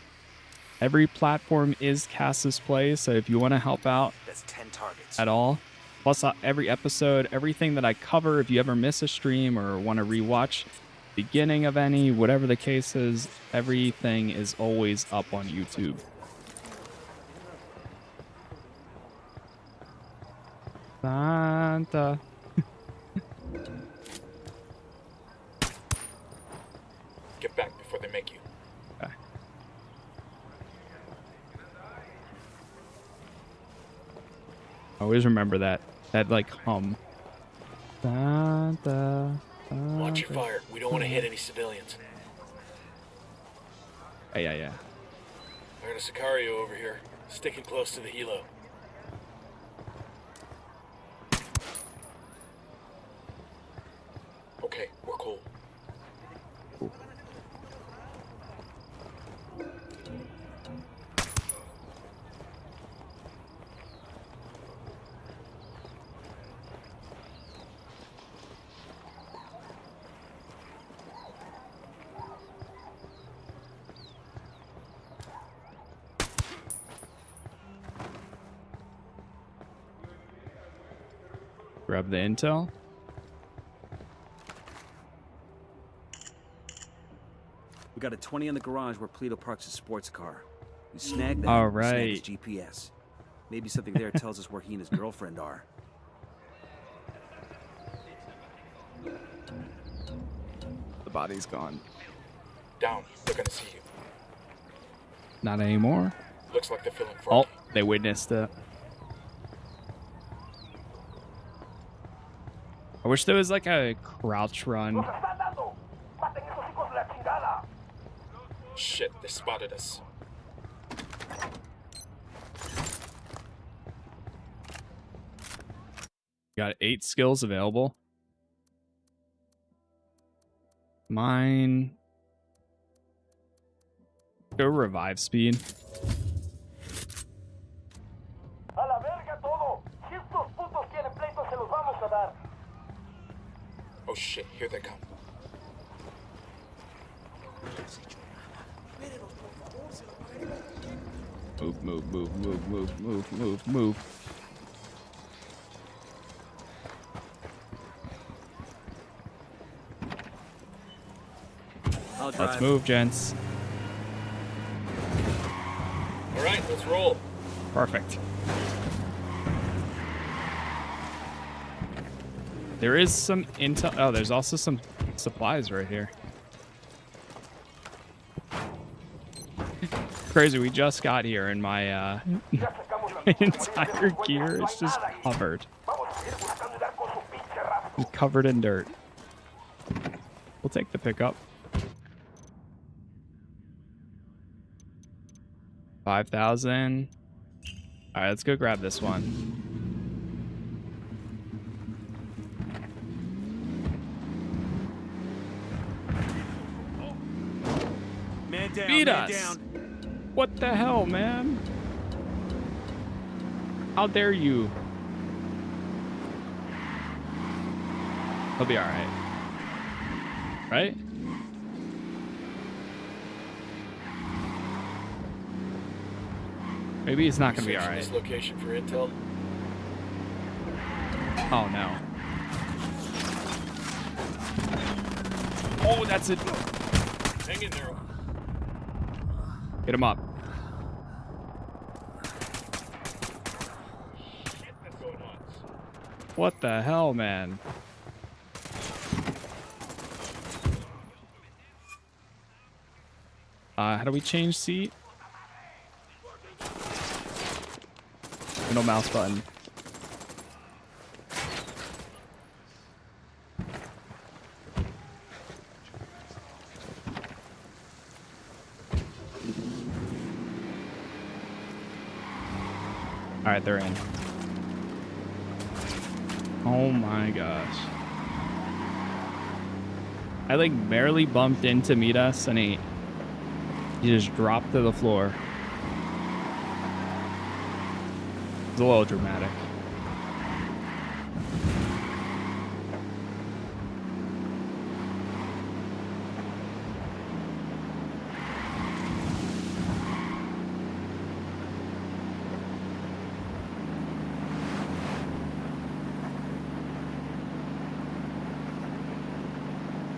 Every platform is Casas Play, so if you want to help out That's 10 targets. at all, plus every episode, everything that I cover, if you ever miss a stream or want to rewatch beginning of any, whatever the case is, everything is always up on YouTube. Santa. Get back before they make you. Okay. Always remember that like hum. Santa, Santa. Watch your fire. We don't want to hit any civilians. Yeah. I heard a Sicario over here, sticking close to the helo. Okay, we're cool. Grab the intel. We got a 20 in the garage where Pleto parks his sports car. We snagged that. All and snagged right. his GPS. Maybe something there tells us where he and his girlfriend are. The body's gone. Down. They're gonna see you. Not anymore. Looks like they're feeling Oh, froggy. they witnessed it. I wish there was like a crouch run. Shit, they spotted us. Got 8 skills available. Mine. Go revive speed. Oh shit, here they come. Move. Let's move, gents. All right, let's roll. Perfect. There is some intel. Oh, there's also some supplies right here. Crazy, we just got here and my my entire gear is just covered. It's covered in dirt. We'll take the pickup. 5,000. All right, let's go grab this one. Man down, Beat man us. down. What the hell, man? How dare you? He'll be all right. right? Maybe it's not gonna be alright. This location for intel. Oh no. Oh, that's it. Hang in there. Get him up. What the hell, man? How do we change seat? Middle mouse button. Alright, they're in. Oh my gosh. I like barely bumped in to meet us and he just dropped to the floor. It's a little dramatic.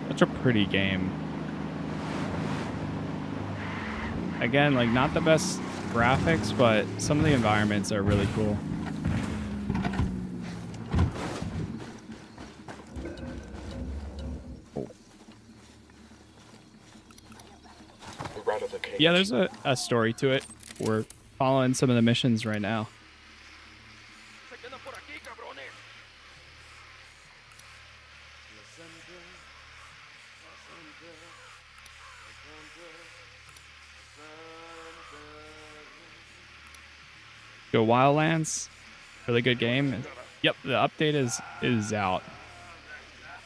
Such a pretty game. Again, like not the best graphics, but some of the environments are really cool. Oh. Yeah, there's a story to it. We're following some of the missions right now. Go Wildlands, really good game. Yep, the update is out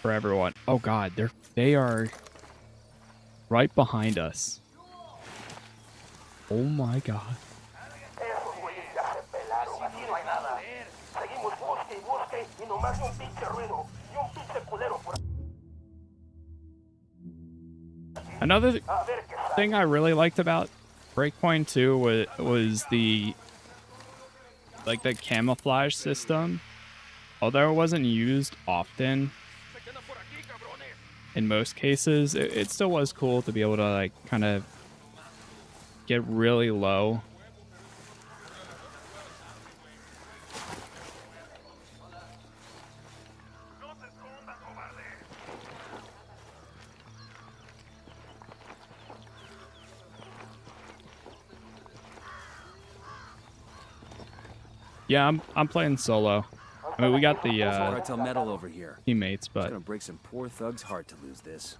for everyone. Oh god, they are right behind us. Oh my god. Another thing I really liked about Breakpoint 2 was the camouflage system. Although it wasn't used often in most cases, it still was cool to be able to like kind of get really low. Yeah, I'm playing solo. I mean, we got the cartel metal over here. Teammates, but It's gonna break some poor thug's heart to lose this.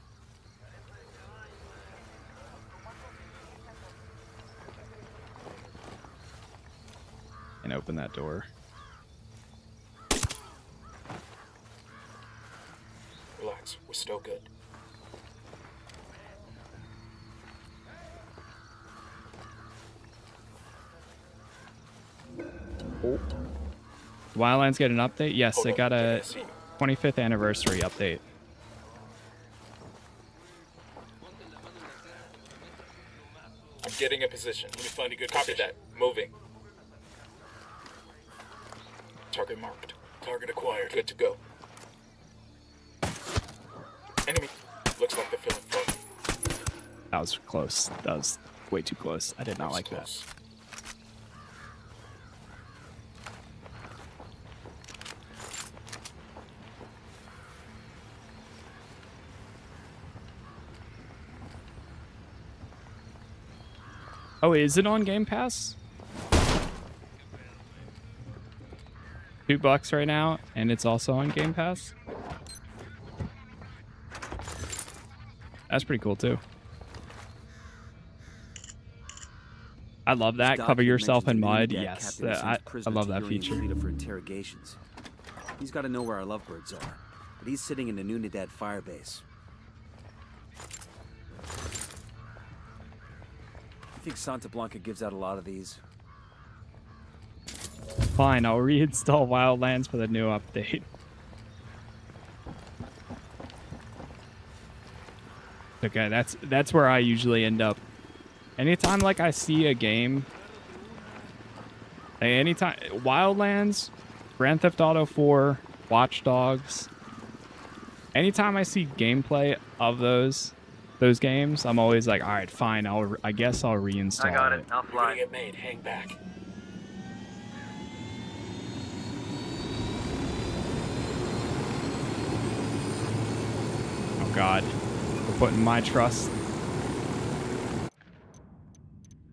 and open that door. Relax, we're still good. Oh. Wildlands get an update? Yes, they got a 25th anniversary update. I'm getting a position. Let me find a good copy that. Moving. Target marked. Target acquired. Good to go. Enemy. Looks like they're feeling foggy. That was close. That was way too close. I did not like that. Oh, is it on Game Pass? $2 right now, and it's also on Game Pass. That's pretty cool too. I love that. Cover yourself in mud. Yes, I love that feature. For interrogations. He's got to know where our lovebirds are, but he's sitting in the Unidad firebase. You think Santa Blanca gives out a lot of these? Fine, I'll reinstall Wildlands for the new update. okay. That's where I usually end up. Anytime like I see a game, anytime Wildlands, Grand Theft Auto 4, Watch Dogs, anytime I see gameplay of those games, I'm always like, all right, fine. I guess I'll reinstall I got it. it. I'll You're fly. gonna get made. Hang back. Oh God, we're putting my trust.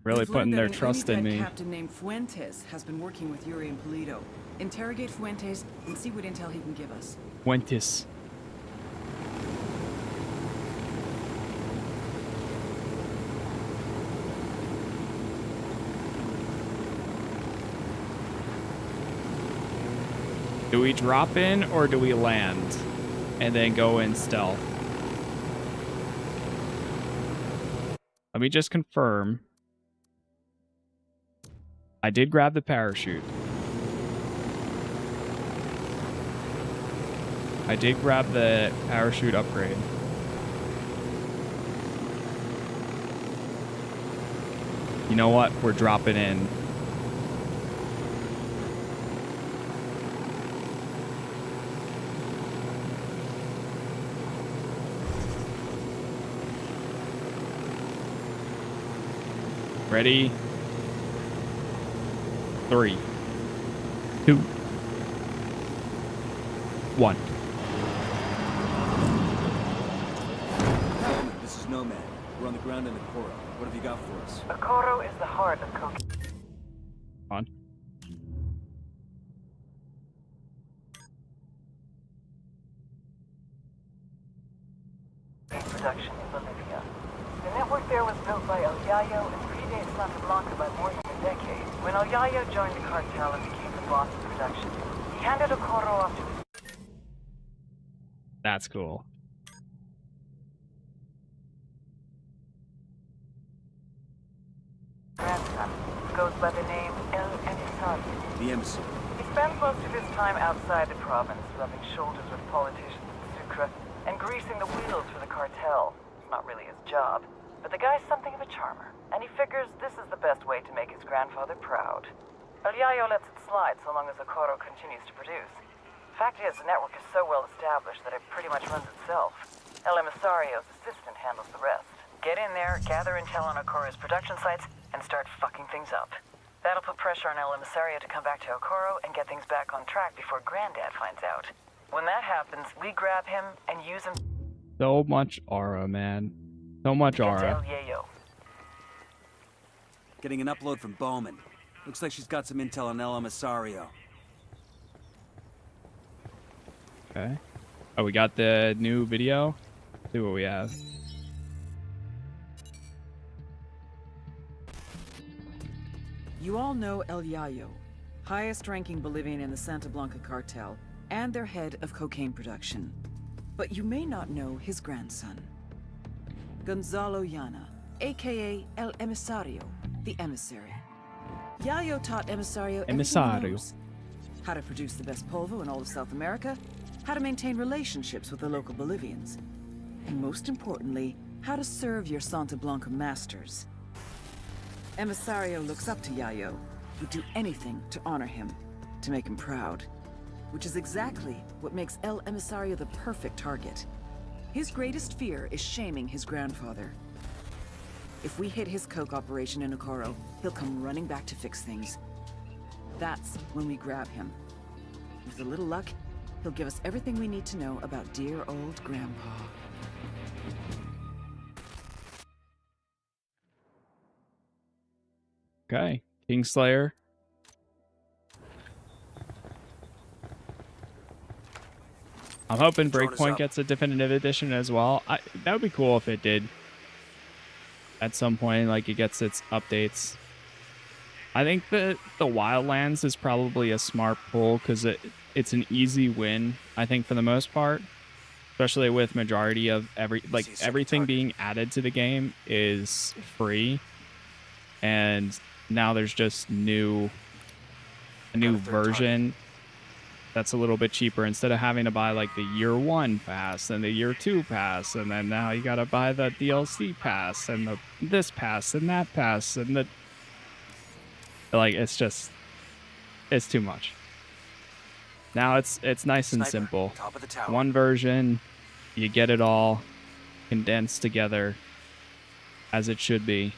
Really We've putting learned their that an trust in Unidad me. captain named Fuentes has been working with Yuri and Polito. Interrogate Fuentes and see what intel he can give us. Fuentes. Do we drop in or do we land and then go in stealth? Let me just confirm. I did grab the parachute. I did grab the parachute upgrade. You know what? We're dropping in. Ready? 3, 2, 1. This is Nomad. We're on the ground in Okoro. What have you got for us? Okoro is the heart of cocaine On. production in Bolivia. The network there was built by El Yayo and predates Santa Blanca by more than a decade. When El Yayo joined the cartel and became the boss of production, he handed Okoro off to his That's cool. grandson, who goes by the name El Emisario. The embassy. He spends most of his time outside the province, rubbing shoulders with politicians in Sucre and greasing the wheels for the cartel. It's not really his job, but the guy's something of a charmer, and he figures this is the best way to make his grandfather proud. El Yayo lets it slide so long as Okoro continues to produce. Fact is, the network is so well established that it pretty much runs itself. El Emisario's assistant handles the rest. Get in there, gather intel on Okoro's production sites, and start fucking things up. That'll put pressure on El Emisario to come back to Okoro and get things back on track before Granddad finds out. When that happens, we grab him and use him. So much aura, man. So much aura. El Yayo. Getting an upload from Bowman. Looks like she's got some intel on El Emisario. Okay. Oh, we got the new video. Let's see what we have. You all know El Yayo, highest-ranking Bolivian in the Santa Blanca cartel, and their head of cocaine production. But you may not know his grandson, Gonzalo Llana, aka El Emisario, the emissary. Yayo taught Emisario everything he knows. How to produce the best polvo in all of South America, how to maintain relationships with the local Bolivians, and most importantly, how to serve your Santa Blanca masters. Emisario looks up to Yayo, would do anything to honor him, to make him proud. Which is exactly what makes El Emisario the perfect target. His greatest fear is shaming his grandfather. If we hit his coke operation in Okoro, he'll come running back to fix things. That's when we grab him. With a little luck, he'll give us everything we need to know about dear old Grandpa. Okay. Kingslayer. I'm hoping Breakpoint gets a definitive edition as well. That would be cool if it did. At some point, like, it gets its updates. I think that the Wildlands is probably a smart pull because it's an easy win, I think, for the most part. Especially with majority of everything being added to the game is free. And now there's just a new version that's a little bit cheaper instead of having to buy like the year 1 pass and the year 2 pass, and then now you gotta buy the DLC pass and this pass and that pass and the like. It's too much. Now it's nice and simple. Top of the tower. One version, you get it all condensed together as it should be.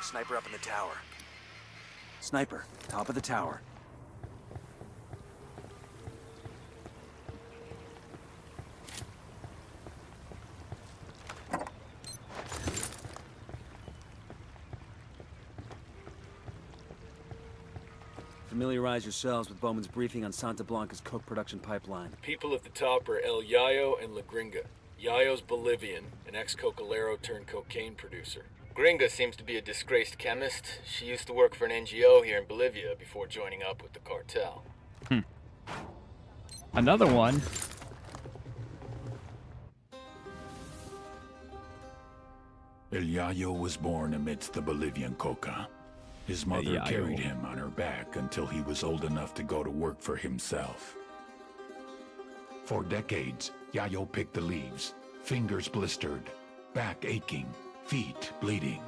Sniper up in the tower. Sniper, top of the tower. Familiarize yourselves with Bowman's briefing on Santa Blanca's coke production pipeline. The people at the top are El Yayo and La Gringa. Yayo's Bolivian, an ex-cocalero turned cocaine producer. Gringa seems to be a disgraced chemist. She used to work for an NGO here in Bolivia before joining up with the cartel. Another one. El Yayo was born amidst the Bolivian coca. His mother carried him on her back until he was old enough to go to work for himself. For decades, Yayo picked the leaves, fingers blistered, back aching, feet bleeding.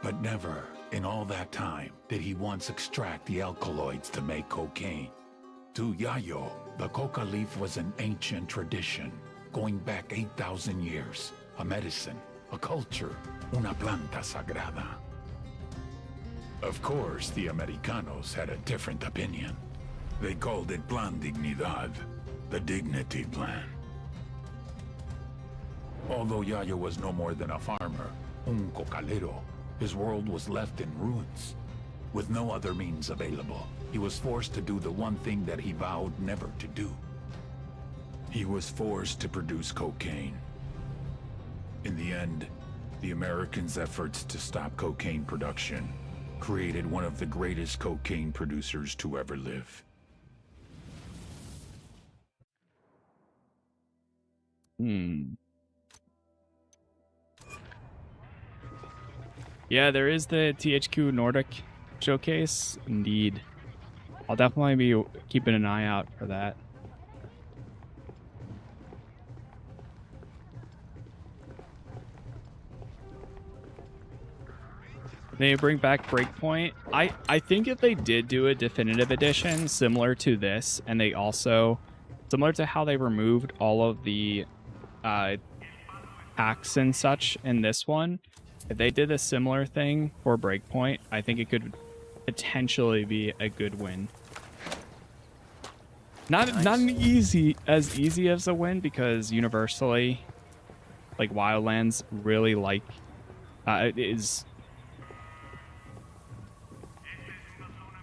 But never, in all that time, did he once extract the alkaloids to make cocaine. To Yayo, the coca leaf was an ancient tradition, going back 8,000 years. A medicine, a culture, una planta sagrada. Of course, the Americanos had a different opinion. They called it Plan Dignidad, the dignity plan. Although Yayo was no more than a farmer, un cocalero, his world was left in ruins. With no other means available, he was forced to do the one thing that he vowed never to do. He was forced to produce cocaine. In the end, the Americans' efforts to stop cocaine production created one of the greatest cocaine producers to ever live. Yeah, there is the THQ Nordic showcase. Indeed. I'll definitely be keeping an eye out for that. They bring back Breakpoint. I think if they did do a definitive edition similar to this, and they also, similar to how they removed all of the hacks and such in this one, if they did a similar thing for Breakpoint, I think it could potentially be a good win. Not as easy as a win, because universally, like Wildlands really like it is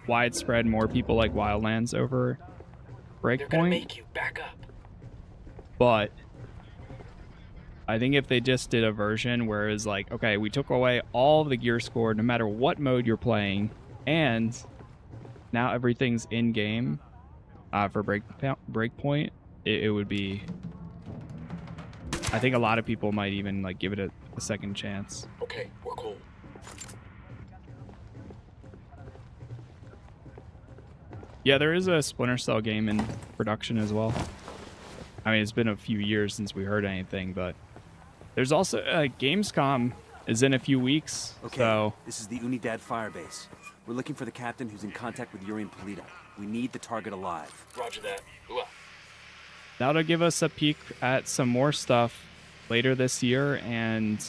widespread. More people like Wildlands over Breakpoint. They're gonna make you back up. But I think if they just did a version where it's like, okay, we took away all of the gear score no matter what mode you're playing, and now everything's in game for Breakpoint, it would be. I think a lot of people might even like give it a second chance. Okay, we're cool. Yeah, there is a Splinter Cell game in production as well. I mean, it's been a few years since we heard anything, but there's also Gamescom is in a few weeks. Okay, so this is the Unidad firebase. We're looking for the captain who's in contact with Yuri and Polito. We need the target alive. Roger that. Ooh. That'll give us a peek at some more stuff later this year and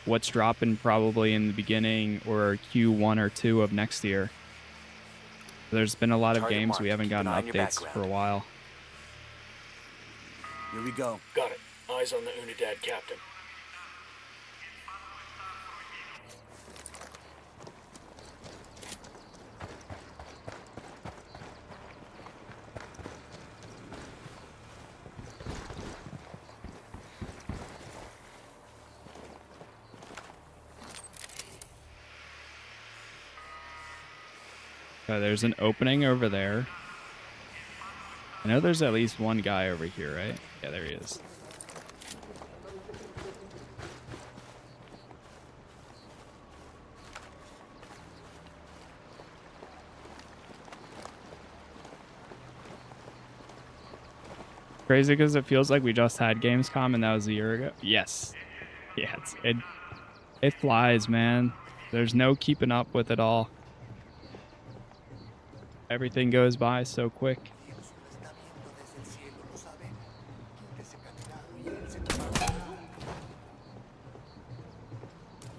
what's dropping probably in the beginning or Q1 or 2 of next year. There's been a lot of games we haven't gotten updates for a while. Here we go. Got it. Eyes on the Unidad captain. Okay, there's an opening over there. I know there's at least one guy over here, right? Yeah, there he is. Crazy because it feels like we just had Gamescom and that was a year ago. Yes. Yeah, it flies, man. There's no keeping up with it all. Everything goes by so quick.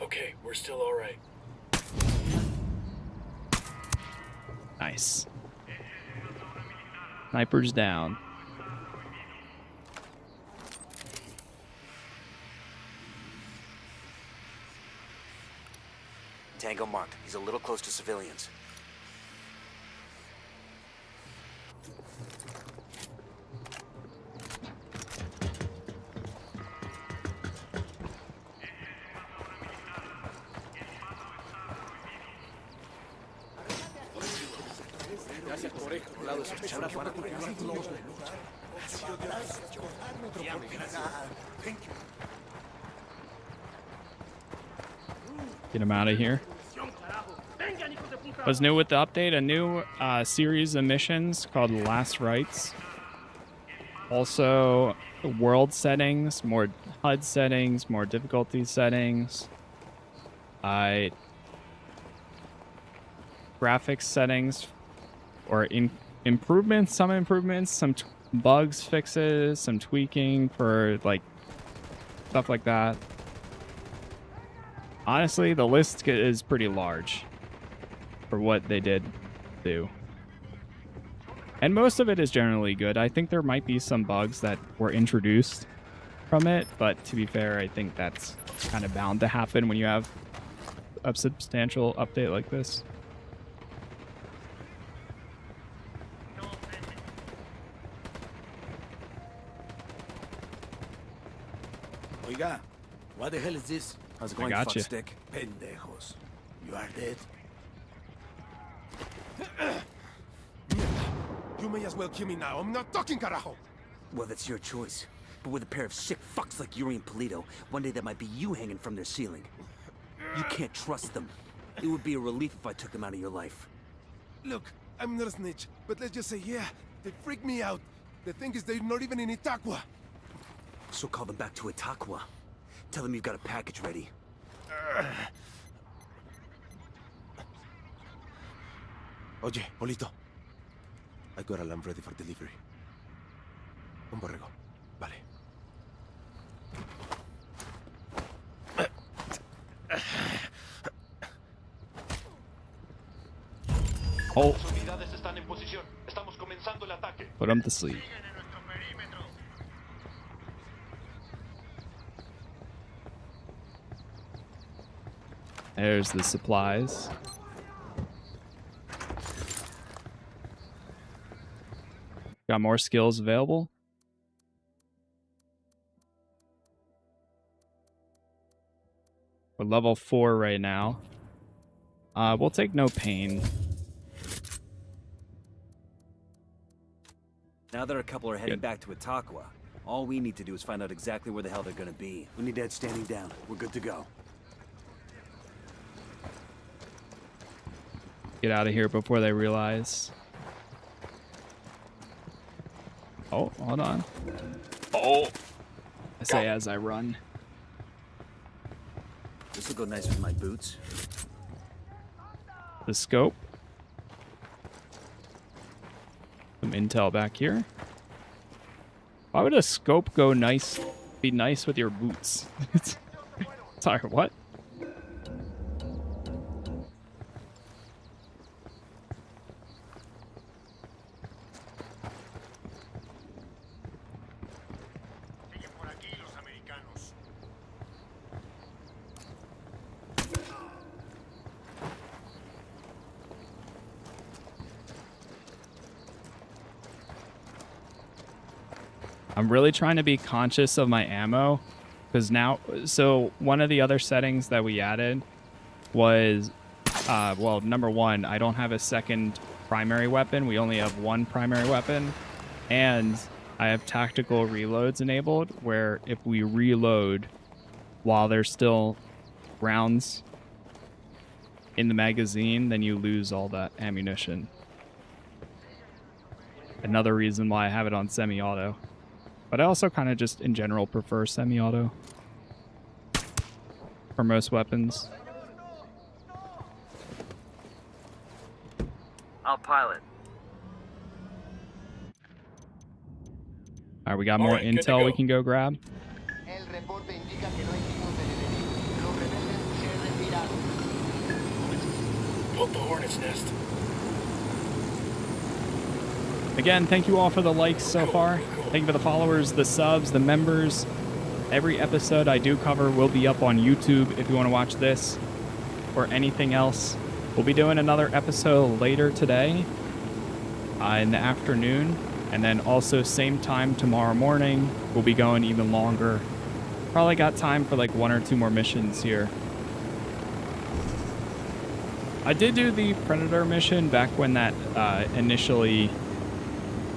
Okay, we're still all right. Nice. Sniper's down. Tango marked. He's a little close to civilians. Get him out of here. What's new with the update? A new series of missions called Last Rites. Also, world settings, more HUD settings, more difficulty settings. Graphics settings, or improvements, some bugs fixes, some tweaking for like stuff like that. Honestly, the list is pretty large for what they did do. And most of it is generally good. I think there might be some bugs that were introduced from it, but to be fair, I think that's kind of bound to happen when you have a substantial update like this. Oiga, what the hell is this? How's it going, gotcha. fuckstick? Pendejos. You are dead. You may as well kill me now. I'm not talking, carajo. Well, that's your choice. But with a pair of sick fucks like Yuri and Polito, one day that might be you hanging from their ceiling. You can't trust them. It would be a relief if I took them out of your life. Look, I'm not a snitch, but let's just say, yeah, they freak me out. The thing is, they're not even in Itaqua. So call them back to Itaqua. Tell them you've got a package ready. Oye, Polito. I got a lamb ready for delivery. Un borrego. Vale. Oh. Put him to sleep. There's the supplies. Got more skills available. We're level 4 right now. We'll take no pain. Now that a couple are heading back to Itaqua, all we need to do is find out exactly where the hell they're gonna be. We need Ed standing down. We're good to go. Get out of here before they realize. Oh, hold on. Oh! I say as I run. This will go nice with my boots. The scope. Some intel back here. Why would a scope go nice? Be nice with your boots? Sorry, what? I'm really trying to be conscious of my ammo because now, so one of the other settings that we added was, well, number one, I don't have a second primary weapon. We only have one primary weapon, and I have tactical reloads enabled where if we reload while there's still rounds in the magazine, then you lose all that ammunition. Another reason why I have it on semi-auto. But I also kind of just, in general, prefer semi-auto for most weapons. I'll pilot. All right, we got more intel we can go grab. Poke the hornet's nest. Again, thank you all for the likes so far. Thank you for the followers, the subs, the members. Every episode I do cover will be up on YouTube if you want to watch this or anything else. We'll be doing another episode later today in the afternoon. And then also same time tomorrow morning. We'll be going even longer. Probably got time for like 1 or 2 more missions here. I did do the Predator mission back when that initially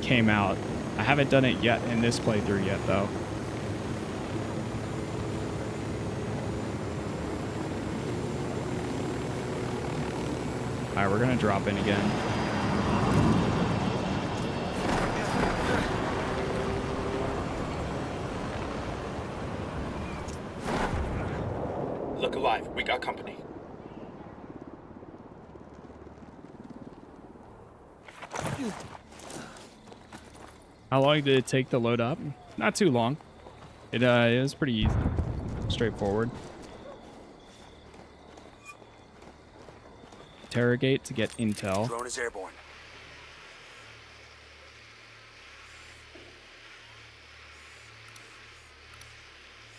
came out. I haven't done it yet in this playthrough yet, though. Alright, we're gonna drop in again. Look alive. We got company. How long did it take to load up? Not too long. It was pretty easy. Straightforward. Interrogate to get intel. Drone is airborne.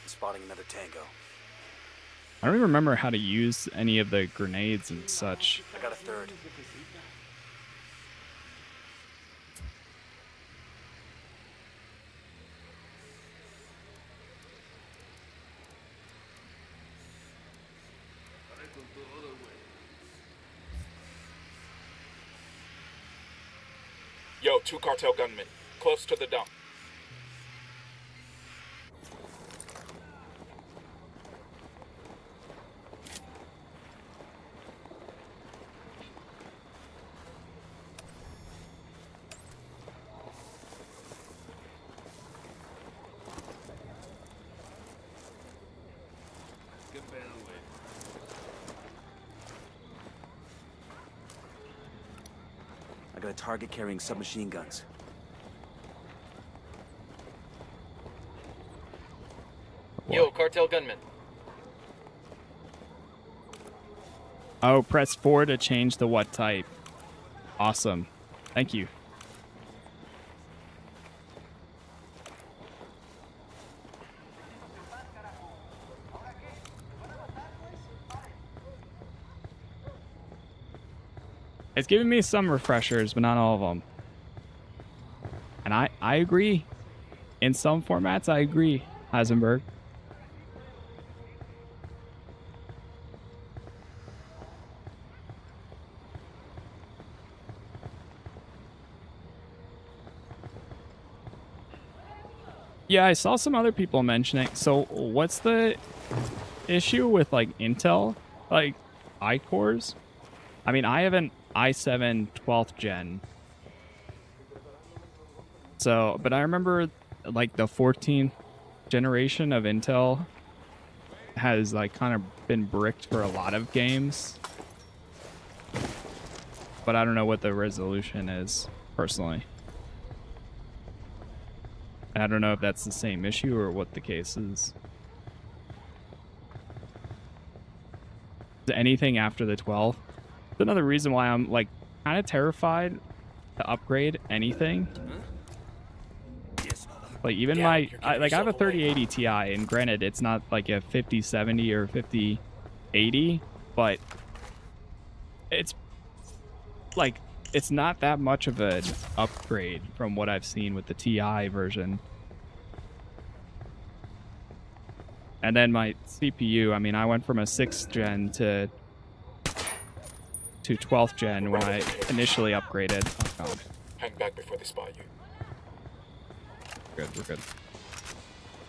Spotting another tango. I don't even remember how to use any of the grenades and such. I got a third. Yo, 2 cartel gunmen. Close to the dump. I got a target carrying submachine guns. Yo, cartel gunman. Oh, press 4 to change the what type. Awesome. Thank you. It's giving me some refreshers, but not all of them. And I agree. In some formats, I agree, Heisenberg. Yeah, I saw some other people mentioning. So what's the issue with like Intel, like I-cores? I mean, I have an i7 12th gen. So, but I remember like the 14th generation of Intel has like kind of been bricked for a lot of games. But I don't know what the resolution is personally. I don't know if that's the same issue or what the case is. Anything after the 12? That's another reason why I'm like kind of terrified to upgrade anything. Like even I have a 3080 Ti, and granted it's not like a 5070 or 5080, but it's like it's not that much of an upgrade from what I've seen with the Ti version. And then my CPU, I mean, I went from a 6th gen to 12th gen when I initially upgraded. Oh god. Hang back before they spot you. Good, we're good.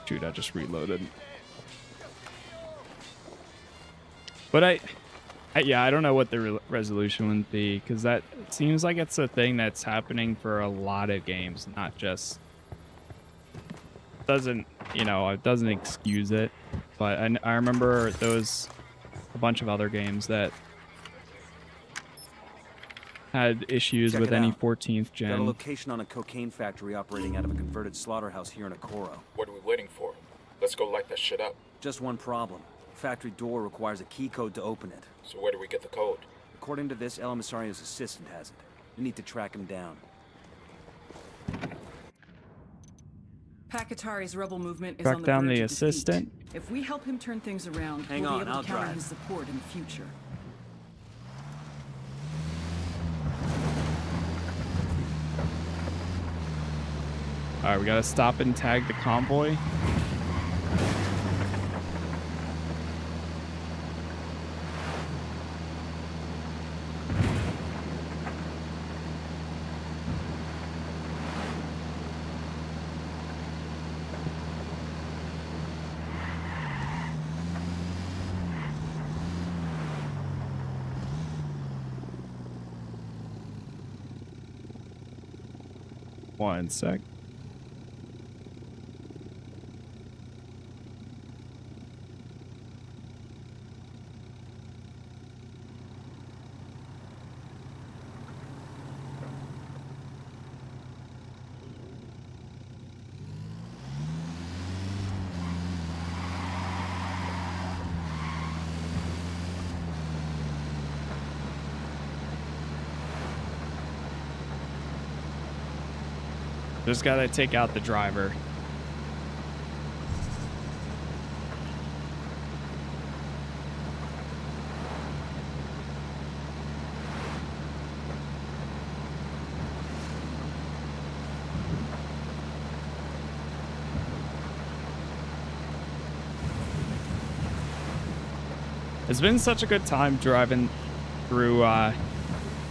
Shoot, I just reloaded. But yeah, I don't know what the resolution would be, because that seems like it's a thing that's happening for a lot of games, not just doesn't, you know, it doesn't excuse it. But I remember there was a bunch of other games that had issues with any 14th gen. Got a location on a cocaine factory operating out of a converted slaughterhouse here in Okoro. What are we waiting for? Let's go light that shit up. Just one problem. Factory door requires a key code to open it. So where do we get the code? According to this, El Emisario's assistant has it. We need to track him down. Pakatari's rebel movement is Track on the down verge the of assistant. defeat. If we help him turn things around, Hang we'll on, be able I'll to counter drive. his support in the future. All right, we gotta stop and tag the convoy. One sec. Just gotta take out the driver. It's been such a good time driving through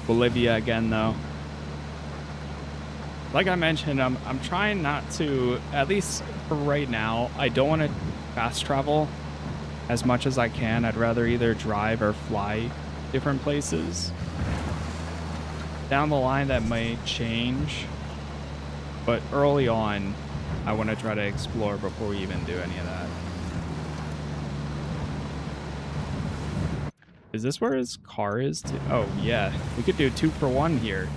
Bolivia again, though. Like I mentioned, I'm trying not to, at least for right now, I don't want to fast travel as much as I can. I'd rather either drive or fly different places. Down the line, that might change. But early on, I want to try to explore before we even do any of that. Is this where his car is? Oh, yeah. We could do 2 for 1 here.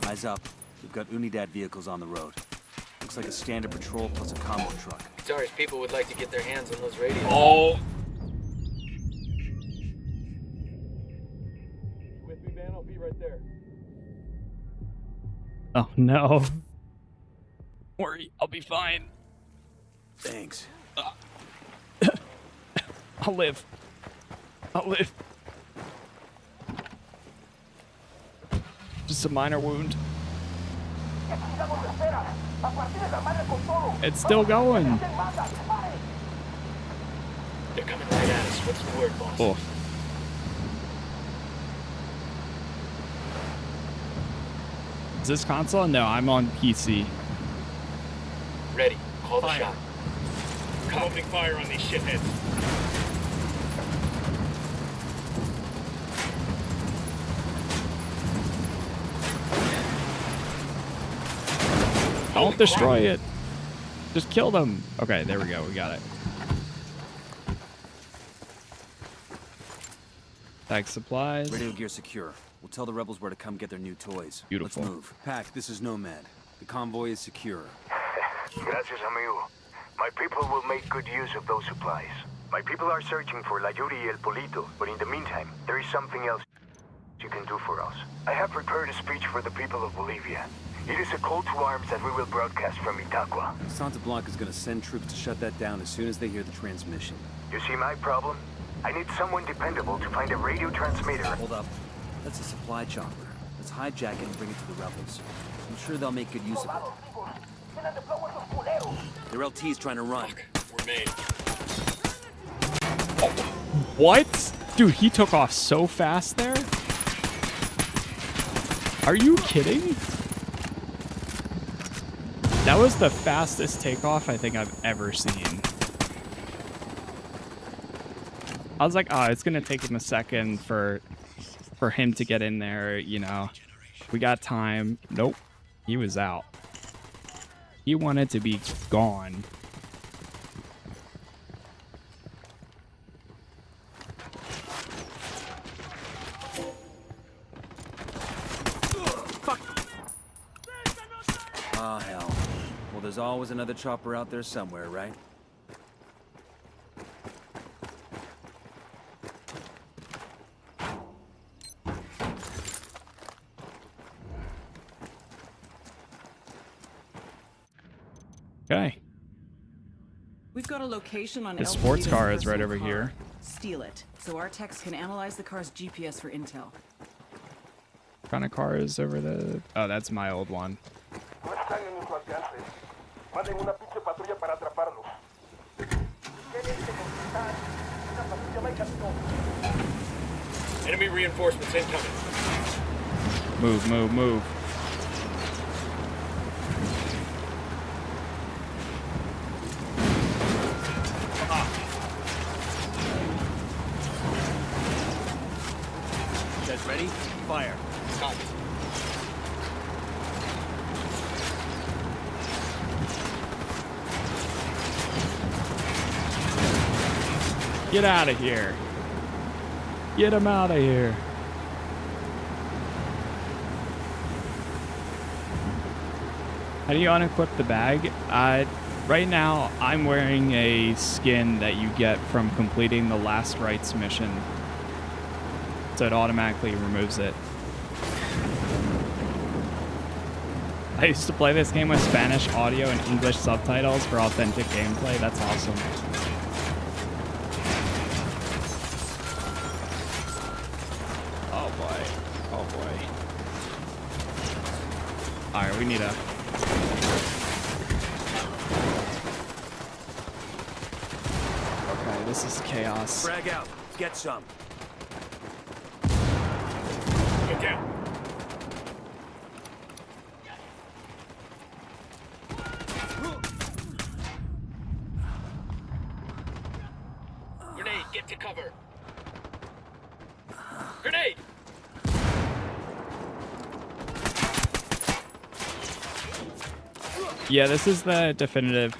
Eyes up. We've got Unidad vehicles on the road. Looks like a standard patrol plus a combo truck. Sorry, if people would like to get their hands on those radios. Oh! With me, man. I'll be right there. Oh, no. Don't worry, I'll be fine. Thanks. I'll live. I'll live. Just a minor wound. It's still going. They're coming right at us. What's the word, boss? Oh. Is this console? No, I'm on PC. Ready. Call the Fire. shot. I'm opening fire on these shitheads. Don't destroy it. Just kill them. Okay, there we go. We got it. Tag supplies. Radio gear secure. We'll tell the rebels where to come get their new toys. Beautiful. Let's move. Pack, this is Nomad. The convoy is secure. Gracias, amigo. My people will make good use of those supplies. My people are searching for La Yuri y El Polito, but in the meantime, there is something else you can do for us. I have prepared a speech for the people of Bolivia. It is a call to arms that we will broadcast from Itaqua. Santa Blanca is going to send troops to shut that down as soon as they hear the transmission. You see my problem? I need someone dependable to find a radio transmitter. Hold up. That's a supply chopper. Let's hijack it and bring it to the rebels. I'm sure they'll make good use of it. Their LT's trying to run. We're made. What? Dude, he took off so fast there. Are you kidding? That was the fastest takeoff I think I've ever seen. I was like, oh, it's gonna take him a second for him to get in there, you know. We got time. Nope. He was out. He wanted to be gone. Oh, hell. Well, there's always another chopper out there somewhere, right? Okay. We've got a location on The El sports Polito's car is right personal over car. here. Steal it, so our techs can analyze the car's GPS for intel. What kind of car is over there? Oh, that's my old one. Enemy reinforcements incoming. Move, move, move. You guys ready? Fire. Copy. Get out of here. Get him out of here. How do you unequip the bag? Right now, I'm wearing a skin that you get from completing the Last Rites mission. So it automatically removes it. I used to play this game with Spanish audio and English subtitles for authentic gameplay. That's awesome. Oh boy. Oh boy. Alright, we need a... Okay, this is chaos. Frag out. Get some. Get down. Grenade, get to cover. Grenade! Yeah, this is the definitive.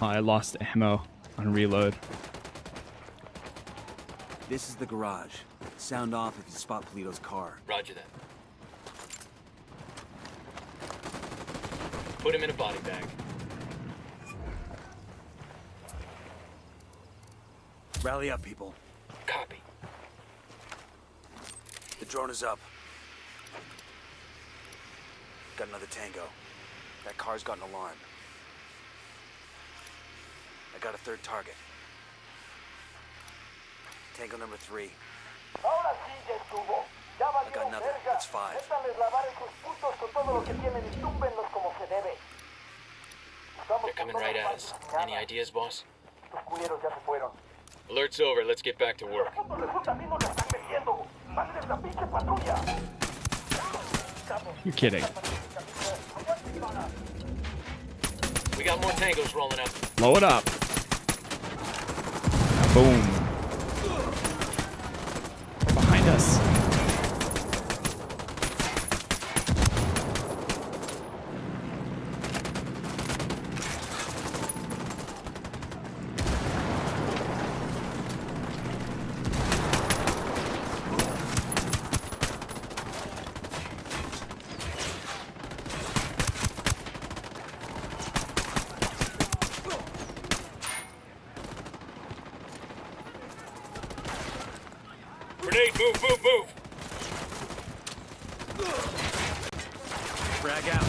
Oh, I lost ammo on reload. This is the garage. Sound off if you spot Polito's car. Roger that. Put him in a body bag. Rally up, people. Copy. The drone is up. Got another tango. That car's got an alarm. I got a third target. Tango number 3. I got another. That's 5. They're coming right at us. Any ideas, boss? Alert's over. Let's get back to work. You're kidding. We got more tangos rolling up. Blow it up. Boom. Behind us. Grenade, move, move, move! Frag out.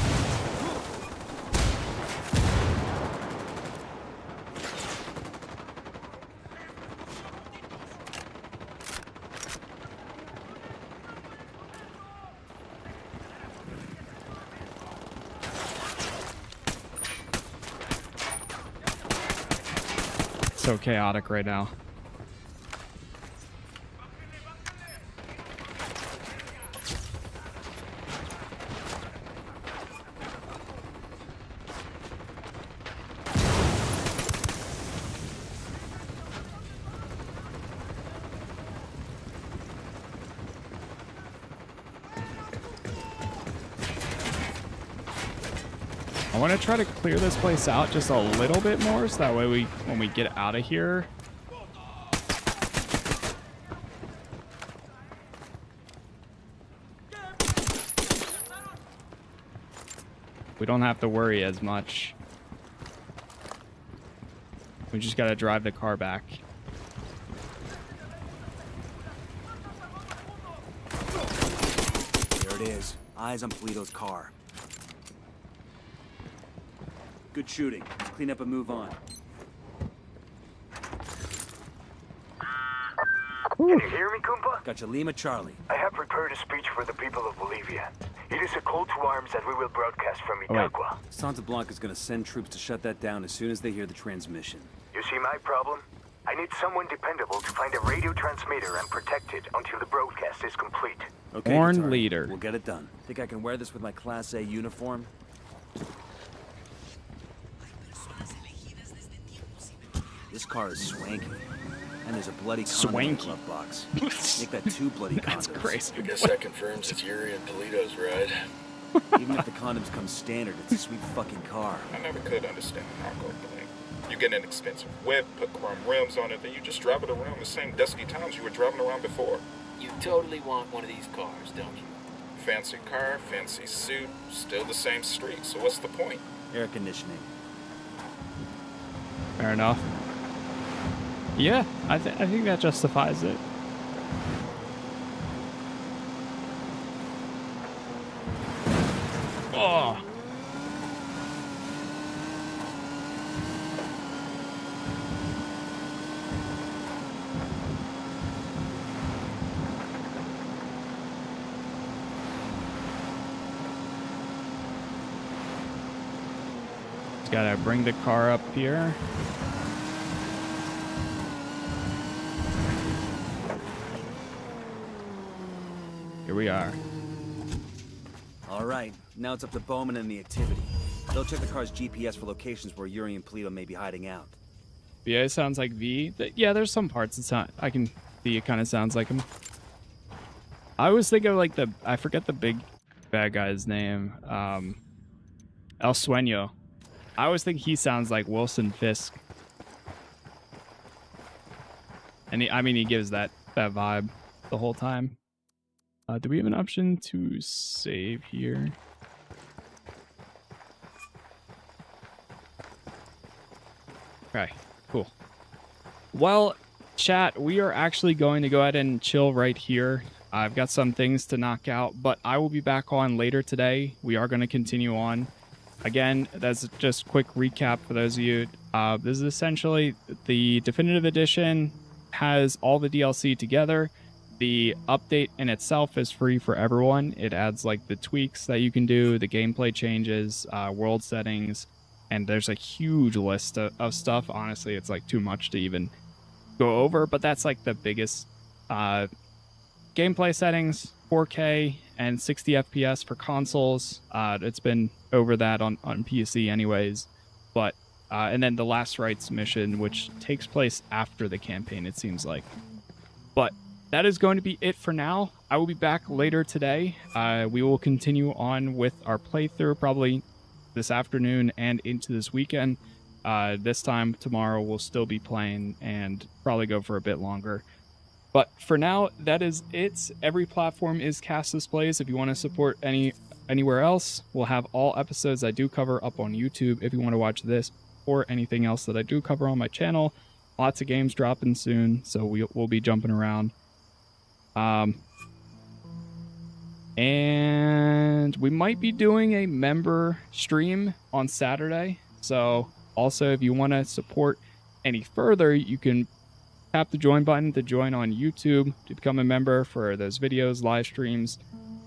So chaotic right now. I want to try to clear this place out just a little bit more, so that way when we get out of here, we don't have to worry as much. We just gotta drive the car back. There it is. Eyes on Polito's car. Good shooting. Let's clean up and move on. Can you hear me, Kumpa? Got you, Lima Charlie. I have prepared a speech for the people of Bolivia. It is a call to arms that we will broadcast from Itaqua. Santa Blanca is going to send troops to shut that down as soon as they hear the transmission. You see my problem? I need someone dependable to find a radio transmitter and protect it until the broadcast is complete. Okay, Born Guitar. leader. We'll get it done. Think I can wear this with my Class A uniform? This car is swanky. And there's a bloody condom in the glove box. Make that 2 bloody condoms. That's crazy. I guess that confirms it's Yuri and Polito's ride. Even if the condoms come standard, it's a sweet fucking car. I never could understand the narco thing. You get an expensive whip, put chrome rims on it, then you just drive it around the same dusty towns you were driving around before. You totally want one of these cars, don't you? Fancy car, fancy suit, still the same street, so what's the point? Air conditioning. Fair enough. Yeah, I think that justifies it. Oh. Just gotta bring the car up here. Here we are. All right, now it's up to Bowman and the activity. They'll check the car's GPS for locations where Yuri and Polito may be hiding out. Yeah, it sounds like V. Yeah, there's some parts it's not. I can see it kind of sounds like him. I always think of like I forget the big bad guy's name. El Sueño. I always think he sounds like Wilson Fisk. And he gives that vibe the whole time. Do we have an option to save here? Okay, cool. Well, chat, we are actually going to go ahead and chill right here. I've got some things to knock out, but I will be back on later today. We are going to continue on. Again, that's just quick recap for those of you. This is essentially the Definitive Edition has all the DLC together. The update in itself is free for everyone. It adds like the tweaks that you can do, the gameplay changes, world settings, and there's a huge list of stuff. Honestly, it's like too much to even go over, but that's like the biggest gameplay settings, 4K and 60 FPS for consoles. It's been over that on PC anyways, but and then the Last Rites mission, which takes place after the campaign, it seems like. But that is going to be it for now. I will be back later today. We will continue on with our playthrough probably this afternoon and into this weekend. This time tomorrow we'll still be playing and probably go for a bit longer. But for now, that is it. Every platform is Casas Plays. If you want to support anywhere else, we'll have all episodes I do cover up on YouTube if you want to watch this or anything else that I do cover on my channel. Lots of games dropping soon, so we'll be jumping around. And we might be doing a member stream on Saturday. So also, if you want to support any further, you can tap the join button to join on YouTube to become a member for those videos, live streams,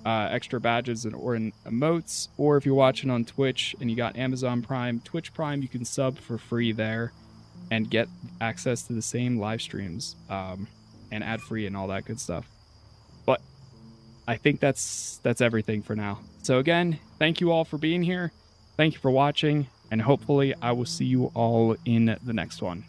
extra badges or emotes. Or if you're watching on Twitch and you got Amazon Prime, Twitch Prime, you can sub for free there and get access to the same live streams and ad free and all that good stuff. But I think that's everything for now. So again, thank you all for being here. Thank you for watching, and hopefully I will see you all in the next one.